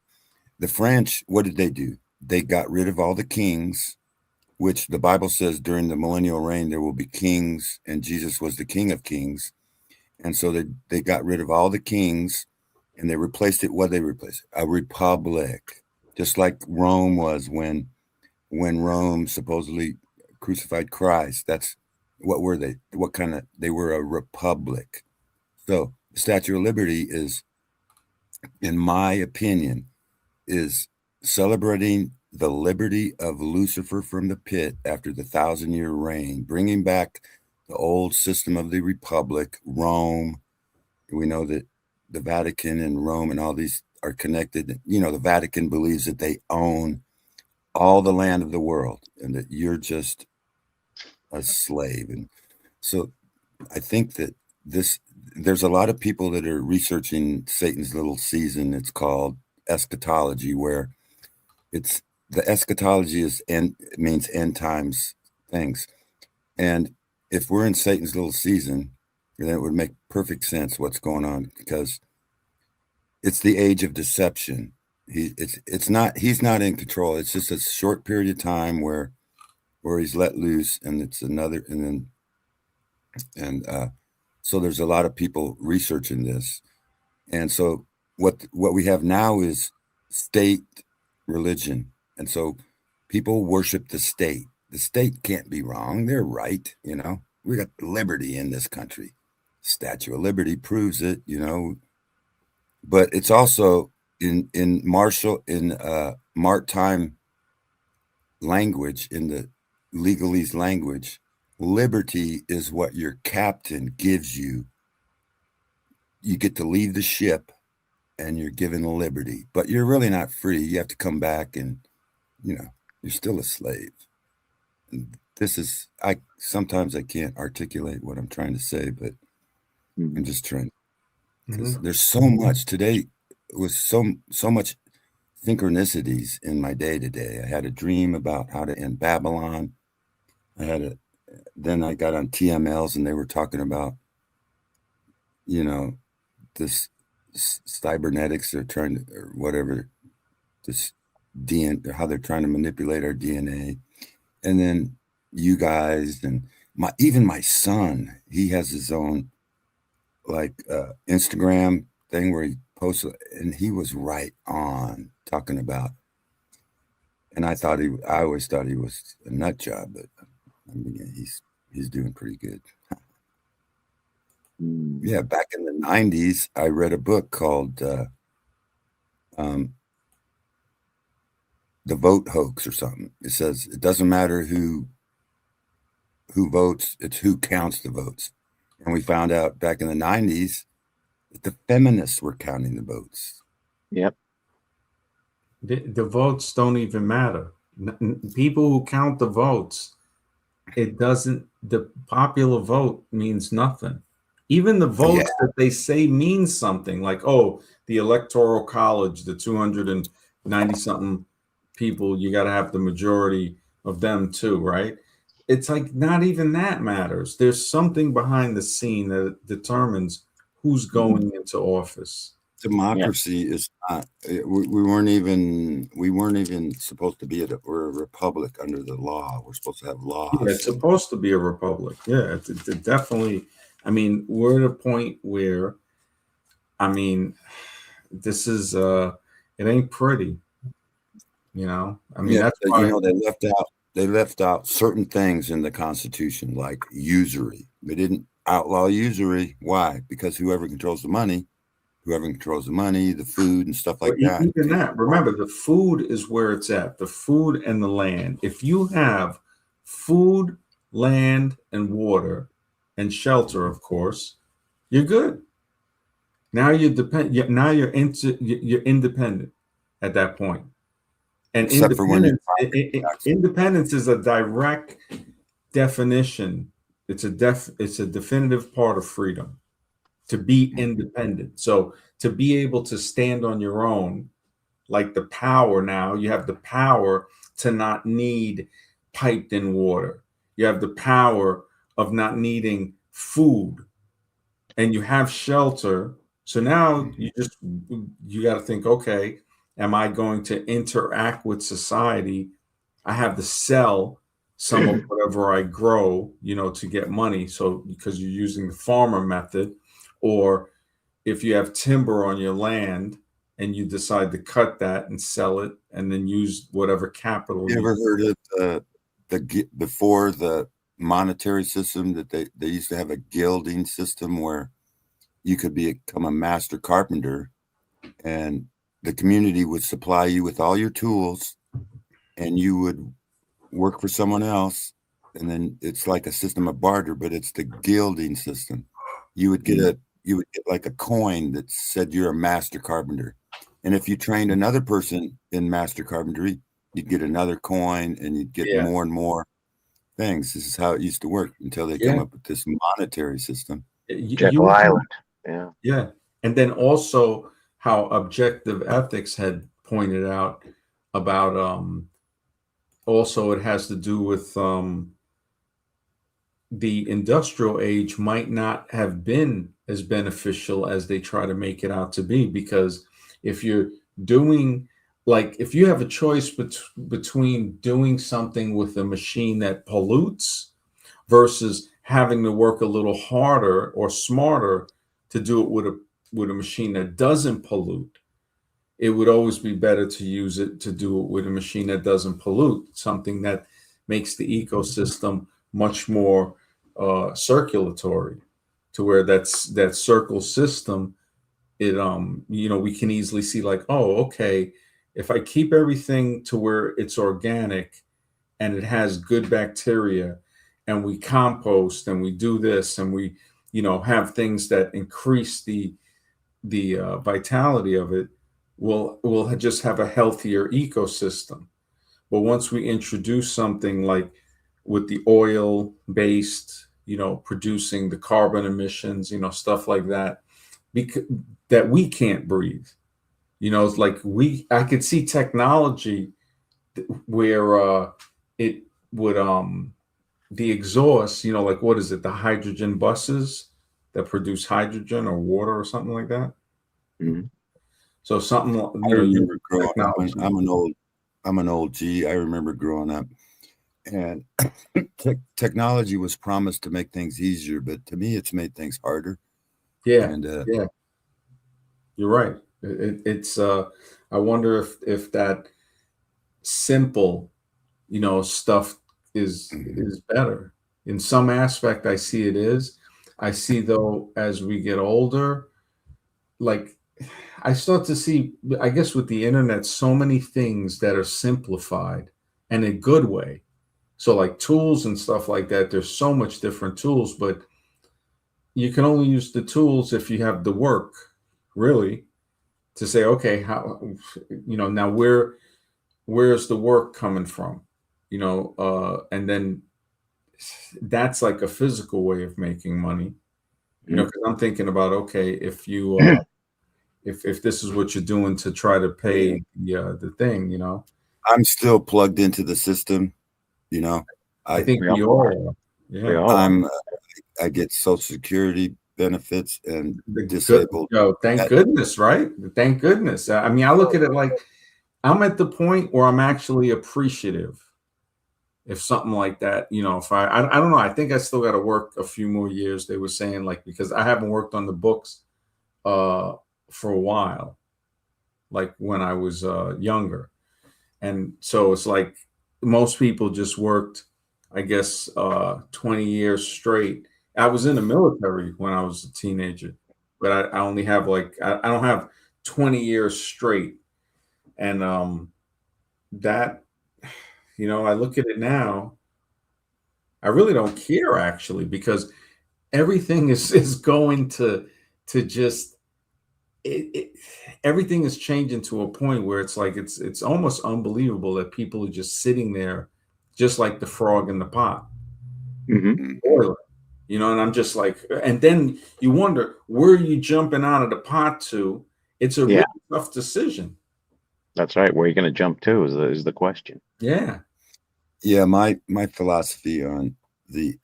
the French, what did they do? They got rid of all the kings, which the Bible says during the millennial reign there will be kings, and Jesus was the King of Kings. And so they got rid of all the kings and they replaced it. What they replaced? A republic. Just like Rome was when Rome supposedly crucified Christ. That's what were they? What kind of they were a republic. So the Statue of Liberty is, in my opinion, is celebrating the liberty of Lucifer from the pit after the 1,000-year reign, bringing back the old system of the republic, Rome. We know that the Vatican and Rome and all these are connected. You know, the Vatican believes that they own all the land of the world and that you're just a slave. And so I think that there's a lot of people that are researching Satan's little season. It's called eschatology, where it's the eschatology is end, it means end times things. And if we're in Satan's little season, then it would make perfect sense what's going on, because it's the age of deception. It's not, he's not in control. It's just a short period of time where he's let loose, and it's another, and then so there's a lot of people researching this. And so what we have now is state religion. And so people worship the state. The state can't be wrong. They're right. You know, we got liberty in this country. Statue of Liberty proves it, you know, but it's also in maritime language, in the legalese language, liberty is what your captain gives you. You get to leave the ship and you're given liberty, but you're really not free. You have to come back and, you know, you're still a slave. And this is, sometimes I can't articulate what I'm trying to say, but I'm just trying, because there's so much today. It was so much synchronicities in my day to day. I had a dream about how to end Babylon. Then I got on TMLs and they were talking about, you know, this cybernetics, or trying to, or whatever, this DNA, how they're trying to manipulate our DNA. And then you guys and even my son, he has his own like Instagram thing where he posts, and he was right on talking about. And I always thought he was a nut job, but I mean, he's doing pretty good. Yeah, back in the 90s, I read a book called The Vote Hoax or something. It says it doesn't matter who votes, it's who counts the votes. And we found out back in the 90s that the feminists were counting the votes. Yep. The votes don't even matter. People who count the votes, the popular vote means nothing. Even the votes that they say mean something, like, oh, the Electoral College, the 290 something people, you got to have the majority of them too, right? It's like not even that matters. There's something behind the scene that determines who's going into office. Democracy is not. We weren't even supposed to be we're a republic under the law. We're supposed to have laws. Yeah, it's supposed to be a republic. Yeah, it definitely. I mean, we're at a point where, I mean, this is it ain't pretty. You know, I mean, that's why, you know, they left out certain things in the Constitution, like usury. They didn't. outlaw usury. Why? Because whoever controls the money, the food and stuff like that. Even that, remember, the food is where it's at, the food and the land. If you have food, land, and water, and shelter, of course, you're good. Now you're now you're independent at that point. And Except for when independence is a direct definition. It's a definitive part of freedom, to be independent. So to be able to stand on your own, like the power now, you have the power to not need piped in water. You have the power of not needing food, and you have shelter. So now you got to think, okay, am I going to interact with society? I have to sell some of whatever I grow, to get money. So because you're using the farmer method, or if you have timber on your land and you decide to cut that and sell it and then use whatever capital. You ever heard of before the monetary system that they used to have a guilding system where you could become a master carpenter and the community would supply you with all your tools and you would work for someone else, and then it's like a system of barter, but it's the guilding system. You would get like a coin that said you're a master carpenter, and if you trained another person in master carpentry, you'd get another coin and you'd get more and more things. This is how it used to work until they came up with this monetary system. Jekyll Island. Yeah. And then also how objective ethics had pointed out about also it has to do with the industrial age might not have been as beneficial as they try to make it out to be, because if you're doing, like, if you have a choice between doing something with a machine that pollutes versus having to work a little harder or smarter to do it with a machine that doesn't pollute, it would always be better to use it to do it with a machine that doesn't pollute, something that makes the ecosystem much more circulatory, to where that circle system, it we can easily see, like, oh, okay, if I keep everything to where it's organic and it has good bacteria, and we compost and we do this and we have things that increase the vitality of it, we'll just have a healthier ecosystem. But once we introduce something like with the oil based, producing the carbon emissions, stuff like that, that we can't breathe, it's like I could see technology where it would the exhaust, like, what is it, the hydrogen buses that produce hydrogen or water or something like that. Mm-hmm. So something, I remember growing up. I'm an old G. I remember growing up, and technology was promised to make things easier, but to me, it's made things harder. Yeah, and yeah, you're right. It's I wonder if that simple, stuff is better. In some aspect, I see it is. I see, though, as we get older, like, I start to see, I guess, with the internet, so many things that are simplified and in a good way. So like tools and stuff like that, there's so much different tools, but you can only use the tools if you have the work, really, to say, okay, how, now where's the work coming from? And then that's like a physical way of making money, because I'm thinking about, okay, if you if this is what you're doing to try to pay the thing, I'm still plugged into the system. I think we all are. Yeah. I get Social Security benefits and disabled. Thank goodness, right? Thank goodness. I mean, I look at it like I'm at the point where I'm actually appreciative if something like that, if I don't know, I think I still got to work a few more years. They were saying, like, because I haven't worked on the books for a while, like when I was younger. And so it's like most people just worked, I guess, 20 years straight I was in the military when I was a teenager, but I only have like I don't have 20 years straight. And that, I look at it now, I really don't care actually because everything is going to just it everything is changing to a point where it's like it's almost unbelievable that people are just sitting there just like the frog in the pot Hmm. boiling. And I'm just like, and then you wonder where are you jumping out of the pot to? It's a Yeah, really tough decision. that's right. Where are you going to jump to is the question. Yeah. Yeah, my philosophy on the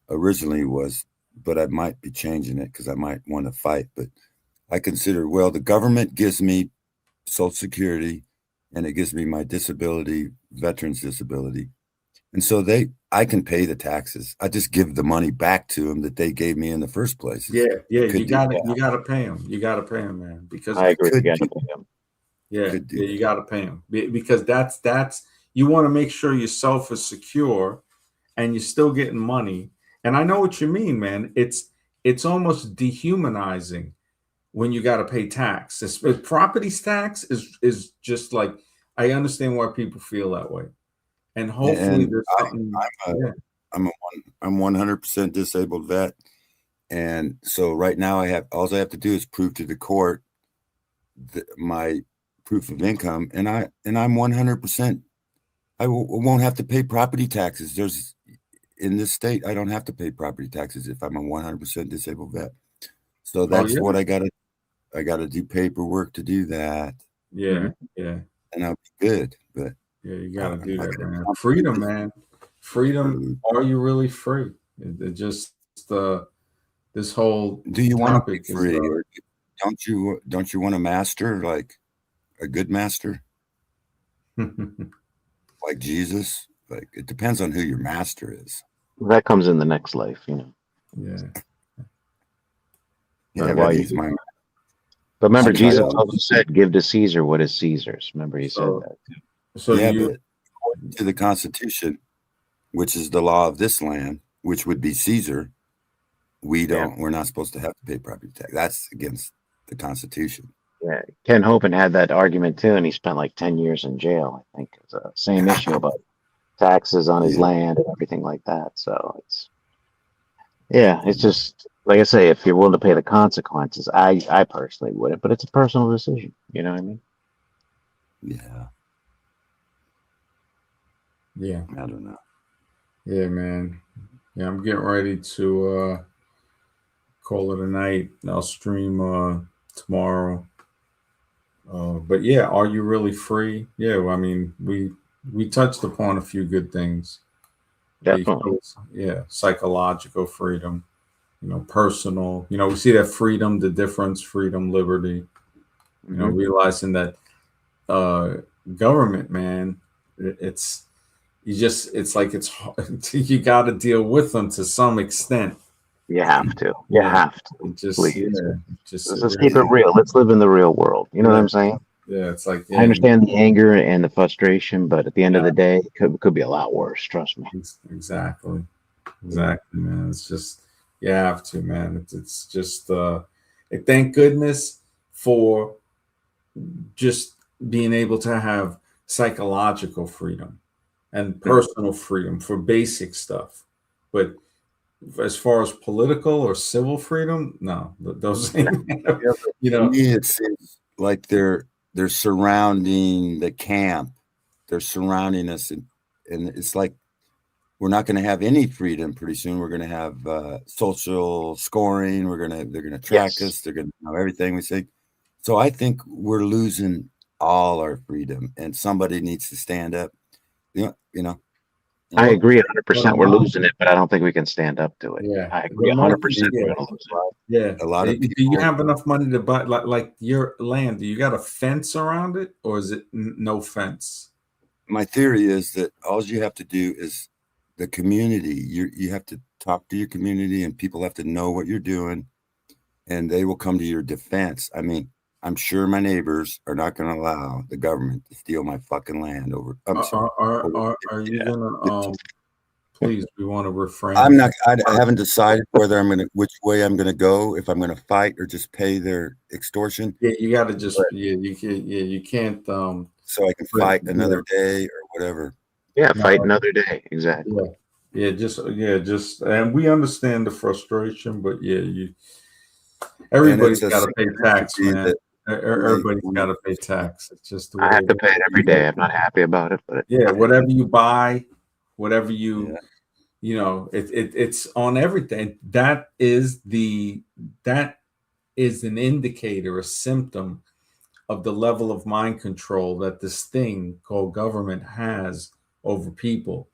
originally was, but I might be changing it because I might want to fight. But I consider, well, the government gives me Social Security, and it gives me my disability, veterans disability, and so I can pay the taxes. I just give the money back to them that they gave me in the first places. Yeah, I yeah, could you do got it. that. You got to pay them. You got to pay them, man, because I I agree. You could got do to pay them. yeah, could do yeah, you that. got to pay them because that's you want to make sure yourself is secure and you're still getting money. And I know what you mean, man. It's almost dehumanizing when you got to pay tax. Property tax is just like I understand why people feel that way, and hopefully And there's something. I'm a Yeah, I'm 100% disabled vet, and so right now all I have to do is prove to the court my proof of income, and I'm 100%. Won't have to pay property taxes. There's in this state, I don't have to pay property taxes if I'm a 100% disabled vet. So oh that's yeah, what I gotta do paperwork to do that, yeah, Hmm. yeah, and I'll be good. But yeah. You got to do I that, gotta man. compliment Freedom, this man. Freedom. food. Are you really free? It just this whole Do you want to be topic is free, or don't you want a master, like a good master, like Jesus? Like, it depends on who your master is. That comes in the next life, yeah. Yeah, But But but while man, you, he's my but remember, so Jesus you also said, "Give to Caesar what is Caesar's." Remember, he said so that. so yeah, you but to the Constitution, which is the law of this land, which would be Caesar, Yeah, we're not supposed to have to pay property tax. That's against the Constitution. yeah. Ken Hovind had that argument too, and he spent like 10 years in jail. I think it's the same issue about taxes on his Yeah, land and everything like that. So it's yeah, just like I say, if you're willing to pay the consequences, I personally wouldn't, but it's a personal decision. You know what I mean? yeah. yeah, I don't know. yeah, man. Yeah, I'm getting ready to call it a night. I'll stream tomorrow. But yeah, are you really free? Yeah, well, I mean, we touched upon a few good things. Definitely. Yeah, psychological freedom, personal. We see that freedom, the difference, freedom, liberty. Hmm. Realizing that uh, government, man, it's it's like it's hard. You got to deal with them to some extent. You have to. You Yeah, have to. it just Please. yeah, just Let's it just keep it really real. Let's live in the real world. You know what yeah I'm saying? yeah. It's like I yeah, understand the anger and the frustration, but at the end of the day, it could be a lot worse. Trust me. exactly. Mhm. Exactly, man. It's just you have to, man. It's just thank goodness for just being able to have psychological freedom and Mhm. personal freedom for basic stuff. But as far as political or civil freedom, no, those ain't, Yeah, but you to know, me, it seems like they're surrounding the camp. They're surrounding us, and it's like we're not going to have any freedom pretty soon. We're going to have social scoring. They're gonna track Yes, us. They're going to know everything we say. So I think we're losing all our freedom, and somebody needs to stand up. You know. I well, agree well, 100%. We're losing it, but I don't think we can stand up to it. yeah, I agree but most 100% yeah, we're going to lose it. yeah. A lot of Do you people. have enough money to buy like your land? Do you got a fence around it, or is it no fence? My theory is that all you have to do is the community. You have to talk to your community, and people have to know what you're doing, and they will come to your defense. I mean, I'm sure my neighbors are not going to allow the government to steal my fucking land over. I'm sorry. Are Over, are you Yeah. gonna please, we want to refrain. I'm not. I haven't decided whether which way I'm gonna go. If I'm gonna fight or just pay their extortion. Yeah, you got to just. Yeah, you can't. So I can fight another day or whatever. Yeah, No. fight another day. Exactly. Just, and we understand the frustration, but everybody's got to pay tax, man. Everybody's got to pay tax. It's just the way I have to pay it every day. I'm not happy about it, but whatever you buy, whatever you, it's on everything. That is an indicator, a symptom of the level of mind control that this thing called government has over people,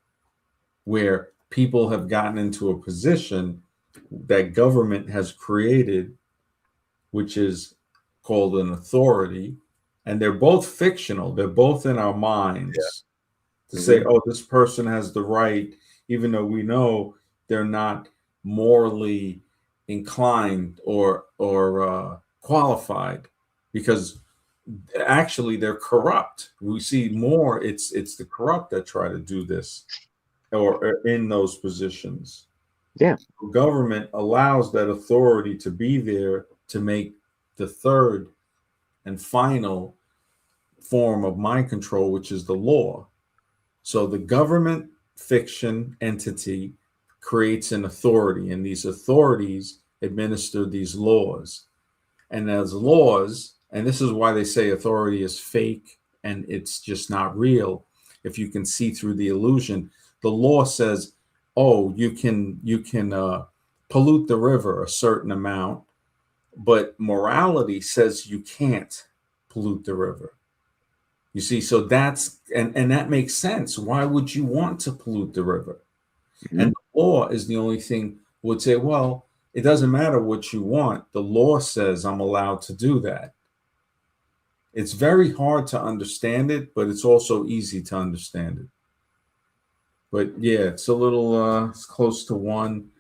where people have gotten into a position that government has created, which is called an authority. And they're both fictional. They're both in our minds to say, oh, this person has the right, even though we know they're not morally inclined or qualified, because actually they're corrupt. We see more, it's the corrupt that try to do this or in those positions. Yeah. Government allows that authority to be there to make the third and final form of mind control, which is the law. So the government fiction entity creates an authority, and these authorities administer these laws. And as laws, and this is why they say authority is fake and it's just not real. If you can see through the illusion, the law says, oh, you can pollute the river a certain amount, but morality says you can't pollute the river. You see, so that's and that makes sense. Why would you want to pollute the river? Mm-hmm. And the law is the only thing would say, well, it doesn't matter what you want. The law says I'm allowed to do that. It's very hard to understand it, but it's also easy to understand it. But yeah, it's a little it's close to 1.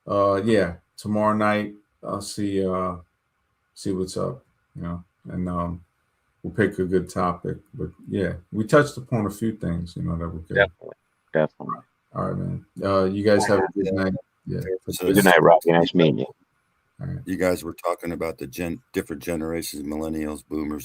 Tomorrow night I'll see what's up, and we'll pick a good topic. But yeah, we touched upon a few things, that were good. Definitely. All right, man. You guys have a good night. Yeah. So good night, Rocky. Nice meeting you. All right. You guys were talking about the different generations, millennials, boomers.